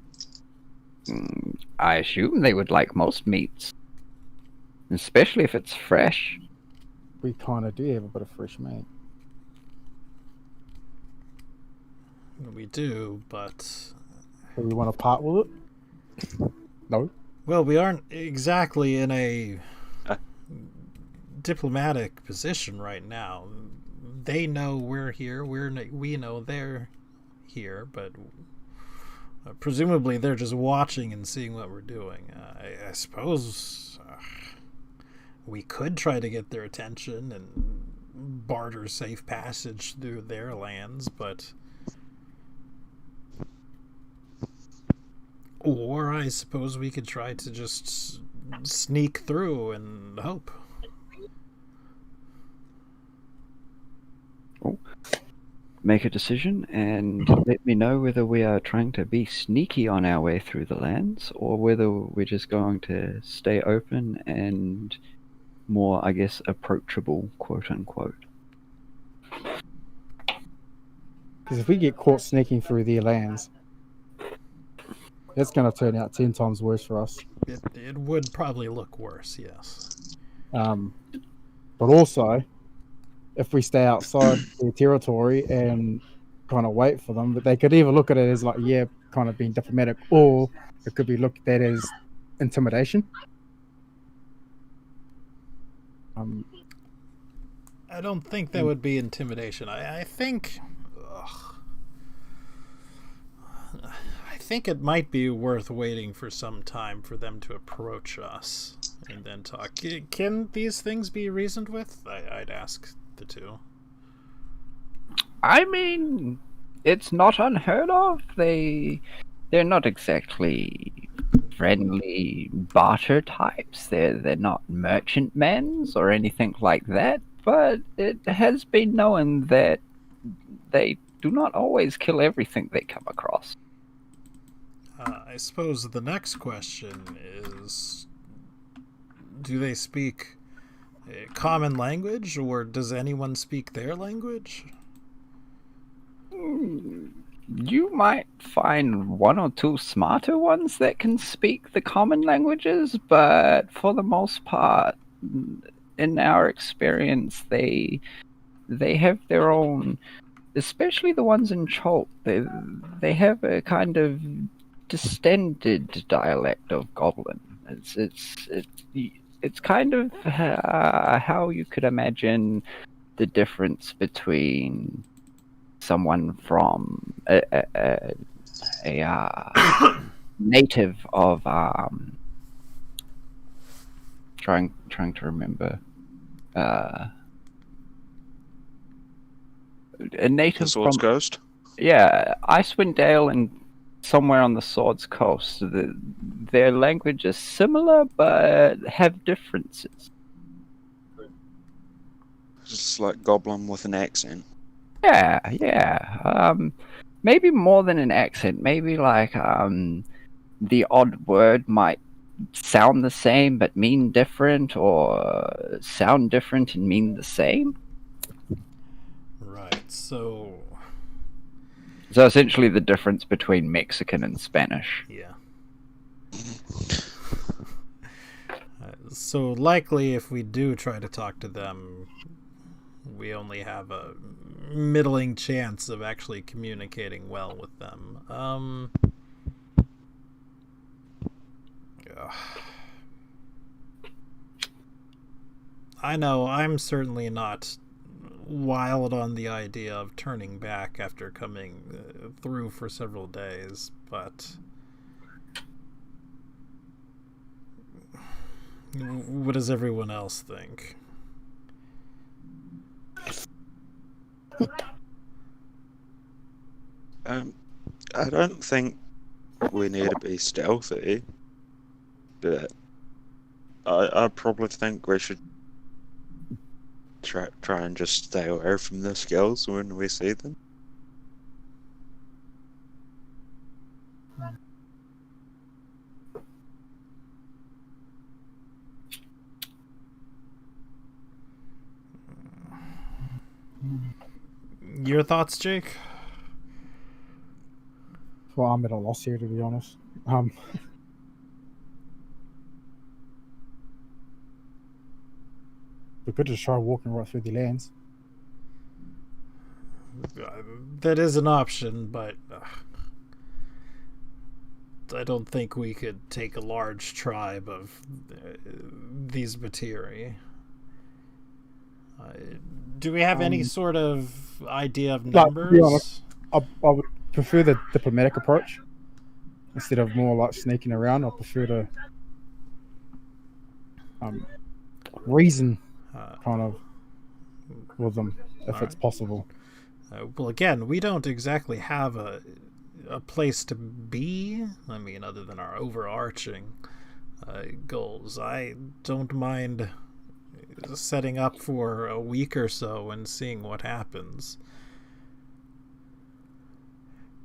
I assume they would like most meats, especially if it's fresh. We kind of do have a bit of fresh meat. we do, but Do we want to part with it? No. well, we aren't exactly in a diplomatic position right now. They know we're here. We know they're here, but presumably they're just watching and seeing what we're doing. I suppose we could try to get their attention and barter safe passage through their lands, but or I suppose we could try to just sneak through and hope. Make a decision and let me know whether we are trying to be sneaky on our way through the lands or whether we're just going to stay open and more, I guess, approachable, quote unquote. Because if we get caught sneaking through their lands, that's going to turn out 10 times worse for us. It would probably look worse, yes. But also, if we stay outside their territory and kind of wait for them, but they could either look at it as like, yeah, kind of being diplomatic, or it could be looked at as intimidation. I don't think that would be intimidation. I think it might be worth waiting for some time for them to approach us and then talk. Can these things be reasoned with? I'd ask the two. I mean, it's not unheard of. They're not exactly friendly barter types. They're not merchantmen or anything like that. But it has been known that they do not always kill everything they come across. I suppose the next question is, do they speak a common language, or does anyone speak their language? You might find one or two smarter ones that can speak the common languages, but for the most part, in our experience, they have their own, especially the ones in Cholt. They have a kind of distended dialect of Goblin. It's kind of how you could imagine the difference between someone from a native of trying to remember a native The Swords from Ghost? Yeah, Icewind Dale and somewhere on the Swords Coast. Their language is similar, but have differences. Just like Goblin with an accent. Yeah. Maybe more than an accent. Maybe like the odd word might sound the same but mean different, or sound different and mean the same. Right. So essentially the difference between Mexican and Spanish. yeah. So likely, if we do try to talk to them, we only have a middling chance of actually communicating well with them. I know I'm certainly not wild on the idea of turning back after coming through for several days, but what does everyone else think? I don't think we need to be stealthy, but I probably think we should try and just stay away from the skills when we see them. Your thoughts, Jake? Well, I'm at a loss here, to be honest. We could just try walking right through the lands. That is an option, but I don't think we could take a large tribe of these Batiri. Do we have any sort of idea of numbers? To be honest, I would prefer the diplomatic approach instead of more like sneaking around. I prefer to reason kind of with them if it's possible. Well, again, we don't exactly have a place to be. I mean, other than our overarching goals. I don't mind setting up for a week or so and seeing what happens.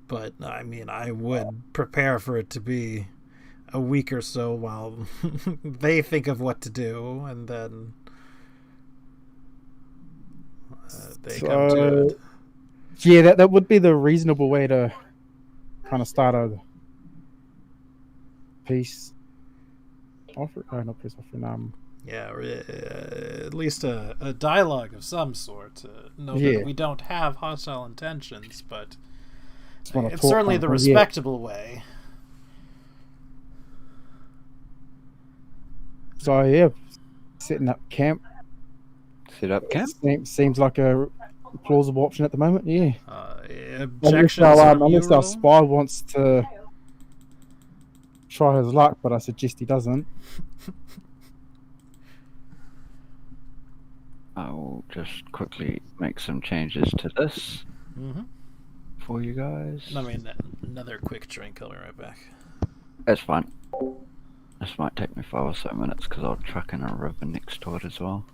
But, I mean, I would prepare for it to be a week or so while they think of what to do, and then they come to it. Yeah, that would be the reasonable way to kind of start a peace offer. No, not peace offering. Yeah, or at least a dialogue of some sort. Know that we don't have hostile intentions, but it's certainly the respectable way. So yeah, setting up camp. Set up camp? Seems like a plausible option at the moment, yeah. Objections unless our spy wants to try his luck, but I suggest he doesn't. I'll just quickly make some changes to this for you guys. I mean, another quick drink. I'll be right back. That's fine. This might take me 5 or so minutes because I'll truck in a river next to it as well.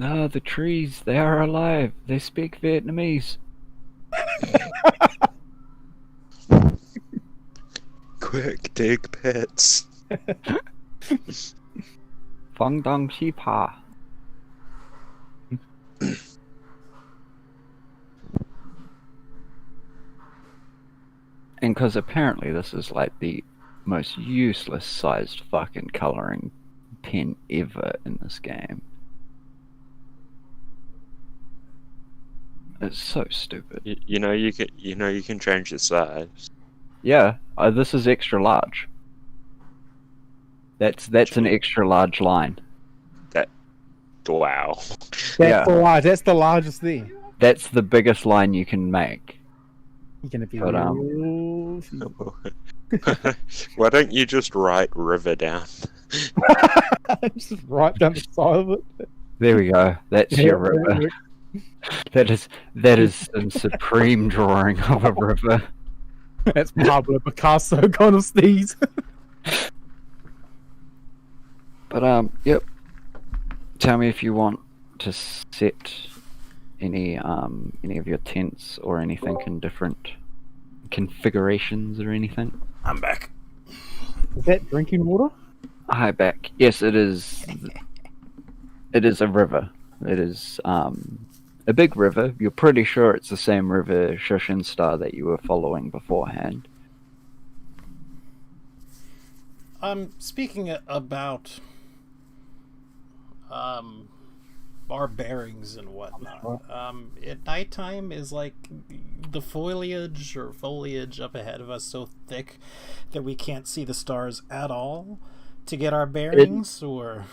Ah, the trees, they are alive. They speak Vietnamese. Quick, dig pits. Fong Dong Chi Pa. And because apparently this is like the most useless sized fucking coloring pen ever in this game. It's so stupid. You know you can change the size. Yeah, this is extra large. That's an extra large line. Wow. That's the largest thing. That's the biggest line you can make. You're gonna be But, real. Why don't you just write river down? Just right down the side of it. there we go. That's Yeah, your river. That is a supreme drawing of a river. That's Pablo Picasso kind of sneeze. But yep. Tell me if you want to set any of your tents or anything in different configurations or anything. I'm back. Is that drinking water? Hi, back. Yes, it is. It is a river. It is a big river. You're pretty sure it's the same river Shushin Star that you were following beforehand. Speaking about our bearings and whatnot. At nighttime, is like the foliage up ahead of us so thick that we can't see the stars at all to get our bearings, or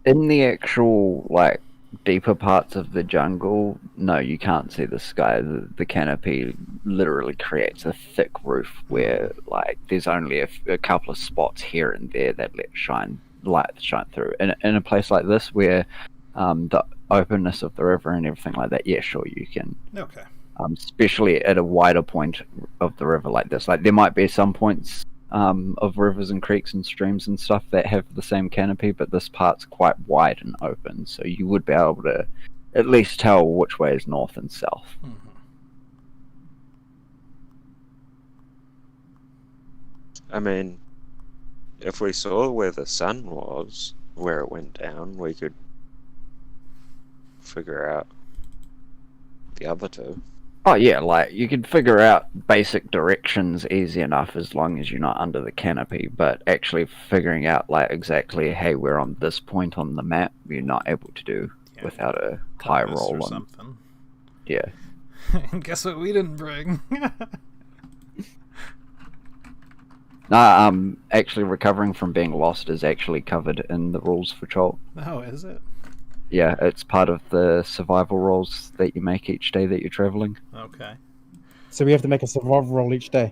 in the actual like deeper parts of the jungle, no, you can't see the sky. The canopy literally creates a thick roof where like there's only a couple of spots here and there that let light shine through. In a place like this where the openness of the river and everything like that, yeah, sure, you can. Okay. Especially at a wider point of the river like this. Like there might be some points of rivers and creeks and streams and stuff that have the same canopy, but this part's quite wide and open, so you would be able to at least tell which way is north and south. Mm-hmm. I mean, if we saw where the sun was, where it went down, we could figure out the other two. Oh yeah, like you could figure out basic directions easy enough as long as you're not under the canopy, but actually figuring out like exactly, hey, we're on this point on the map, you're not able to do without a high roll or on something. Yeah. And guess what we didn't bring? No, actually recovering from being lost is actually covered in the rules for Chol. Oh, is it? Yeah, it's part of the survival rolls that you make each day that you're traveling. Okay. So we have to make a survival roll each day.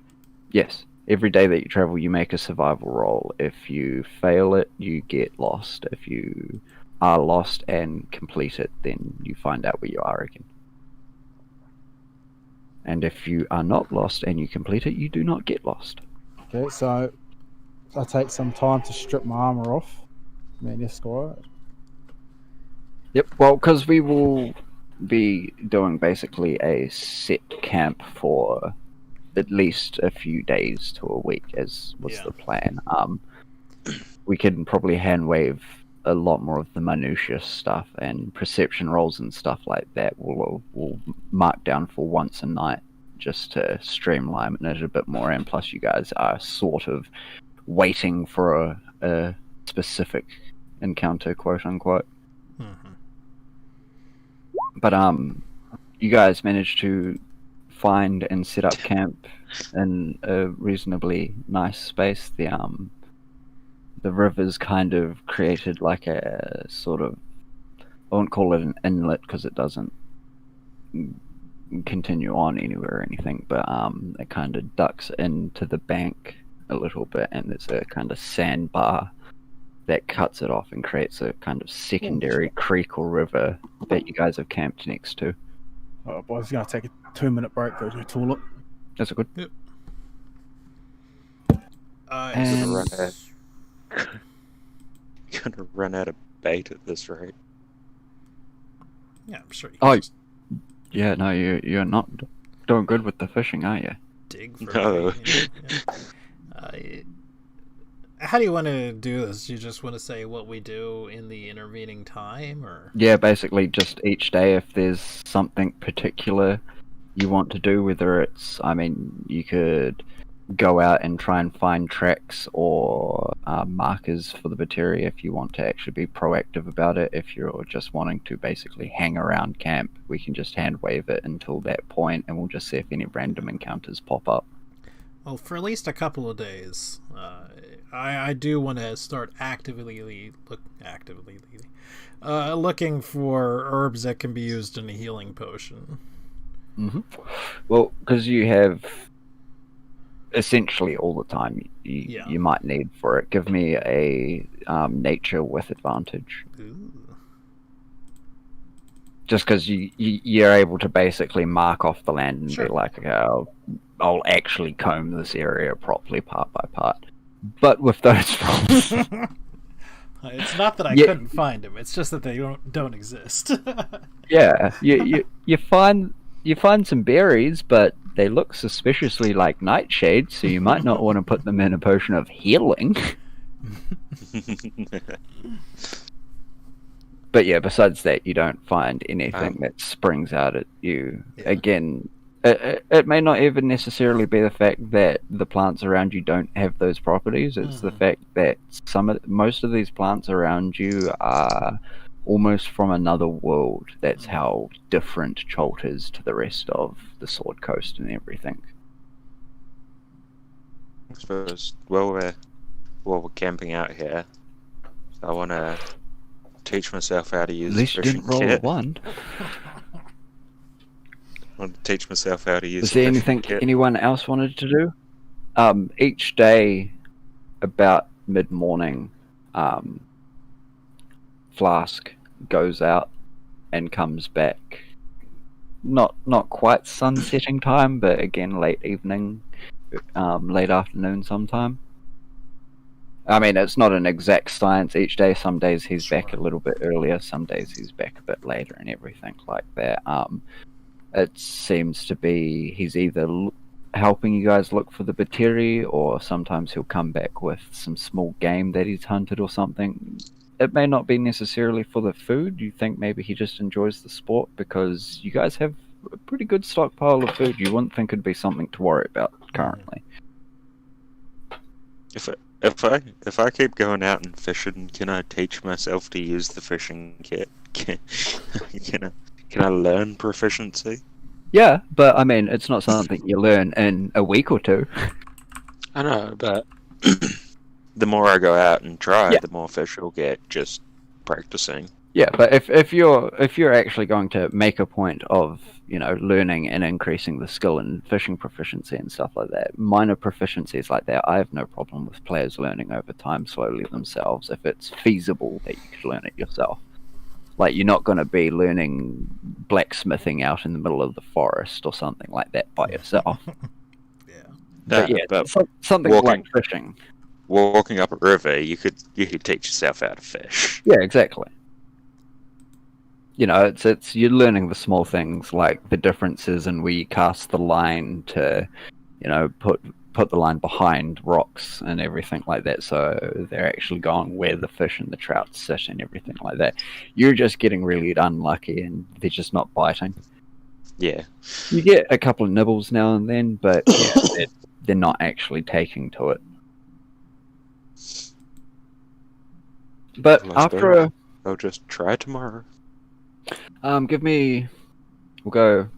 Yes, every day that you travel, you make a survival roll. If you fail it, you get lost. If you are lost and complete it, then you find out where you are again. And if you are not lost and you complete it, you do not get lost. Okay, so I take some time to strip my armor off. Man, yes, alright. Yep, well, because we will be doing basically a set camp for at least a few days to a week, as was the plan. We can probably hand wave a lot more of the minutiae stuff, and perception rolls and stuff like that we'll mark down for once a night just to streamline it a bit more, and plus you guys are sort of waiting for a specific encounter, quote unquote. Mm-hmm. But you guys managed to find and set up camp in a reasonably nice space. The river's kind of created like a sort of, I won't call it an inlet because it doesn't continue on anywhere or anything, but it kind of ducks into the bank a little bit, and there's a kind of sandbar that cuts it off and creates a kind of secondary creek or river that you guys have camped next to. Oh, boys, gonna take a 2-minute break, go to the toilet. That's a good. Yep. And Gonna run out of bait at this rate. Yeah, I'm sure you Oh, can just yeah, no, you're not doing good with the fishing, are you? dig for No. it. How do you want to do this? Do you just want to say what we do in the intervening time, or? Yeah, basically just each day if there's something particular you want to do, whether it's, I mean, you could go out and try and find tracks or markers for the materia if you want to actually be proactive about it. If you're just wanting to basically hang around camp, we can just hand wave it until that point, and we'll just see if any random encounters pop up. Well, for at least a couple of days, I do want to start actively looking for herbs that can be used in a healing potion. Well, because you have essentially all the time you might need for it. Give me a nature with advantage. Ooh. Just because you're able to basically mark off the land and Sure. be like, okay, I'll actually comb this area properly part by part. But with those rolls, It's not that I Yeah. couldn't find them. It's just that they don't exist. yeah, you find some berries, but they look suspiciously like nightshades, so you might not want to put them in a potion of healing. But yeah, besides that, you don't find anything that springs out at you. Yeah. Again, it may not even necessarily be the fact that the plants around you don't have those properties. It's the fact that most of these plants around you are almost from another world. That's how different Cholt is to the rest of the Sword Coast and everything. I suppose while we're camping out here, I want to teach myself how to At use least the you fishing didn't roll a kit. 1. I want to teach myself how to use Was the there fishing anything kit. anyone else wanted to do? Each day, about mid-morning, Flask goes out and comes back. Not quite sunsetting time, but again late evening, late afternoon sometime. I mean, it's not an exact science each day. Some days he's back a little bit earlier, some days he's back a bit later, and everything like that. It seems to be he's either helping you guys look for the Bateri, or sometimes he'll come back with some small game that he's hunted or something. It may not be necessarily for the food. You think maybe he just enjoys the sport, because you guys have a pretty good stockpile of food. You wouldn't think it'd be something to worry about currently. If I keep going out and fishing, can I teach myself to use the fishing kit? Can I learn proficiency? Yeah, but I mean, it's not something you learn in a week or two. I know, but the more I go out and try, Yeah. the more fish I'll get just practicing. Yeah, but if you're actually going to make a point of, learning and increasing the skill and fishing proficiency and stuff like that, minor proficiencies like that, I have no problem with players learning over time slowly themselves if it's feasible that you could learn it yourself. Like, you're not going to be learning blacksmithing out in the middle of the forest or something like that by yourself. But yeah, but something like fishing. Walking up a river, you could teach yourself how to fish. Yeah, exactly. It's you're learning the small things, like the differences in where you cast the line to, put the line behind rocks and everything like that, so they're actually going where the fish and the trout sit and everything like that. You're just getting really unlucky and they're just not biting. Yeah. You get a couple of nibbles now and then, but yeah, they're not actually taking to it. But Well, after I'll just try tomorrow. we'll go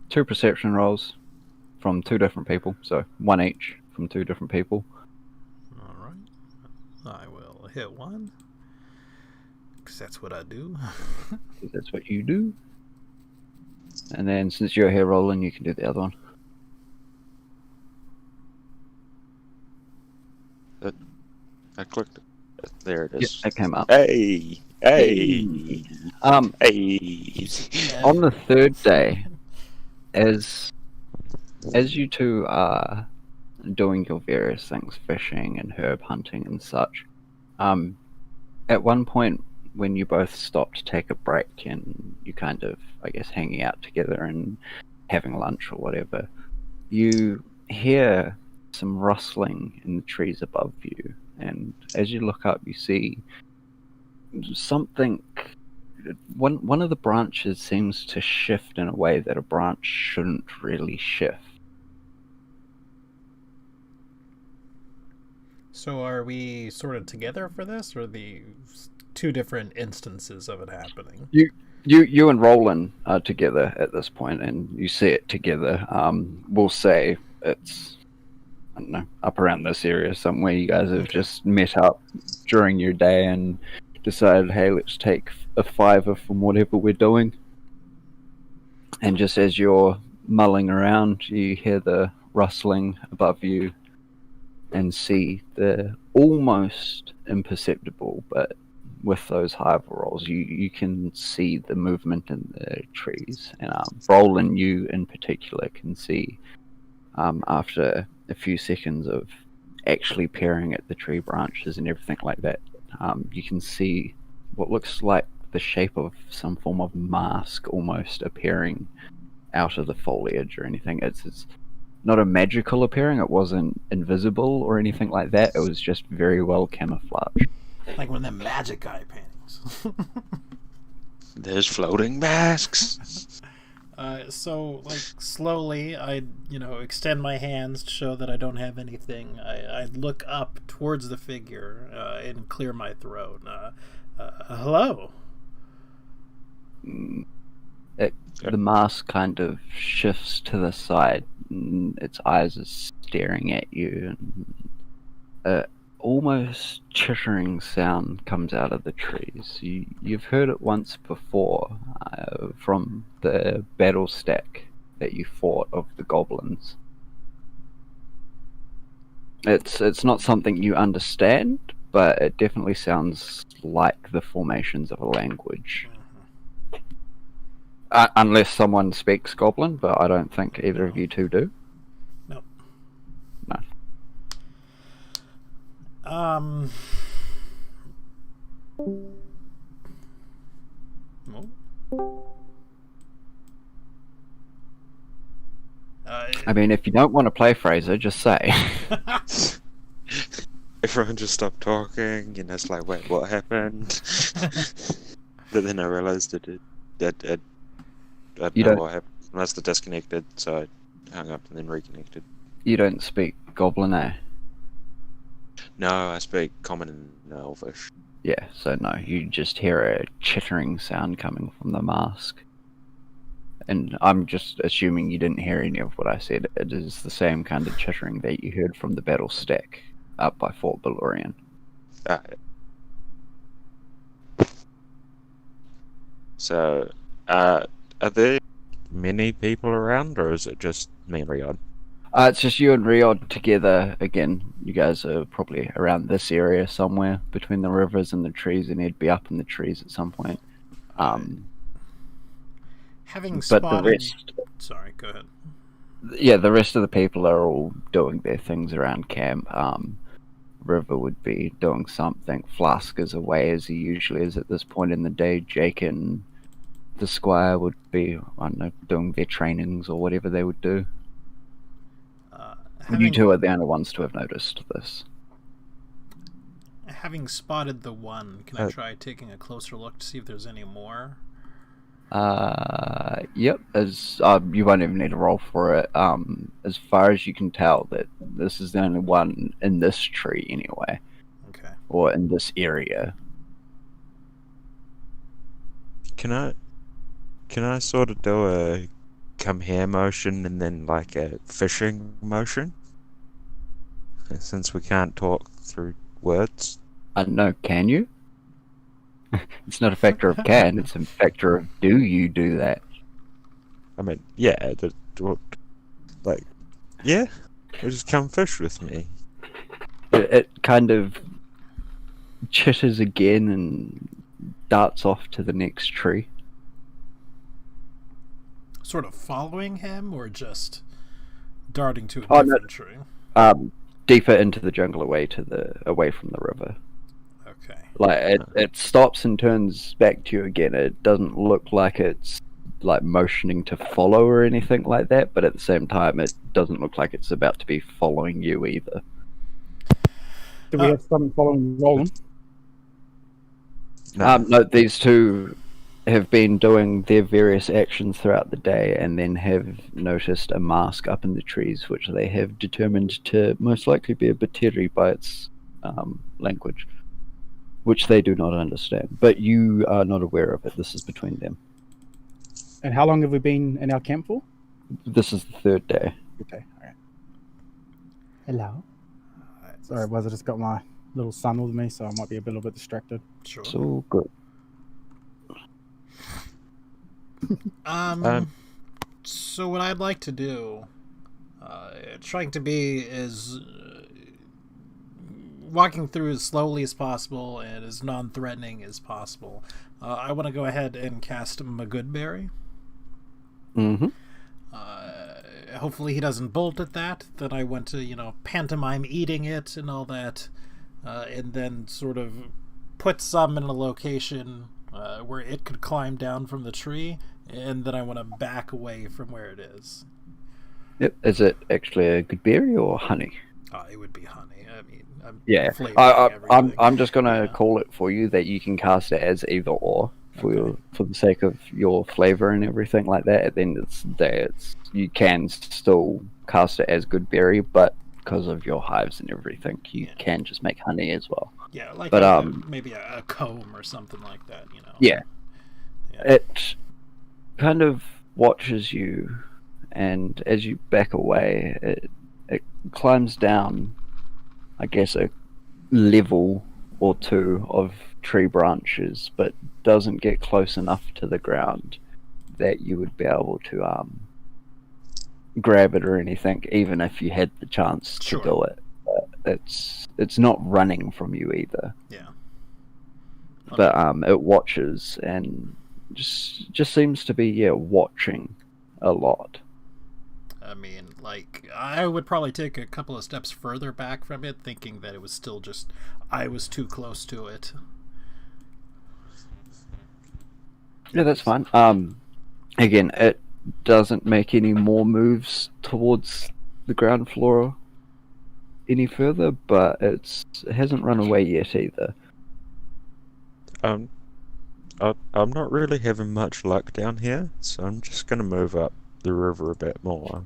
2 perception rolls from 2 different people, so 1 each from 2 different people. All right. I will hit 1. Because that's what I do. That's what you do. And then since you're here rolling, you can do the other one. I clicked it. There it is. Yeah, it came up. Hey! Hey! Um, Hey! on the 3rd day, as you two are doing your various things, fishing and herb hunting and such, at one point when you both stop to take a break and you kind of, I guess, hanging out together and having lunch or whatever, you hear some rustling in the trees above you, and as you look up, you see something. One of the branches seems to shift in a way that a branch shouldn't really shift. So are we sort of together for this, or the 2 different instances of it happening? You and Roland are together at this point, and you see it together. We'll say it's, I don't know, up around this area somewhere. You guys have just met up during your day and decided, hey, let's take a 5 from whatever we're doing. And just as you're mulling around, you hear the rustling above you and see the almost imperceptible, but with those hive rolls, you can see the movement in the trees. And Roland, you in particular, can see after a few seconds of actually peering at the tree branches and everything like that, you can see what looks like the shape of some form of mask almost appearing out of the foliage or anything. It's not a magical appearing. It wasn't invisible or anything like that. It was just very well camouflaged. Like one of them magic eye paintings. There's floating masks. So, like, slowly, I, extend my hands to show that I don't have anything. I look up towards the figure and clear my throat. Hello? The mask kind of shifts to the side, and its eyes are staring at you, and almost chittering sound comes out of the trees. You've heard it once before from the battle stack that you fought of the goblins. It's not something you understand, but it definitely sounds like the formations of a language. Unless someone speaks Goblin, but I don't think either of you two do. No. No. I mean, if you don't want to play Fraser, just say. Everyone just stopped talking, and it's like, wait, what happened? But then I realized that I don't know what happened. I must have disconnected, so I hung up and then reconnected. You don't speak Goblin, eh? No, I speak Common and Elvish. Yeah, so no, you just hear a chittering sound coming from the mask. And I'm just assuming you didn't hear any of what I said. It is the same kind of chittering that you heard from the battle stack up by Fort Balorian. So, are there many people around, or is it just me and Riyadh? It's just you and Riyadh together. Again, you guys are probably around this area somewhere between the rivers and the trees, and he'd be up in the trees at some point. Having but spotted... the rest... Sorry, go ahead. Yeah, the rest of the people are all doing their things around camp. River would be doing something. Flask is away as he usually is at this point in the day. Jake and the Squire would be, I don't know, doing their trainings or whatever they would do. You two are the only ones to have noticed this. Having spotted the one, can I try taking a closer look to see if there's any more? Yep. As you won't even need to roll for it. As far as you can tell, that this is the only one in this tree anyway. Okay. Or in this area. Can I sort of do a come here motion and then like a fishing motion? Since we can't talk through words. I don't know, can you? It's not a factor of can, it's a factor of do you do that? I mean, yeah, yeah, just come fish with me. It kind of chitters again and darts off to the next tree. Sort of following him, or just darting to a different tree? Deeper into the jungle, away from the river. Okay. Like it stops and turns back to you again. It doesn't look like it's like motioning to follow or anything like that, but at the same time, it doesn't look like it's about to be following you either. Do we have something following Roland? No, these two have been doing their various actions throughout the day and then have noticed a mask up in the trees, which they have determined to most likely be a Bateri by its language, which they do not understand. But you are not aware of it. This is between them. And how long have we been in our camp for? This is the third day. Okay, all right. Hello. Sorry, I just got my little son with me, so I might be a little bit distracted. Sure. It's all good. So what I'd like to do, trying to be as walking through as slowly as possible and as non-threatening as possible. I want to go ahead and cast Magoodberry. Mm-hmm. Hopefully he doesn't bolt at that. Then I want to, pantomime eating it and all that, and then sort of put some in a location where it could climb down from the tree, and then I want to back away from where it is. Yep. Is it actually a good berry or honey? It would be honey. I mean, Yeah. I'm just gonna call it for you that you can cast it as either or for the sake of your flavor and everything like that. At the end of the day, you can still cast it as good berry, but because of your hives and everything, you can just make honey as well. Yeah, like but maybe a comb or something like that. Yeah. It kind of watches you, and as you back away, it climbs down, I guess, a level or two of tree branches, but doesn't get close enough to the ground that you would be able to grab it or anything, even if you had the chance to do it. It's not running from you either. Yeah. But it watches and just seems to be watching a lot. I mean, like, I would probably take a couple of steps further back from it, thinking that it was still just I was too close to it. Yeah, that's fine. Again, it doesn't make any more moves towards the ground floor any further, but it hasn't run away yet either. I'm not really having much luck down here, so I'm just gonna move up the river a bit more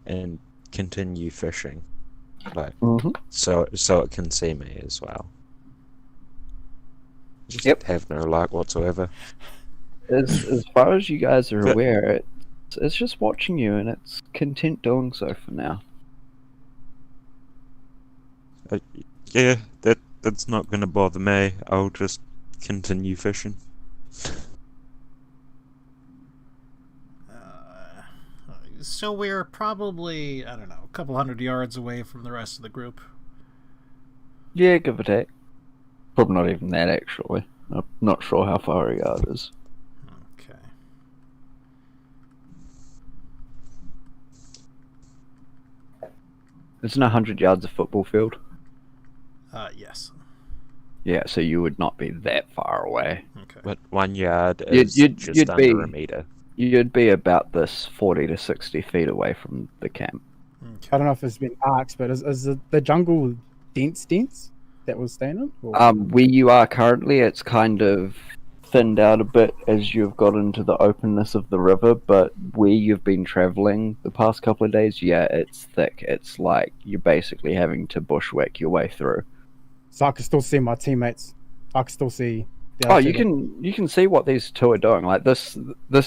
and continue fishing, so it can see me as well. Just have no luck whatsoever. As far as you guys are aware, it's just watching you, and it's content doing so for now. Yeah, that's not going to bother me. I'll just continue fishing. So we're probably, I don't know, a couple hundred yards away from the rest of the group. Yeah, give or take. Probably not even that, actually. I'm not sure how far a yard is. Okay. Isn't 100 yards a football field? Yes. Yeah, so you would not be that far away. Okay. But 1 yard is just under a meter. You'd be about this 40 to 60 feet away from the camp. Okay. I don't know if it's been asked, but is the jungle dense that was staying in? Where you are currently, it's kind of thinned out a bit as you've got into the openness of the river, but where you've been traveling the past couple of days, yeah, it's thick. It's like you're basically having to bushwhack your way through. So I can still see my teammates. I can still see. You can see what these two are doing. Like this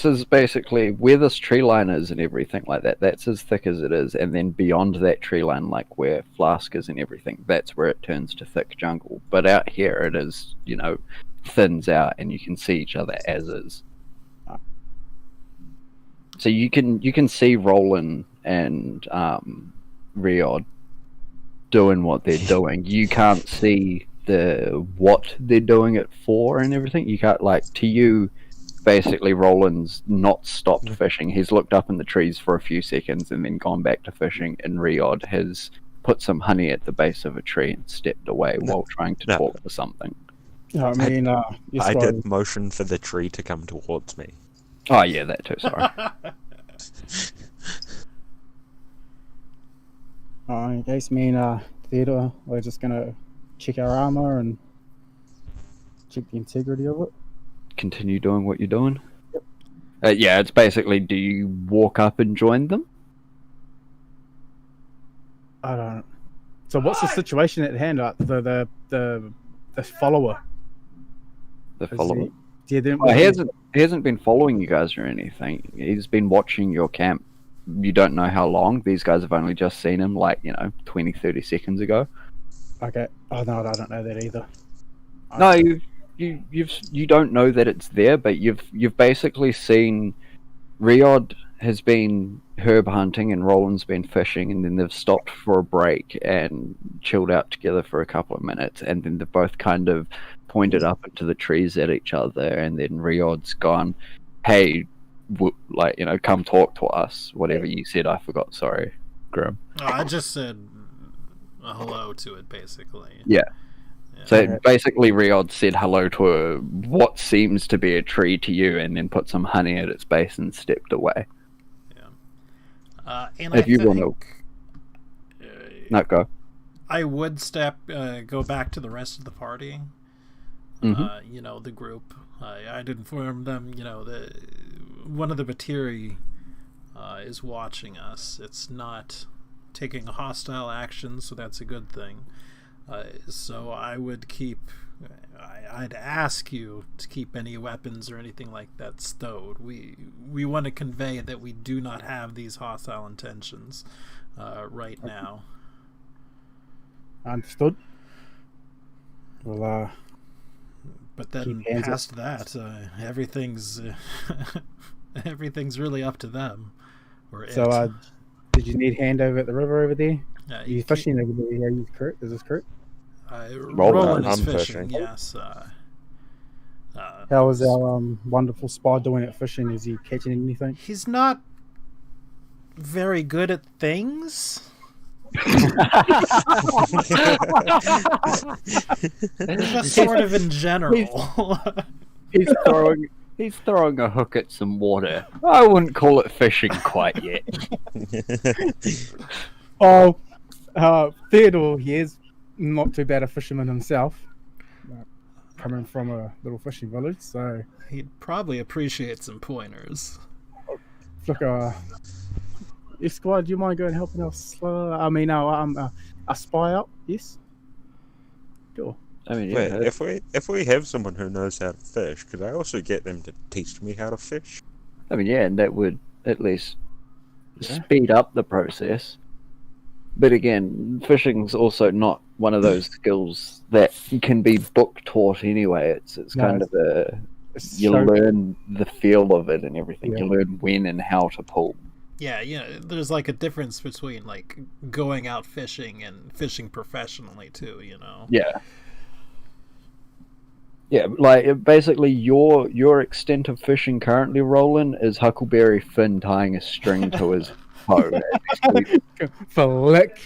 is basically where this tree line is and everything like that. That's as thick as it is, and then beyond that tree line, like where Flask is and everything, that's where it turns to thick jungle. But out here, it is thins out, and you can see each other as is. So you can see Roland and Riod doing what they're doing. You can't see what they're doing it for and everything. You can't, to you, basically Roland's not stopped fishing. He's looked up in the trees for a few seconds and then gone back to fishing, and Riod has put some honey at the base of a tree and stepped away while trying to talk to something. I mean, I did motion for the tree to come towards me. Oh yeah, that too, sorry. I guess me and Theodore, we're just gonna check our armor and check the integrity of it. Continue doing what you're doing. Yep. Yeah, it's basically, do you walk up and join them? I don't. So what's the situation at hand? The follower. The follower. He hasn't been following you guys or anything. He's been watching your camp. You don't know how long. These guys have only just seen him 20, 30 seconds ago. Okay. Oh no, I don't know that either. No, you don't know that it's there, but you've basically seen Riod has been herb hunting and Roland's been fishing, and then they've stopped for a break and chilled out together for a couple of minutes, and then they've both kind of pointed up into the trees at each other, and then Riod's gone, hey, come talk to us. Whatever you said, I forgot. Sorry, Grim. Oh, I just said a hello to it, basically. Yeah. So basically, Riod said hello to what seems to be a tree to you, and then put some honey at its base and stepped away. Yeah. And if you want to, no, go. I would go back to the rest of the party. Mm-hmm. The group. I'd inform them. One of the Batiri is watching us. It's not taking a hostile action, so that's a good thing. So I would I'd ask you to keep any weapons or anything like that stowed. We want to convey that we do not have these hostile intentions right now. Understood. Well, but then past that, everything's really up to them. So, did you need hand over at the river over there? Yeah, you fishing over there? Is this correct? Roland is I'm fishing. fishing. Yes. How is our wonderful spy doing at fishing? Is he catching anything? He's not very good at things. Just sort of in general. He's throwing a hook at some water. I wouldn't call it fishing quite yet. Theodore here is not too bad a fisherman himself, coming from a little fishing village, so he'd probably appreciate some pointers. Look, Esquire, do you mind going helping us? A spy out? Yes. Sure. I mean, yeah, if we have someone who knows how to fish, could I also get them to teach me how to fish? I mean, yeah, and that would at least speed up the process. But again, fishing's also not one of those skills that can be book taught anyway. It's kind of you learn the feel of it and everything. Yeah. You learn when and how to pull. Yeah, there's like a difference between like going out fishing and fishing professionally too, Yeah. Yeah, like basically your extent of fishing currently, Roland, is Huckleberry Finn tying a string to his bow. Flick.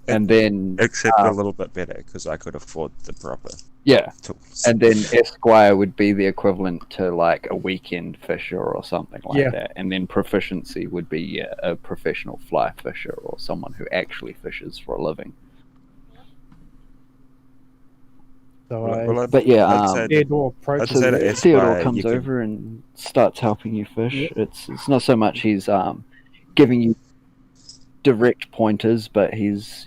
And then except a little bit better because I could afford the proper tools. And then Esquire would be the equivalent to like a weekend fisher or something like that. And then proficiency would be a professional fly fisher or someone who actually fishes for a living. So, Theodore comes over and starts helping you fish. Yeah. It's not so much he's giving you direct pointers, but he's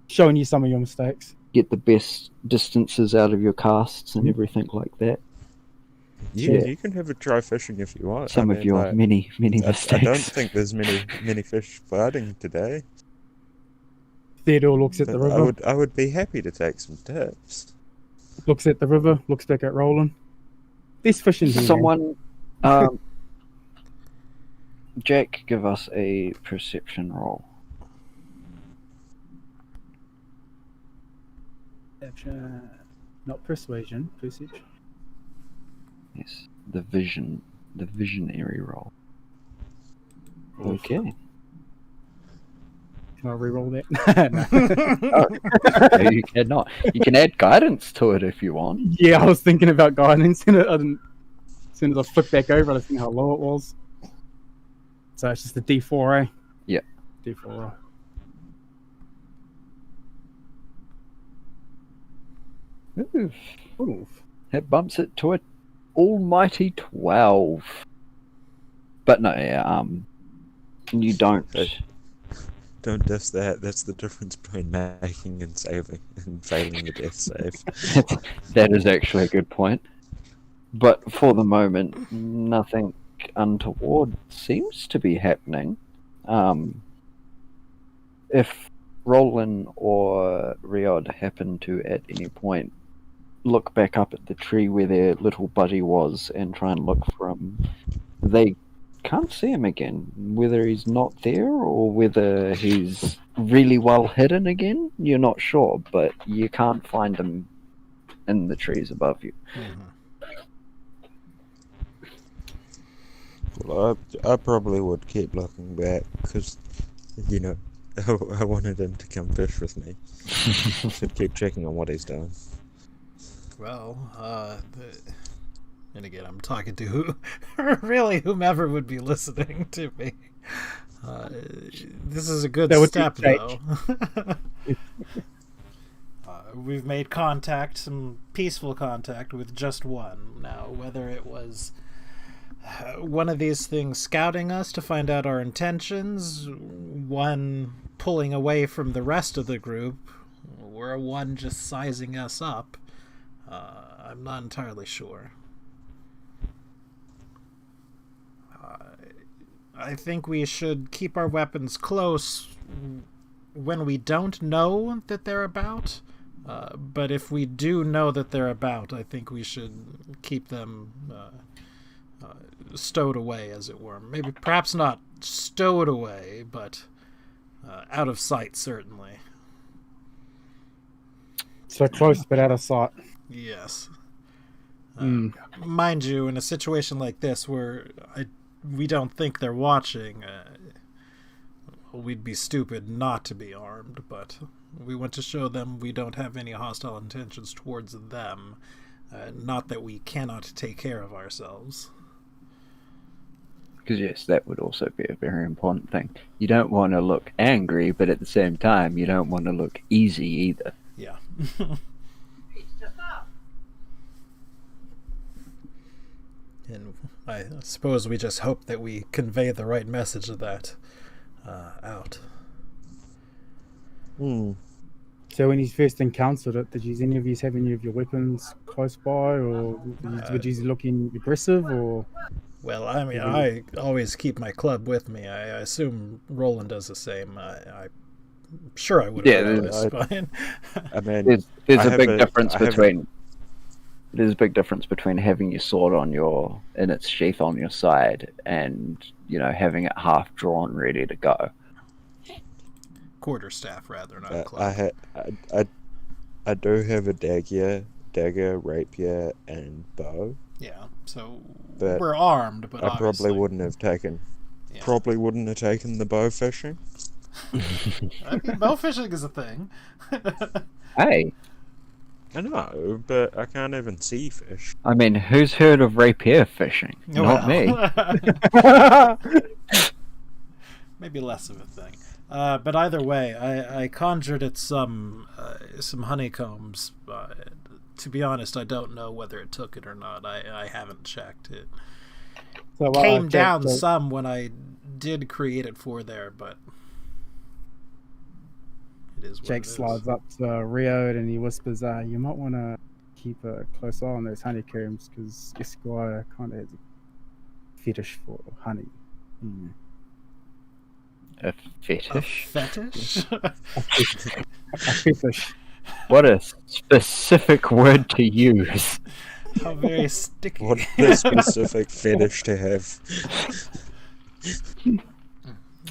showing you some of your mistakes. Get the best distances out of your casts and everything like that. Yeah, you can have a try fishing if you want. Some of your many mistakes. I don't think there's many fish biting today. Theodore looks at the river. I would be happy to take some tips. Looks at the river, looks back at Roland. This fishing. Someone, Jack, give us a perception roll. Not persuasion, perception. Yes, the visionary roll. Okay. Can I re-roll that? No, you cannot. You can add guidance to it if you want. Yeah, I was thinking about guidance, and as soon as I flipped back over, I seen how low it was. So it's just a D4, eh? Yeah. D4. Oof. That bumps it to an almighty 12. But no, you don't. Don't diss that. That's the difference between making and saving and failing the death save. That is actually a good point. But for the moment, nothing untoward seems to be happening. If Roland or Riod happen to at any point look back up at the tree where their little buddy was and try and look for him, they can't see him again. Whether he's not there or whether he's really well hidden again, you're not sure, but you can't find him in the trees above you. Well, I probably would keep looking back because, you know, I wanted him to come fish with me. Should keep checking on what he's doing. Well, and again, I'm talking to really whomever would be listening to me. This is a good step, though. We've made contact, some peaceful contact with just one. Now, whether it was one of these things scouting us to find out our intentions, one pulling away from the rest of the group, or one just sizing us up, I'm not entirely sure. I think we should keep our weapons close when we don't know that they're about. But if we do know that they're about, I think we should keep them stowed away, as it were. Maybe perhaps not stowed away, but out of sight, certainly. So close, but out of sight. Yes. Mind you, in a situation like this where we don't think they're watching, we'd be stupid not to be armed, but we want to show them we don't have any hostile intentions towards them, not that we cannot take care of ourselves. Because yes, that would also be a very important thing. You don't want to look angry, but at the same time, you don't want to look easy either. Yeah. And I suppose we just hope that we convey the right message of that out. So when you first encountered it, did any of you have any of your weapons close by, or were you looking aggressive, or? Well, I mean, I always keep my club with me. I assume Roland does the same. I'm sure I would have done fine. I mean, there's a big difference between. There's a big difference between having your sword in its sheath on your side and, having it half drawn, ready to go. Quarterstaff, rather, not a club. I do have a dagger, rapier, and bow. Yeah, so we're armed, but I probably wouldn't have taken. Yeah. Probably wouldn't have taken the bow fishing. I mean, bow fishing is a thing. Hey. I know, but I can't even see fish. I mean, who's heard of rapier fishing? Not me. Maybe less of a thing. But either way, I conjured at some honeycombs. To be honest, I don't know whether it took it or not. I haven't checked it. So, came down some when I did create it for there, but it is what Jake it is. Slides up to Rio and he whispers, you might want to keep a close eye on those honeycombs because Esquire kind of has a fetish for honey. A fetish? A fetish? A fetish. What a specific word to use. How very sticky. What a specific fetish to have.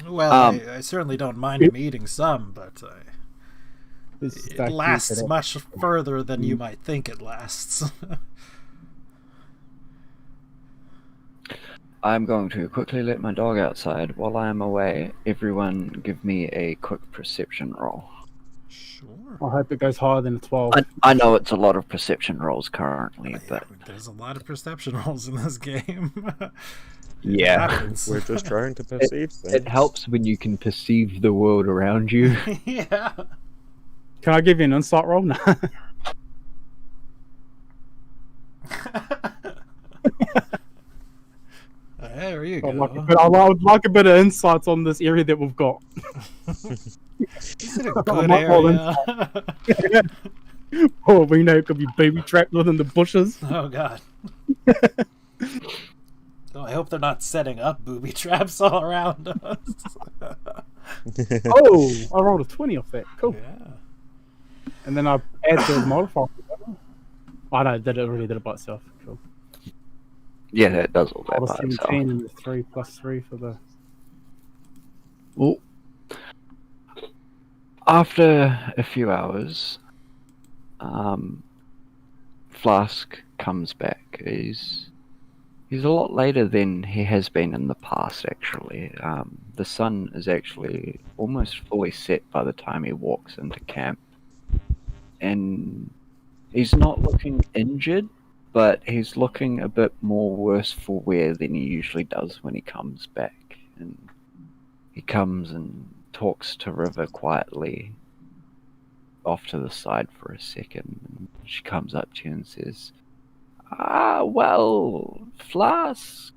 Well, I certainly don't mind him eating some, but it lasts much further than you might think it lasts. I'm going to quickly let my dog outside. While I am away, everyone give me a quick perception roll. Sure. I hope it goes higher than a 12. I know it's a lot of perception rolls currently, but... There's a lot of perception rolls in this game. Yeah. We're just trying to perceive things. It helps when you can perceive the world around you. Yeah. Can I give you an insight roll? No. There you go. I would like a bit of insights on this area that we've got. Is it a good area? Oh, we know it could be baby trapped within the bushes. Oh, God. Oh, I hope they're not setting up booby traps all around us. Oh, I rolled a 20 off that. Cool. Yeah. And then I add the modifier. I know, it really did it by itself. Cool. Yeah, that does all that Roll a by itself. 17 and the 3 plus 3 for the. Well, after a few hours, Flask comes back. He's a lot later than he has been in the past, actually. The sun is actually almost fully set by the time he walks into camp. And he's not looking injured, but he's looking a bit more worse for wear than he usually does when he comes back. And he comes and talks to River quietly off to the side for a second. And she comes up to you and says, well, Flask,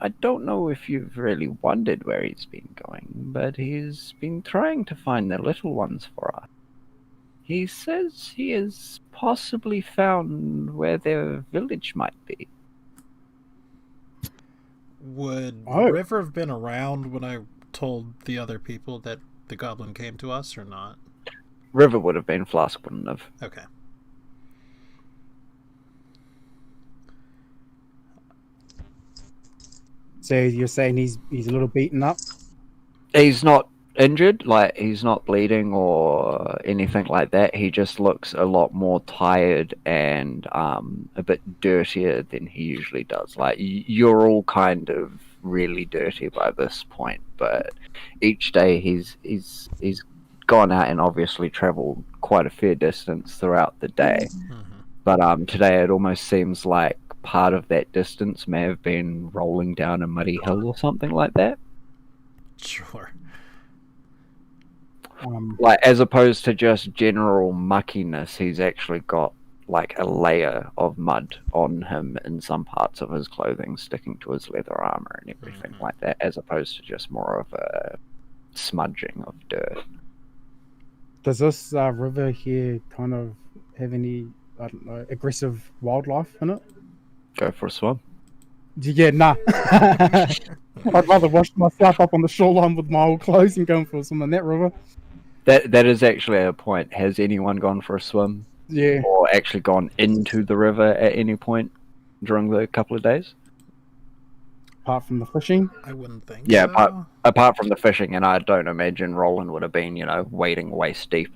I don't know if you've really wondered where he's been going, but he's been trying to find the little ones for us. He says he has possibly found where their village might be. Would Oh. River have been around when I told the other people that the goblin came to us or not? River would have been, Flask wouldn't have. Okay. So you're saying he's a little beaten up? He's not injured, like he's not bleeding or anything like that. He just looks a lot more tired and a bit dirtier than he usually does. Like you're all kind of really dirty by this point, but each day he's gone out and obviously traveled quite a fair distance throughout the day. Mm-hmm. But today it almost seems like part of that distance may have been rolling down a muddy hill or something like that. Sure. Like, as opposed to just general muckiness, he's actually got like a layer of mud on him in some parts of his clothing, sticking to his leather armor and everything like that, as opposed to just more of a smudging of dirt. Does this river here kind of have any, I don't know, aggressive wildlife in it? Go for a swim. Yeah, nah. I'd rather wash myself up on the shoreline with my old clothes and going for a swim in that river. That is actually a point. Has anyone gone for a swim? Yeah. Or actually gone into the river at any point during the couple of days? Apart from the fishing. I wouldn't think Yeah, so. apart from the fishing, and I don't imagine Roland would have been, wading waist deep.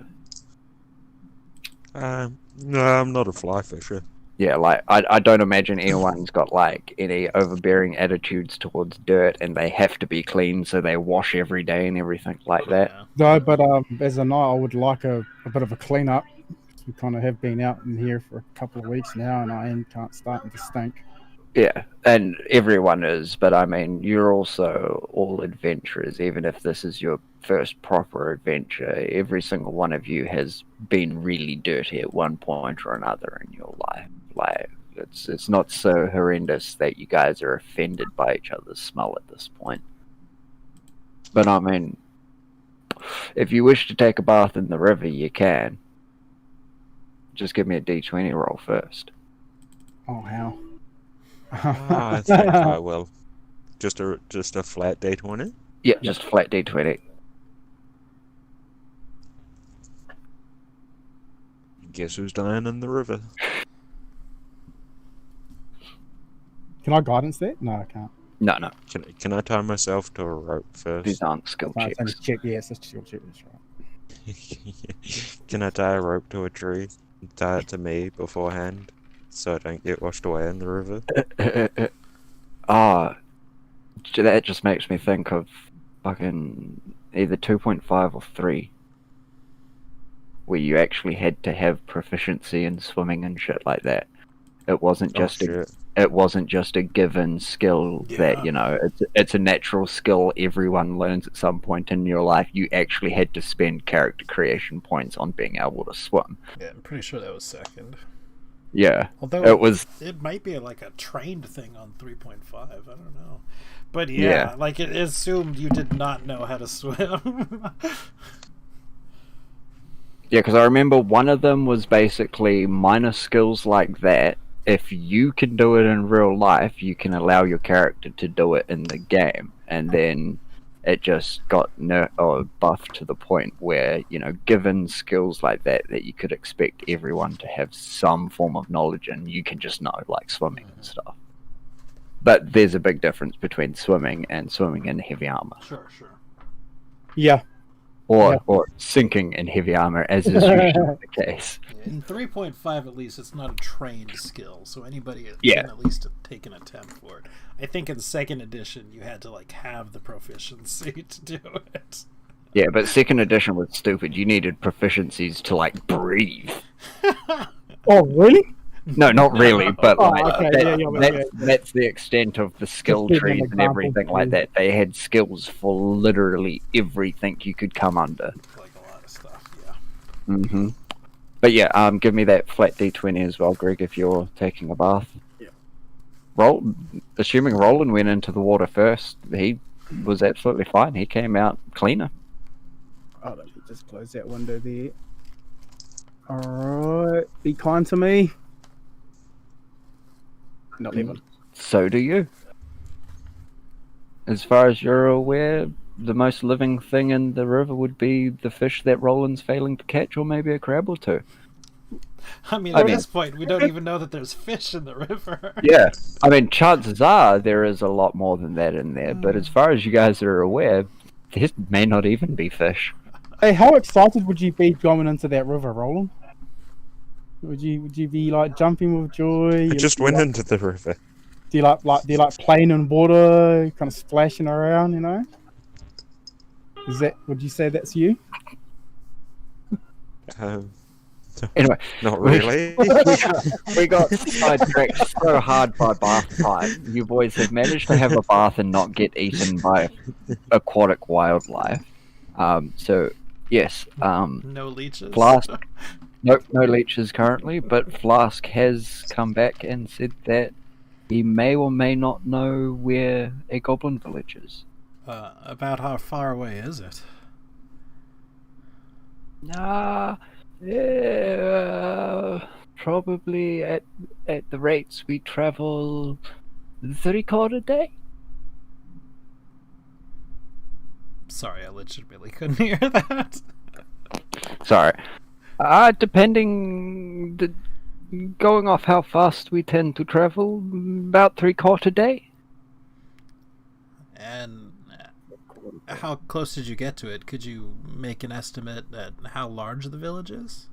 No, I'm not a fly fisher. Yeah, like, I don't imagine anyone's got, like, any overbearing attitudes towards dirt, and they have to be clean, so they wash every day and everything like that. Yeah. No, but as a night, I would like a bit of a clean up. We kind of have been out in here for a couple of weeks now, and I am starting to stink. Yeah, and everyone is, but I mean, you're also all adventurers, even if this is your first proper adventure. Every single one of you has been really dirty at one point or another in your life. Like, it's not so horrendous that you guys are offended by each other's smell at this point. But I mean, if you wish to take a bath in the river, you can. Just give me a D20 roll first. Oh, how? I think I will. Just a flat D20. Yeah, just flat D20. Guess who's dying in the river? Can I guidance that? No, I can't. No, Can I tie myself to a rope first? these aren't skill No, it's only checks. check. Yes, it's skill check. That's right. Can I tie a rope to a tree and tie it to me beforehand so I don't get washed away in the river? That just makes me think of fucking either 2.5 or 3, where you actually had to have proficiency in swimming and shit like that. It wasn't just it wasn't just a given skill that, it's a natural skill everyone learns at some point in your life. You actually had to spend character creation points on being able to swim. Yeah, I'm pretty sure that was second. Yeah. Although it might be like a trained thing on 3.5. I don't know. But yeah, like it assumed you did not know how to swim. Yeah, because I remember one of them was basically minor skills like that. If you can do it in real life, you can allow your character to do it in the game. And then It just got buffed to the point where, given skills like that you could expect everyone to have some form of knowledge and you can just know, like swimming and stuff. But there's a big difference between swimming and swimming in heavy armor. Sure. Yeah. Or sinking in heavy armor, as is usually the case. In 3.5, at least, it's not a trained skill, so anybody Yeah. can at least take an attempt for it. I think in 2nd edition, you had to have the proficiency to do it. Yeah, but 2nd edition was stupid. You needed proficiencies to breathe. Oh, really? No, not really, but okay, that's the extent of the skill Just give trees an and example, everything like please. that. They had skills for literally everything you could come under. Like a lot of stuff, yeah. Mm-hmm. But yeah, give me that flat D20 as well, Greg, if you're taking a bath. Yeah. Assuming Roland went into the water first, he was absolutely fine. He came out cleaner. Oh, let me just close that window there. Alright, be kind to me. Not even. So do you. As far as you're aware, the most living thing in the river would be the fish that Roland's failing to catch, or maybe a crab or two. At this point, we don't even know that there's fish in the river. Yeah. Chances are there is a lot more than that in there, but as far as you guys are aware, there may not even be fish. Hey, how excited would you be going into that river, Roland? Would you be jumping with joy? I just went into the river. Do you like playing in water, kind of splashing around? Would you say that's you? Anyway, Not really. we got sidetracked so hard by bath time. You boys have managed to have a bath and not get eaten by aquatic wildlife. So yes, No leeches? Flask. Nope, no leeches currently, but Flask has come back and said that he may or may not know where a goblin village is. About how far away is it? Probably at the rates we travel 3/4 a day. Sorry, I legitimately couldn't hear that. Sorry. Going off how fast we tend to travel, about 3/4 a day. And how close did you get to it? Could you make an estimate at how large the village is?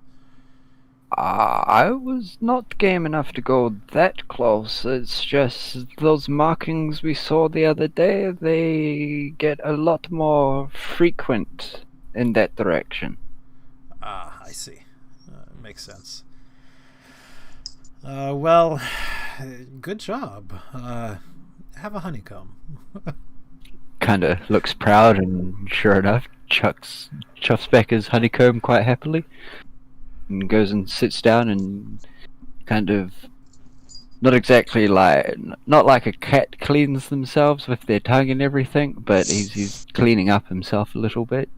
I was not game enough to go that close. It's just those markings we saw the other day, they get a lot more frequent in that direction. Ah, I see. Makes sense. Well, good job. Have a honeycomb. Kinda looks proud, and sure enough, chuffs back his honeycomb quite happily, and goes and sits down and kind of, not exactly not like a cat cleans themselves with their tongue and everything, but he's cleaning up himself a little bit.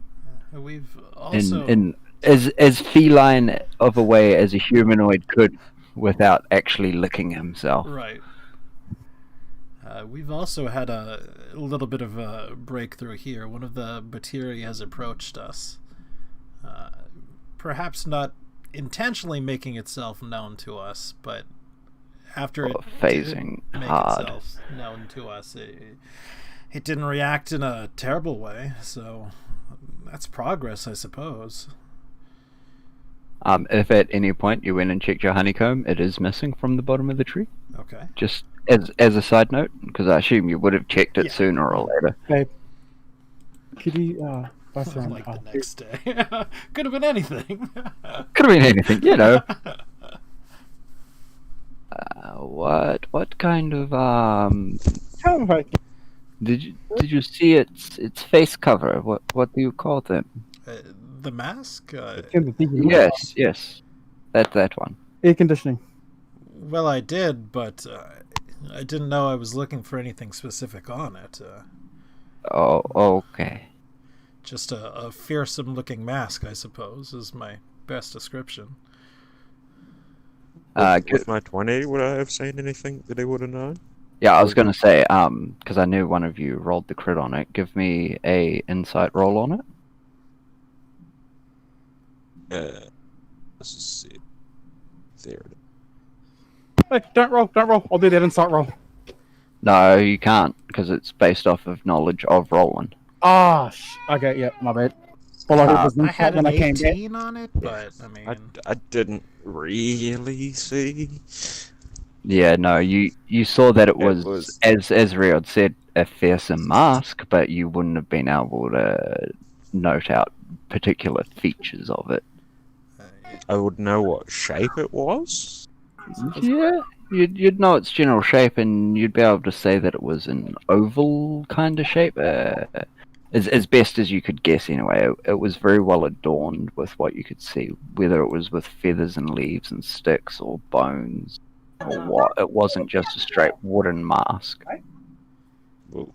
We've also... in as feline of a way as a humanoid could without actually licking himself. Right. We've also had a little bit of a breakthrough here. One of the Batiri has approached us. Perhaps not intentionally making itself known to us, but after it phasing did make hard. itself known to us, it didn't react in a terrible way, so that's progress, I suppose. If at any point you went and checked your honeycomb, it is missing from the bottom of the tree. Okay. Just as a side note, because I assume you would have checked it sooner or later. Babe, could you bust around? Like the next day. Could have been anything. Could have been anything, you know. What kind of did you see its face cover? What do you call them? The mask? Yes, that one. Air conditioning. Well, I did, but I didn't know I was looking for anything specific on it. Oh, okay. Just a fearsome-looking mask, I suppose, is my best description. With my 20, would I have seen anything that he would have known? Yeah, I was going to say, because I knew one of you rolled the crit on it, give me a insight roll on it. Let's just see. There it is. Hey, don't roll. I'll do that insight roll. No, you can't, because it's based off of knowledge of rolling. Ah, okay, yeah, my bad. All I heard was I insight had when an I came back. 18 on it, but I mean, I didn't really see. Yeah, no, you saw that it was, was- as Riod said, a fearsome mask, but you wouldn't have been able to note out particular features of it. I would know what shape it was. Yeah, you'd know its general shape, and you'd be able to say that it was an oval kind of shape, as best as you could guess. Anyway, it was very well adorned with what you could see, whether it was with feathers and leaves and sticks or bones or what. It wasn't just a straight wooden mask. Well,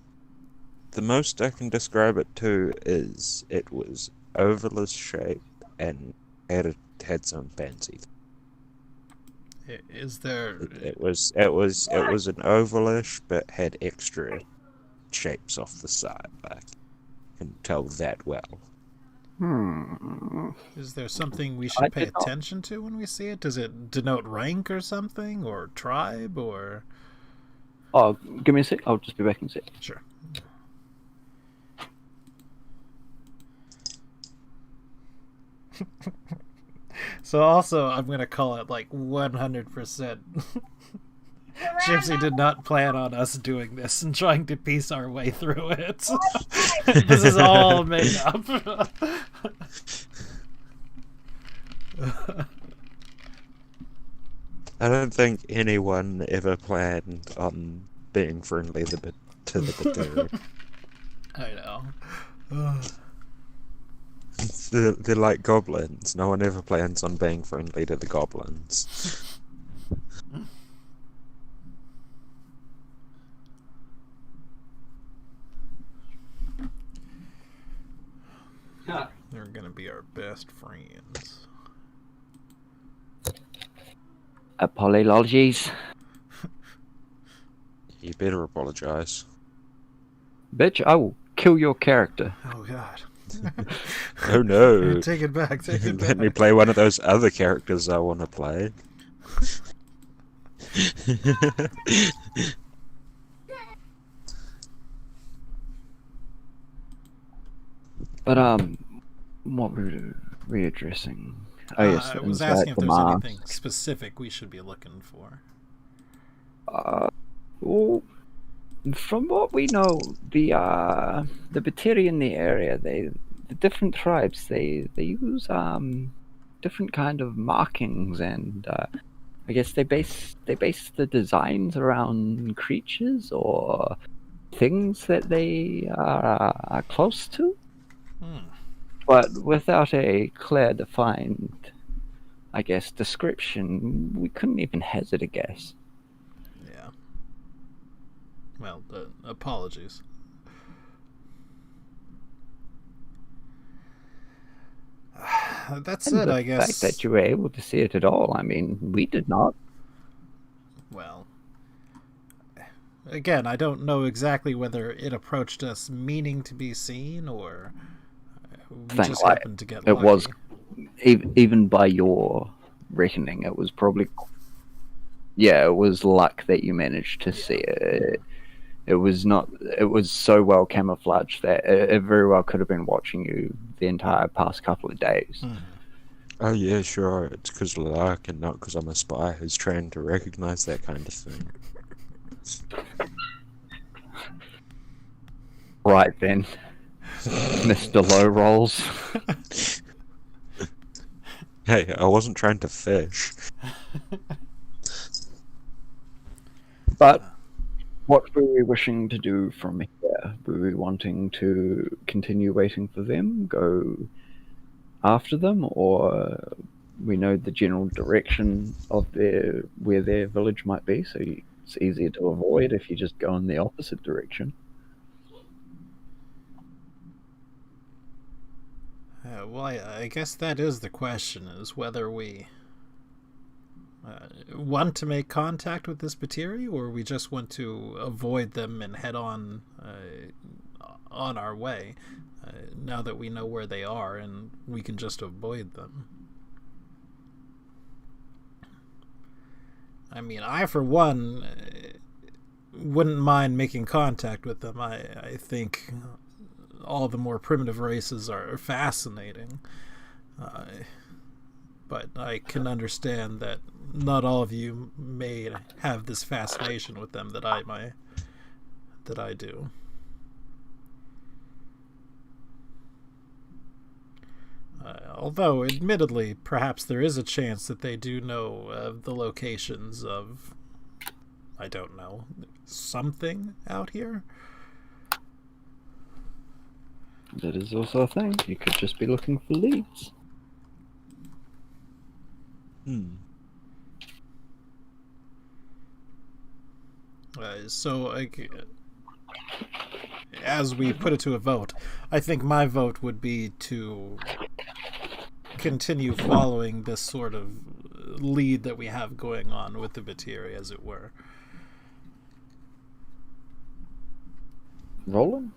the most I can describe it to is it was ovalish shape and had some fancy. is there? It was an ovalish, but had extra shapes off the side. I can tell that well. Is there something we I should pay did not- attention to when we see it? Does it denote rank or something, or tribe, or? Oh, give me a sec. I'll just be back in a sec. Sure. So also, I'm gonna call it like 100%. Gypsy did not plan on us doing this and trying to piece our way through it. This is all made up. I don't think anyone ever planned on being friendly to the Bateri. I know. They're like goblins. No one ever plans on being friendly to the goblins. They're gonna be our best friends. Apologies. You better apologize. Bitch, I will kill your character. Oh god. Oh no. Take it back, take it Let me back. play one of those other characters I want to play. But, what were we addressing? Oh, yes, I was inside asking if the there's mask. anything specific we should be looking for. Well, from what we know, the Bateri in the area, the different tribes, they use different kind of markings, and I guess they base the designs around creatures or things that they are close to, but without a clear defined, I guess, description, we couldn't even hazard a guess. Yeah. Well, apologies. That's And it, the I guess. fact that you were able to see it at all, I mean, we did not. Well, again, I don't know exactly whether it approached us meaning to be seen or we Thing, just like, happened to get It lucky. was, even by your reckoning, it was probably, yeah, it was luck that you managed to see it. It was not. It was so well camouflaged that it very well could have been watching you the entire past couple of days. Oh yeah, sure. It's because of luck and not because I'm a spy who's trained to recognize that kind of thing. Right then, Mr. Low Rolls. Hey, I wasn't trying to fish. But what were we wishing to do from here? Were we wanting to continue waiting for them, go after them, or we know the general direction of where their village might be, so it's easier to avoid if you just go in the opposite direction? Well, I guess that is the question: is whether we. want to make contact with this Batiri, or we just want to avoid them and head on our way now that we know where they are and we can just avoid them? I mean, I, for one, wouldn't mind making contact with them. I think all the more primitive races are fascinating. But I can understand that not all of you may have this fascination with them that I do. Although, admittedly, perhaps there is a chance that they do know of the locations of, I don't know, something out here. That is also a thing. You could just be looking for leads. So, as we put it to a vote, I think my vote would be to continue following this sort of lead that we have going on with the Batiri, as it were. Roland?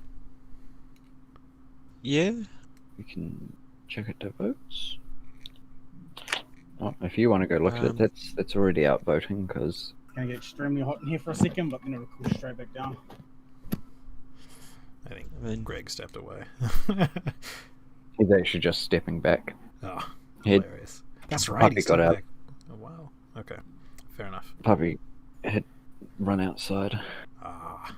Yeah. We can check it to votes. Oh, if you want to go look at it, that's already out voting, because... Gonna get extremely hot in here for a second, but then it'll cool straight back down. I think Greg stepped away. He's actually just stepping back. Oh, He'd- hilarious. That's right. Puppy He's got still out. back. Oh, wow. Okay. Fair enough. Puppy had run outside. Ah.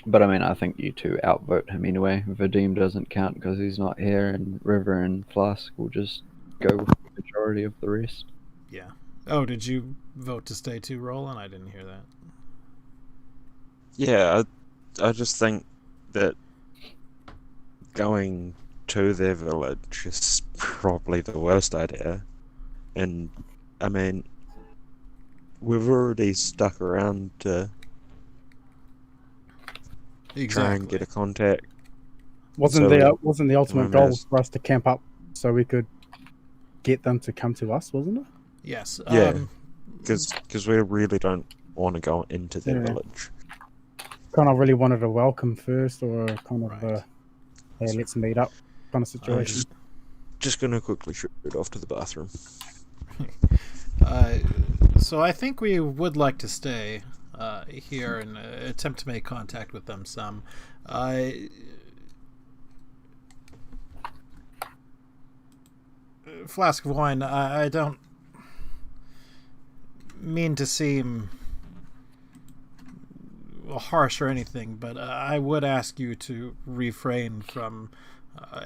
But I mean, I think you two outvote him anyway. Vadim doesn't count because he's not here, and River and Flask will just go with the majority of the rest. Yeah. Oh, did you vote to stay too, Roland? I didn't hear that. Yeah, I just think that going to their village is probably the worst idea. And, I mean, we've already stuck around to try and get a contact. Wasn't the ultimate goal Yes. for us to camp up so we could get them to come to us, wasn't it? Yes. Yeah. Because we really don't want to go into their Yeah. village. Kind of really wanted a welcome first, or kind of Right. hey, let's meet up kind of I'm situation. just going to quickly shoot off to the bathroom. So I think we would like to stay here and attempt to make contact with them some. Flask of wine, I don't mean to seem harsh or anything, but I would ask you to refrain from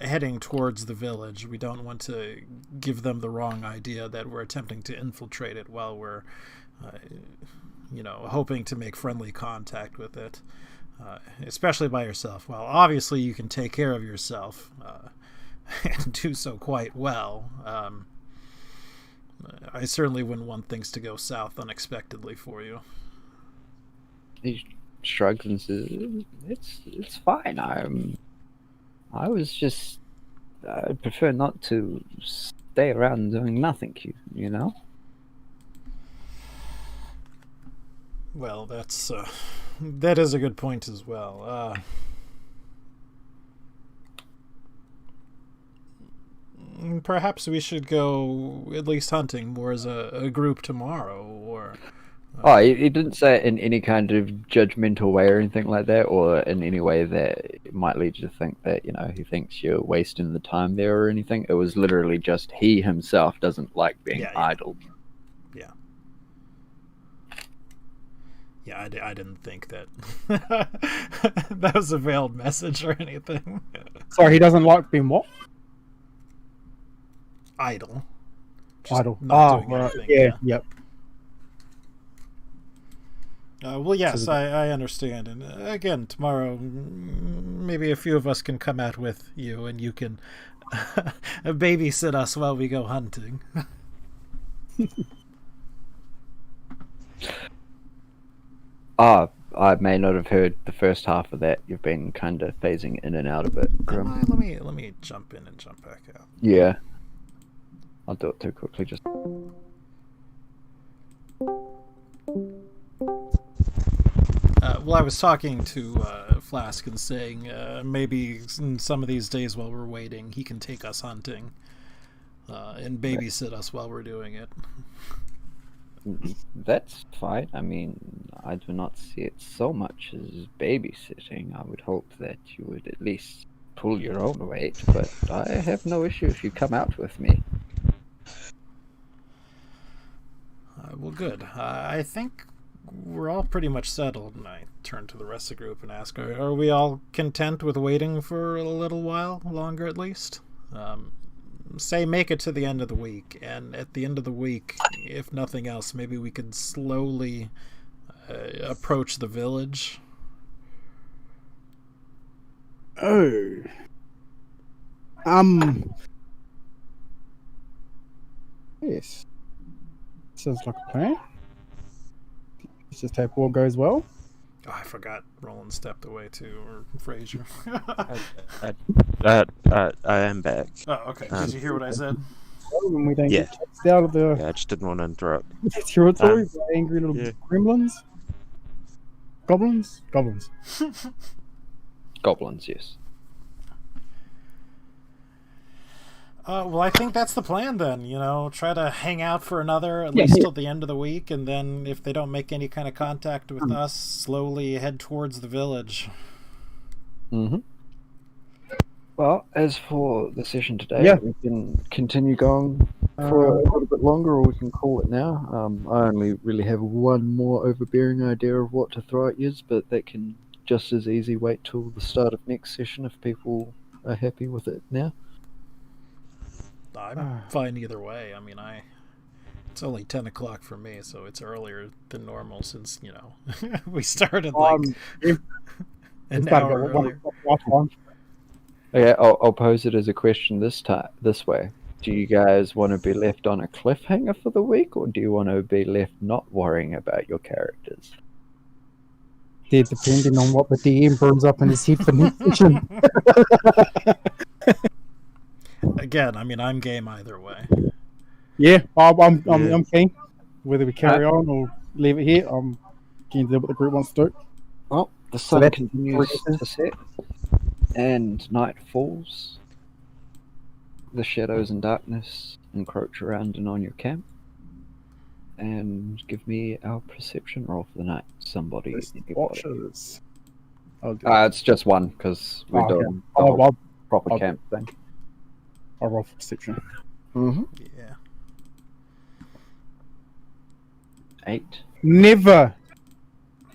heading towards the village. We don't want to give them the wrong idea that we're attempting to infiltrate it while we're hoping to make friendly contact with it, especially by yourself. Well, obviously you can take care of yourself and do so quite well. I certainly wouldn't want things to go south unexpectedly for you. He shrugs and says, "It's fine. I was just. I'd prefer not to stay around doing nothing. You know." Well, that is a good point as well. Perhaps we should go at least hunting more as a group tomorrow, or... Oh, he didn't say it in any kind of judgmental way or anything like that, or in any way that might lead you to think that, he thinks you're wasting the time there or anything. It was literally just he himself doesn't like being idle. Yeah. Yeah, I didn't think that that was a veiled message or anything. Sorry, he doesn't like being what? Idle. Just Idle. not doing Right. anything, Yeah, yep. Well, yes, I understand. And again, tomorrow, maybe a few of us can come out with you, and you can babysit us while we go hunting. I may not have heard the first half of that. You've been kind of phasing in and out of it, Grim. Let me jump in and jump back out. Yeah. I'll do it too quickly. Just Well, I was talking to Flask and saying maybe in some of these days while we're waiting, he can take us hunting and babysit us while we're doing it. that's fine. I mean, I do not see it so much as babysitting. I would hope that you would at least pull your own weight, but I have no issue if you come out with me. Well, good. I think we're all pretty much settled, and I turn to the rest of the group and ask, are we all content with waiting for a little while longer at least? Say make it to the end of the week, and at the end of the week, if nothing else, maybe we could slowly approach the village. Oh. Yes. Sounds like a plan. Let's just hope all goes well. Oh, I forgot Roland stepped away too, or Fraser. I am back. Oh, okay. Did you hear what I said? When we don't Yeah. get chased out of the Yeah, I just didn't want to interrupt. territory by angry little yeah. gremlins. Goblins? Goblins. Goblins, yes. Well, I think that's the plan then. Try to hang out for at least till the end of the week, and then if they don't make any kind of contact with us, slowly head towards the village. Mm-hmm. Well, as for the session today, we can continue going for a little bit longer, or we can call it now. I only really have one more overbearing idea of what to throw at you, but that can just as easy wait till the start of next session if people are happy with it now. I'm fine either way. I mean, it's only 10 o'clock for me, so it's earlier than normal since, we started an hour earlier. Okay, I'll pose it as a question this way. Do you guys want to be left on a cliffhanger for the week, or do you want to be left not worrying about your characters? They're depending on what the DM burns up in his head for next session. Again, I mean, I'm game either way. Yeah, I'm keen. Whether we carry on or leave it here, I'm keen to do what the group wants to do. Well, the sun continues to set, and night falls. The shadows and darkness encroach around and on your camp. And give me our perception roll for the night. Somebody. Watchers. It's just one, because we're doing the proper camp thing. I'll roll for perception. Mm-hmm. Yeah. 8. Never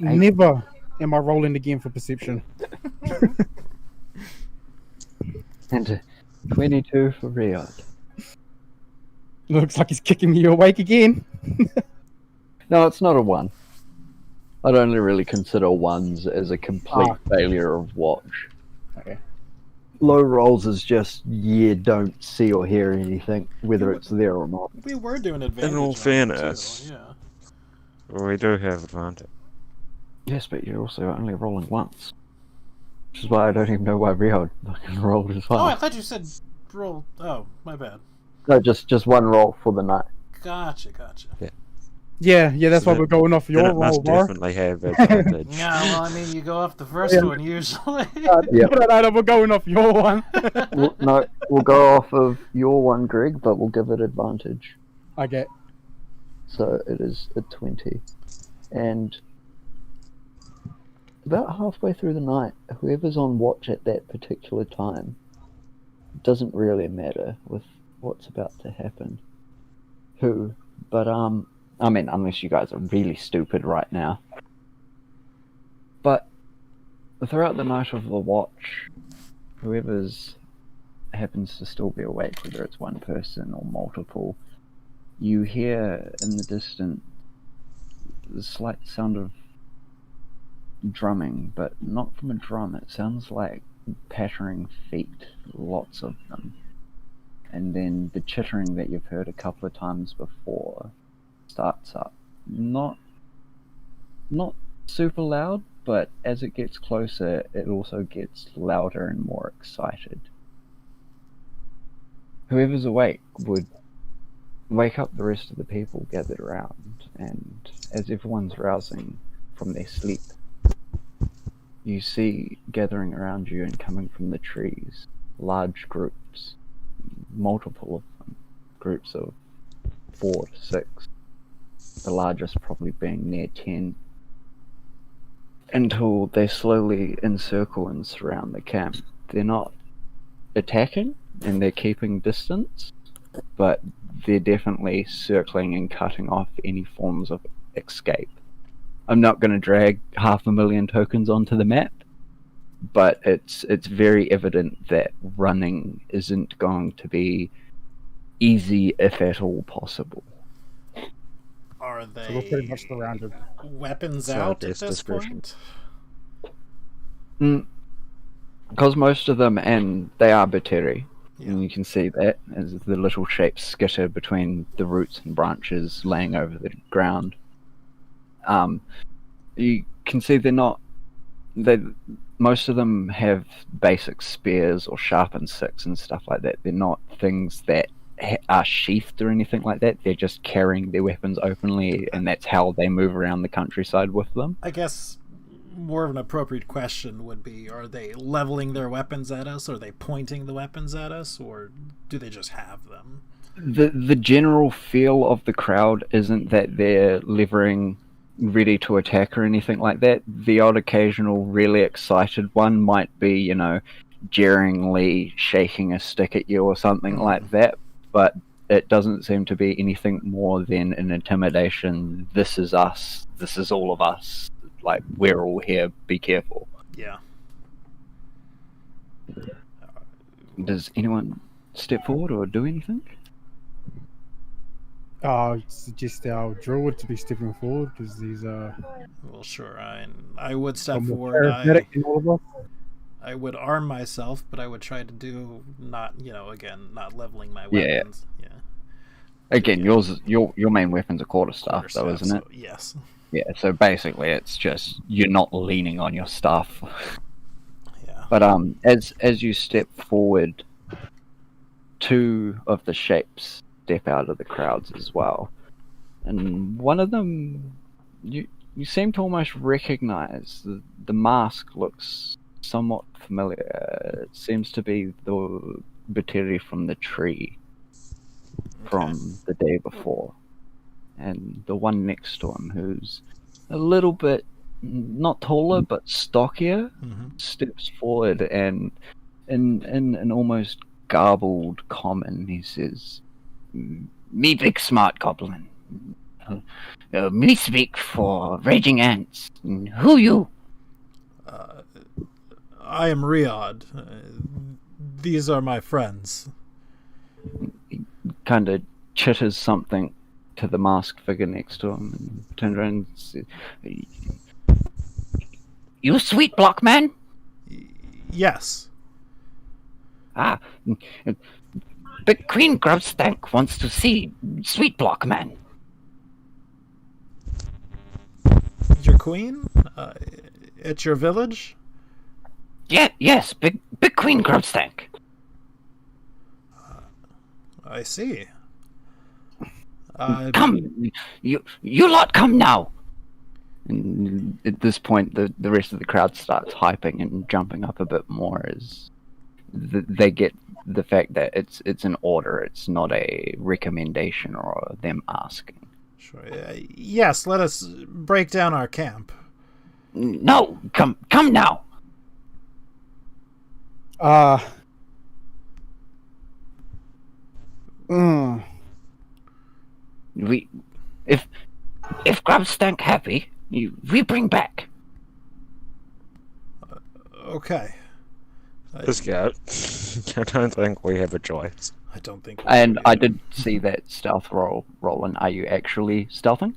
am I rolling again for perception. And 22 for Riyadh. Looks like he's kicking me awake again. No, it's not a 1. I'd only really consider 1s as a complete failure of watch. Okay. Low rolls is just, don't see or hear anything, whether it's there or not. We were doing advantage. In all fairness, we do have advantage. Yes, but you're also only rolling once. Which is why I don't even know why Riyadh fucking rolled as well. Oh, I thought you said roll. Oh, my bad. No, just one roll for the night. Gotcha. Yeah, that's why we're going off your roll, must Mark. definitely have advantage. Yeah, well, I mean, you go off the first one usually. No, we're going off your one. We'll go off of your one, Greg, but we'll give it advantage. Okay. So it is a 20. And about halfway through the night, whoever's on watch at that particular time, doesn't really matter with what's about to happen. But I mean, unless you guys are really stupid right now. But throughout the night of the watch, whoever's happens to still be awake, whether it's one person or multiple, you hear in the distance the slight sound of drumming, but not from a drum. It sounds like pattering feet, lots of them. And then the chittering that you've heard a couple of times before starts up. Not super loud, but as it gets closer, it also gets louder and more excited. Whoever's awake would wake up the rest of the people gathered around, and as everyone's rousing from their sleep, you see gathering around you and coming from the trees large groups, multiple of them, groups of 4 to 6, the largest probably being near 10, until they slowly encircle and surround the camp. They're not attacking and they're keeping distance, but they're definitely circling and cutting off any forms of escape. I'm not going to drag 500,000 tokens onto the map, but it's very evident that running isn't going to be easy, if at all possible. Are So we're pretty they much surrounded. weapons So out at there's this discretion. point? Because most of them, and they are Bateri, Yeah. and you can see that as the little shapes skitter between the roots and branches laying over the ground. You can see most of them have basic spears or sharpened sticks and stuff like that. They're not things that are sheathed or anything like that. They're just carrying their weapons openly, and that's how they move around the countryside with them. I guess more of an appropriate question would be, are they leveling their weapons at us? Are they pointing the weapons at us? Or do they just have them? The general feel of the crowd isn't that they're levering ready to attack or anything like that. The odd occasional really excited one might be, jeeringly shaking a stick at you or something like that, but it doesn't seem to be anything more than an intimidation. This is us. This is all of us. Like, we're all here. Be careful. Yeah. Does anyone step forward or do anything? I suggest our druid to be stepping forward because he's Well, sure. I would step more forward. charismatic than all of us. I would arm myself, but I would try to do not leveling my Yeah. weapons. Yeah. Again, your main weapon's a quarterstaff, though, Quarterstaff, isn't it? so yes. Yeah, so basically it's just you're not leaning on your stuff. Yeah. But as you step forward, 2 of the shapes step out of the crowds as well. And one of them you seem to almost recognize. The mask looks somewhat familiar. It seems to be the Bateri from the tree from the day before. And the one next to him, who's a little bit not taller but stockier, steps forward and in an almost garbled common, he says, "Me big smart goblin. Me speak for raging ants. Who you?" I am Riyadh. These are my friends. He kind of chitters something to the masked figure next to him and turns around and says, "You sweet block man?" Yes. "Ah, Big Queen Grubstank wants to see Sweet Block Man." Your queen? At your village? Yes, Big Queen Grubstank. I see. Come, you lot come now. And at this point, the rest of the crowd starts hyping and jumping up a bit more as they get the fact that it's an order. It's not a recommendation or them asking. Sure. Yes, let us break down our camp. No, come now. We, if Grubstank happy, we bring back. Okay. This guy, I don't think we have a choice. I don't think. And I did see that stealth roll. Roland, are you actually stealthing?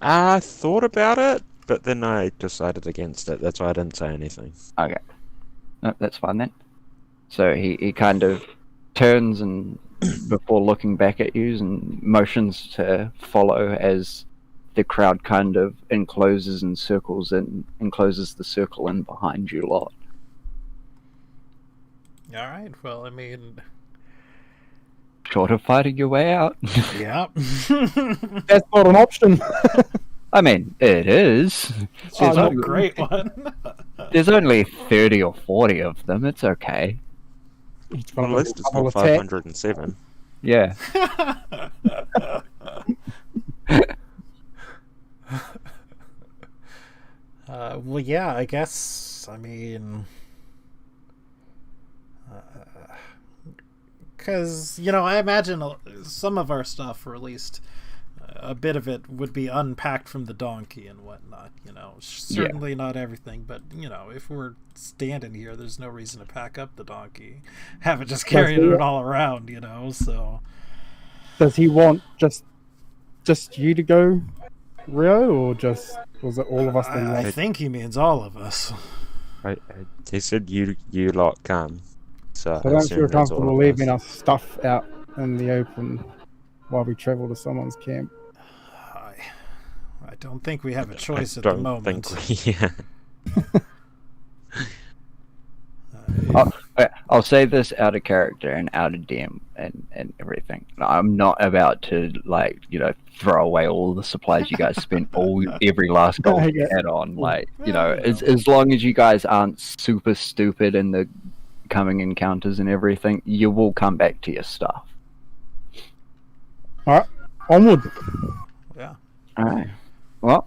I thought about it, but then I decided against it. That's why I didn't say anything. Okay, no, that's fine then. So he kind of turns and before looking back at you and motions to follow as the crowd kind of encloses the circle in behind you lot. All right. Well, I mean, Short of fighting your way out. yeah. That's not an option. I mean, it is. It's There's a only, great one. there's only 30 or 40 of them. It's okay. Each Well, one at will least it's double not attack. 507. Yeah. Well, yeah, I guess, I mean, because, I imagine some of our stuff, or at least a bit of it, would be unpacked from the donkey and whatnot, Certainly not everything, but, if we're standing here, there's no reason to pack up the donkey. Have it just carrying it all around, so... Does he want just you to go, Rio, or was it all of us that he I wanted? think he means all of us. He said you lot come. So I I don't assume feel that's all comfortable of leaving us. our stuff out in the open while we travel to someone's camp. I don't think we have a choice I at the don't moment. think we... I'll say this out of character and out of DM and everything. I'm not about to throw away all the supplies you guys spent every last gold you had on. As long as you guys aren't super stupid in the coming encounters and everything, you will come back to your stuff. All right, onward. Yeah. All right. Well,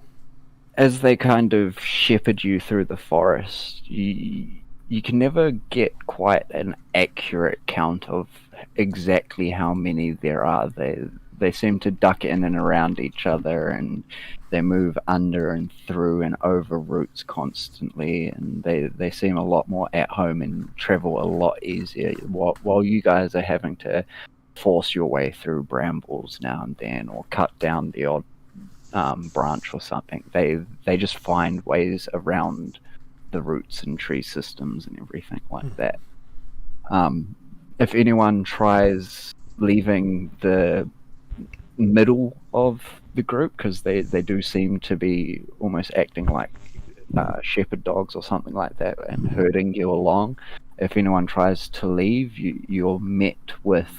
as they kind of shepherd you through the forest, you can never get quite an accurate count of exactly how many there are. They seem to duck in and around each other, and they move under and through and over roots constantly, and they seem a lot more at home and travel a lot easier, while you guys are having to force your way through brambles now and then, or cut down the odd branch or something. They just find ways around the roots and tree systems and everything like that. If anyone tries leaving the middle of the group, because they do seem to be almost acting like shepherd dogs or something like that and herding you along, if anyone tries to leave, you're met with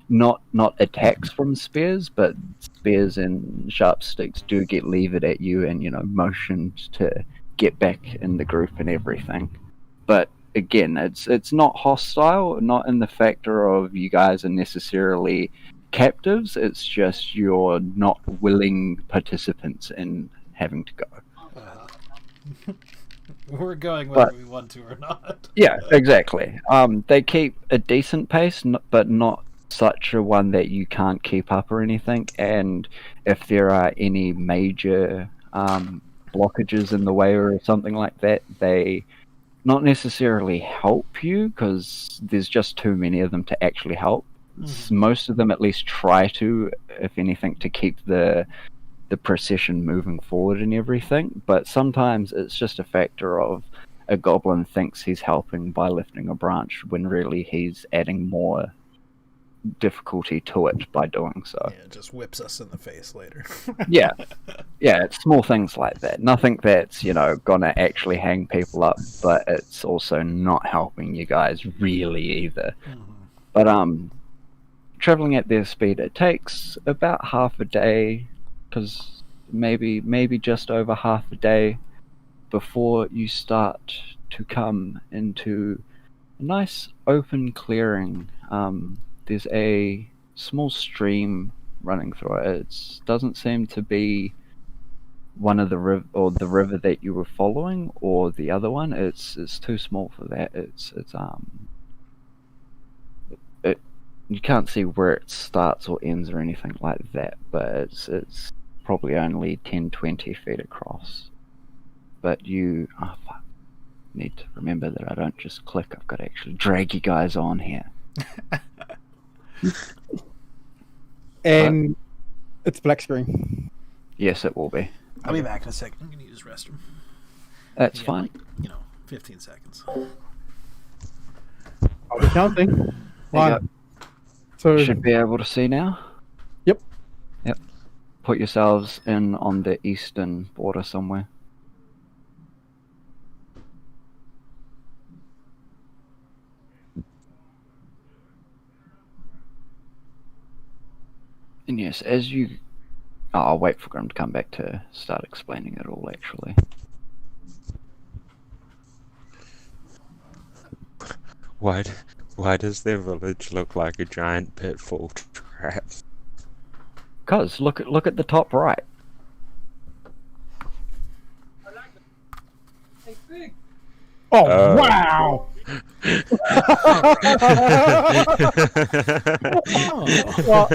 not attacks from spears, but spears and sharp sticks do get levered at you and motioned to get back in the group and everything. But again, it's not hostile, not in the factor of you guys are necessarily captives. It's just you're not willing participants in having to go. We're going whether we want to or not. Yeah, exactly. They keep a decent pace, but not such a one that you can't keep up or anything. And if there are any major blockages in the way or something like that, they not necessarily help you, because there's just too many of them to actually help. Most of them at least try to, if anything, to keep the procession moving forward and everything. But sometimes it's just a factor of a goblin thinks he's helping by lifting a branch when really he's adding more difficulty to it by doing so. Yeah, it just whips us in the face later. Yeah, it's small things like that. Nothing that's gonna actually hang people up, but it's also not helping you guys really either. But traveling at their speed, it takes about half a day, because maybe just over half a day before you start to come into a nice open clearing. There's a small stream running through it. It doesn't seem to be one of the river that you were following or the other one. It's too small for that. You can't see where it starts or ends or anything like that, but it's probably only 10-20 feet across. But you need to remember that I don't just click. I've got to actually drag you guys on here. And it's black screen. Yes, it will be. I'll be back in a second. I'm going to use the restroom. That's Again, fine. 15 seconds. I'll be counting. There you One. So Should be able to see now. Yep. put yourselves in on the eastern border somewhere. And yes, as you... Oh, I'll wait for Grim to come back to start explaining it all, actually. Why does their village look like a giant pitfall trap? Cuz, look at the top right. Oh, wow! Well,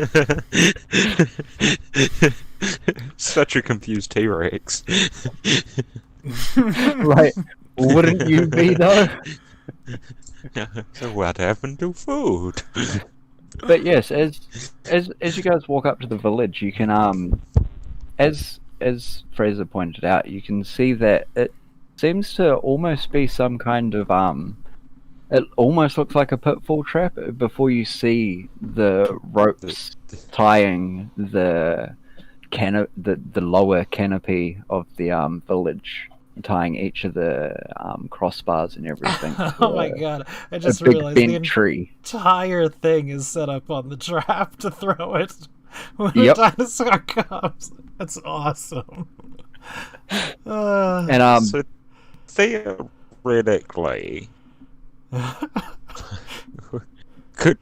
Such a confused T-Rex. Right. Wouldn't you be, though? So what happened to food? But yes, as you guys walk up to the village, you can as Fraser pointed out, you can see that it seems to almost be some kind of it almost looks like a pitfall trap before you see the ropes tying the lower canopy of the village, tying each of the crossbars and everything. Oh my god! I just a big realized bent the tree. entire thing is set up on the trap to throw it when Yep. the dinosaur comes. That's awesome. And So theoretically, could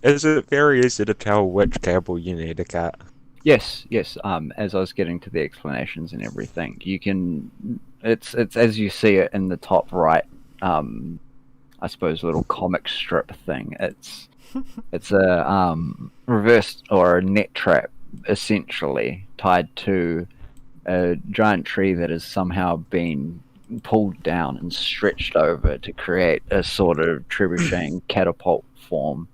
is it very easy to tell which cable you need to cut? yes. As I was getting to the explanations and everything, you can. It's as you see it in the top right. I suppose little comic strip thing. It's a reversed or a net trap, essentially tied to a giant tree that has somehow been pulled down and stretched over to create a sort of trebucheting catapult form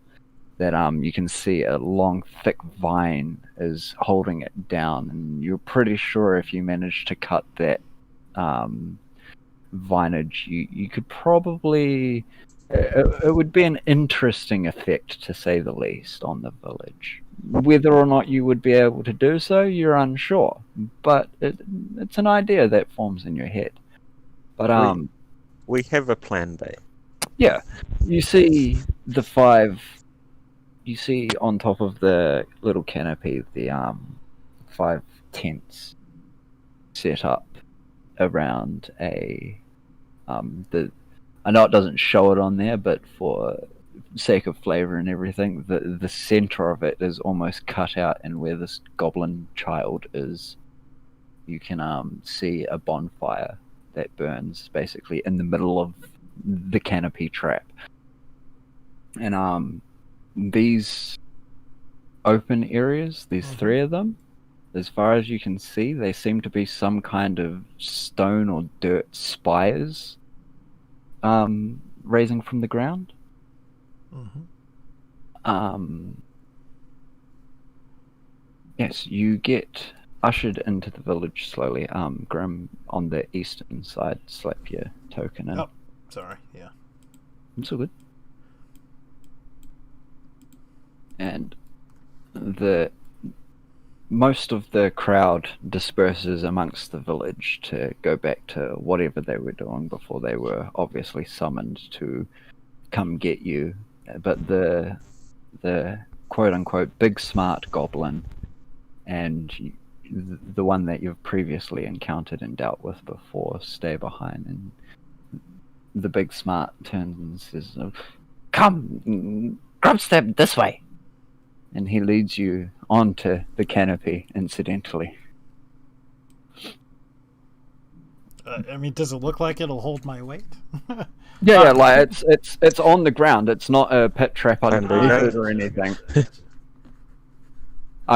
that you can see a long thick vine is holding it down, and you're pretty sure if you manage to cut that vinage, you could probably it would be an interesting effect, to say the least, on the village. Whether or not you would be able to do so, you're unsure, but it's an idea that forms in your head. But We have a plan B. yeah, you see the five. You see on top of the little canopy the 5 tents set up around a I know it doesn't show it on there, but for sake of flavor and everything, the center of it is almost cut out, and where this goblin child is, you can see a bonfire that burns basically in the middle of the canopy trap. And these open areas, these 3 of them, as far as you can see, they seem to be some kind of stone or dirt spires raising from the ground. Yes, you get ushered into the village slowly. Grim, on the eastern side, slap your token in. Oh, sorry. Yeah. It's all good. And most of the crowd disperses amongst the village to go back to whatever they were doing before they were obviously summoned to come get you. But the quote-unquote big smart goblin and the one that you've previously encountered and dealt with before stay behind, and the big smart turns and says, "Come, Grubstep, this way." And he leads you onto the canopy, incidentally. I mean, does it look like it'll hold my weight? Yeah, like it's on the ground. It's not a pit trap underneath it or anything.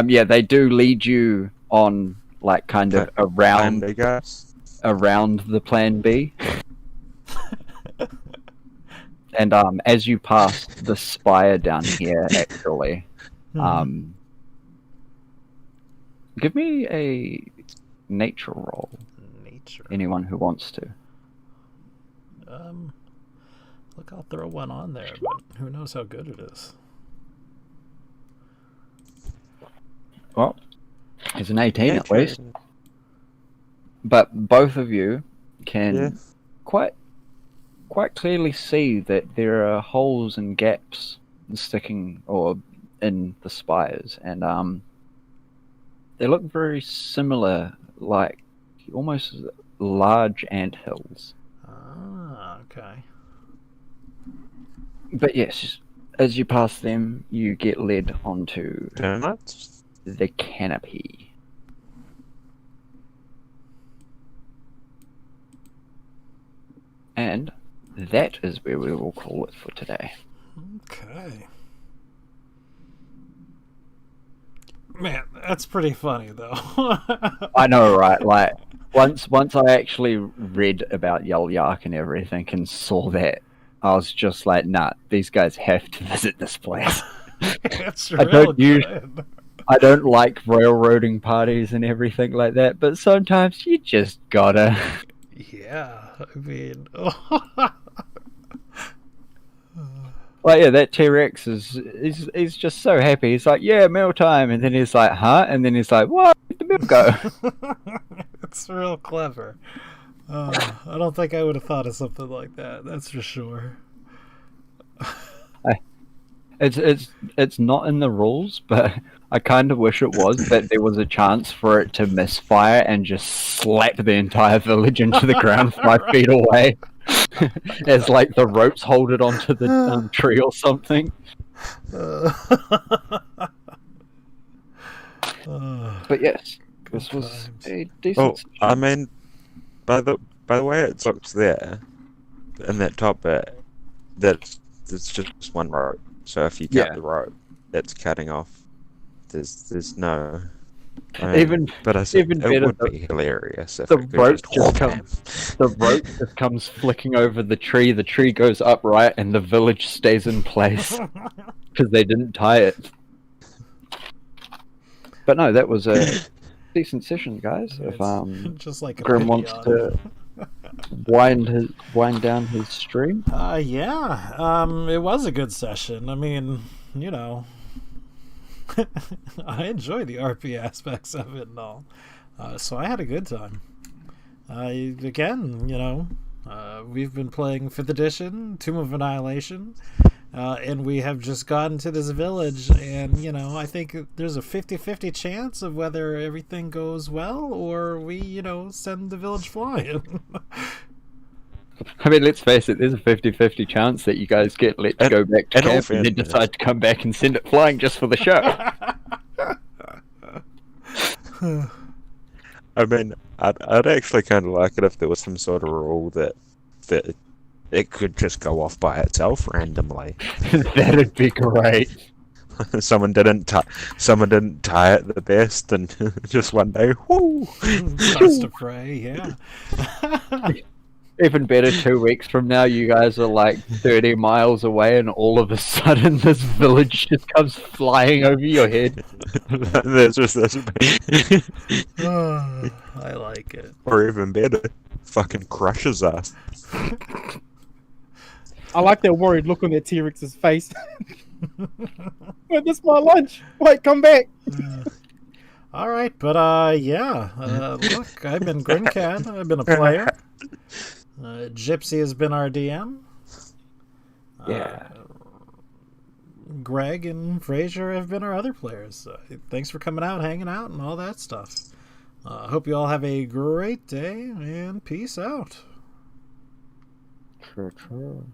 Yeah, they do lead you on, like, kind of around the plan B. And as you pass the spire down here, actually, give me a nature roll. Nature. Anyone who wants to. Look, I'll throw one on there, but who knows how good it is. Well, it's an 18 Yeah, at least. But both of you can Yeah. quite clearly see that there are holes and gaps sticking or in the spires, and they look very similar, like almost large anthills. Ah, okay. But yes, as you pass them, you get led onto Termites? the canopy. And that is where we will call it for today. Okay. Man, that's pretty funny though. I know, right? Like once I actually read about Yell Yark and everything and saw that, I was just like, nah, these guys have to visit this place. It's I real don't good. I don't like railroading parties and everything like that, but sometimes you just gotta. Yeah, I mean, Like, yeah, that T-Rex he's just so happy. He's like, yeah, meal time. And then he's like, huh? And then he's like, what? Where'd the meal go? it's real clever. I don't think I would have thought of something like that. That's for sure. It's not in the rules, but I kind of wish it was, that there was a chance for it to misfire and just slap the entire village into the ground 5 feet away. As like the ropes hold it onto the tree or something. But yes, this was a decent. I mean, by the way it looks there, in that top bit, it's just one rope. So if you cut the rope, that's cutting off. There's no. Even it better, would be hilarious if the it could rope just the rope just comes flicking over the tree goes upright, and the village stays in place because they didn't tie it. But no, that was a decent session, guys. If just like a Grim wants to wind down his stream. Yeah. It was a good session. I mean, you know, I enjoy the RP aspects of it and all. So I had a good time. Again, you know, we've been playing 5th edition, Tomb of Annihilation, and we have just gotten to this village, and, you know, I think there's a 50-50 chance of whether everything goes well or we, you know, send the village flying. I mean, let's face it, there's a 50-50 chance that you guys get let to go back to camp and then decide to come back and send it flying just for the show. I mean, I'd actually kind of like it if there was some sort of rule that it could just go off by itself randomly. That'd be great. Someone didn't tie it the best, and just one day, whoo! Starts to pray, yeah. Even better, 2 weeks from now, you guys are like 30 miles away, and all of a sudden, this village just comes flying over your head. There's just this. I like it. Or even better, fucking crushes us. I like that worried look on that T-Rex's face. Wait, this is my lunch. Wait, come back. All right, but yeah. Look, I've been Grimcat. I've been a player. Gypsy has been our DM. Yeah. Greg and Fraser have been our other players. Thanks for coming out, hanging out, and all that stuff. I hope you all have a great day, and peace out. True.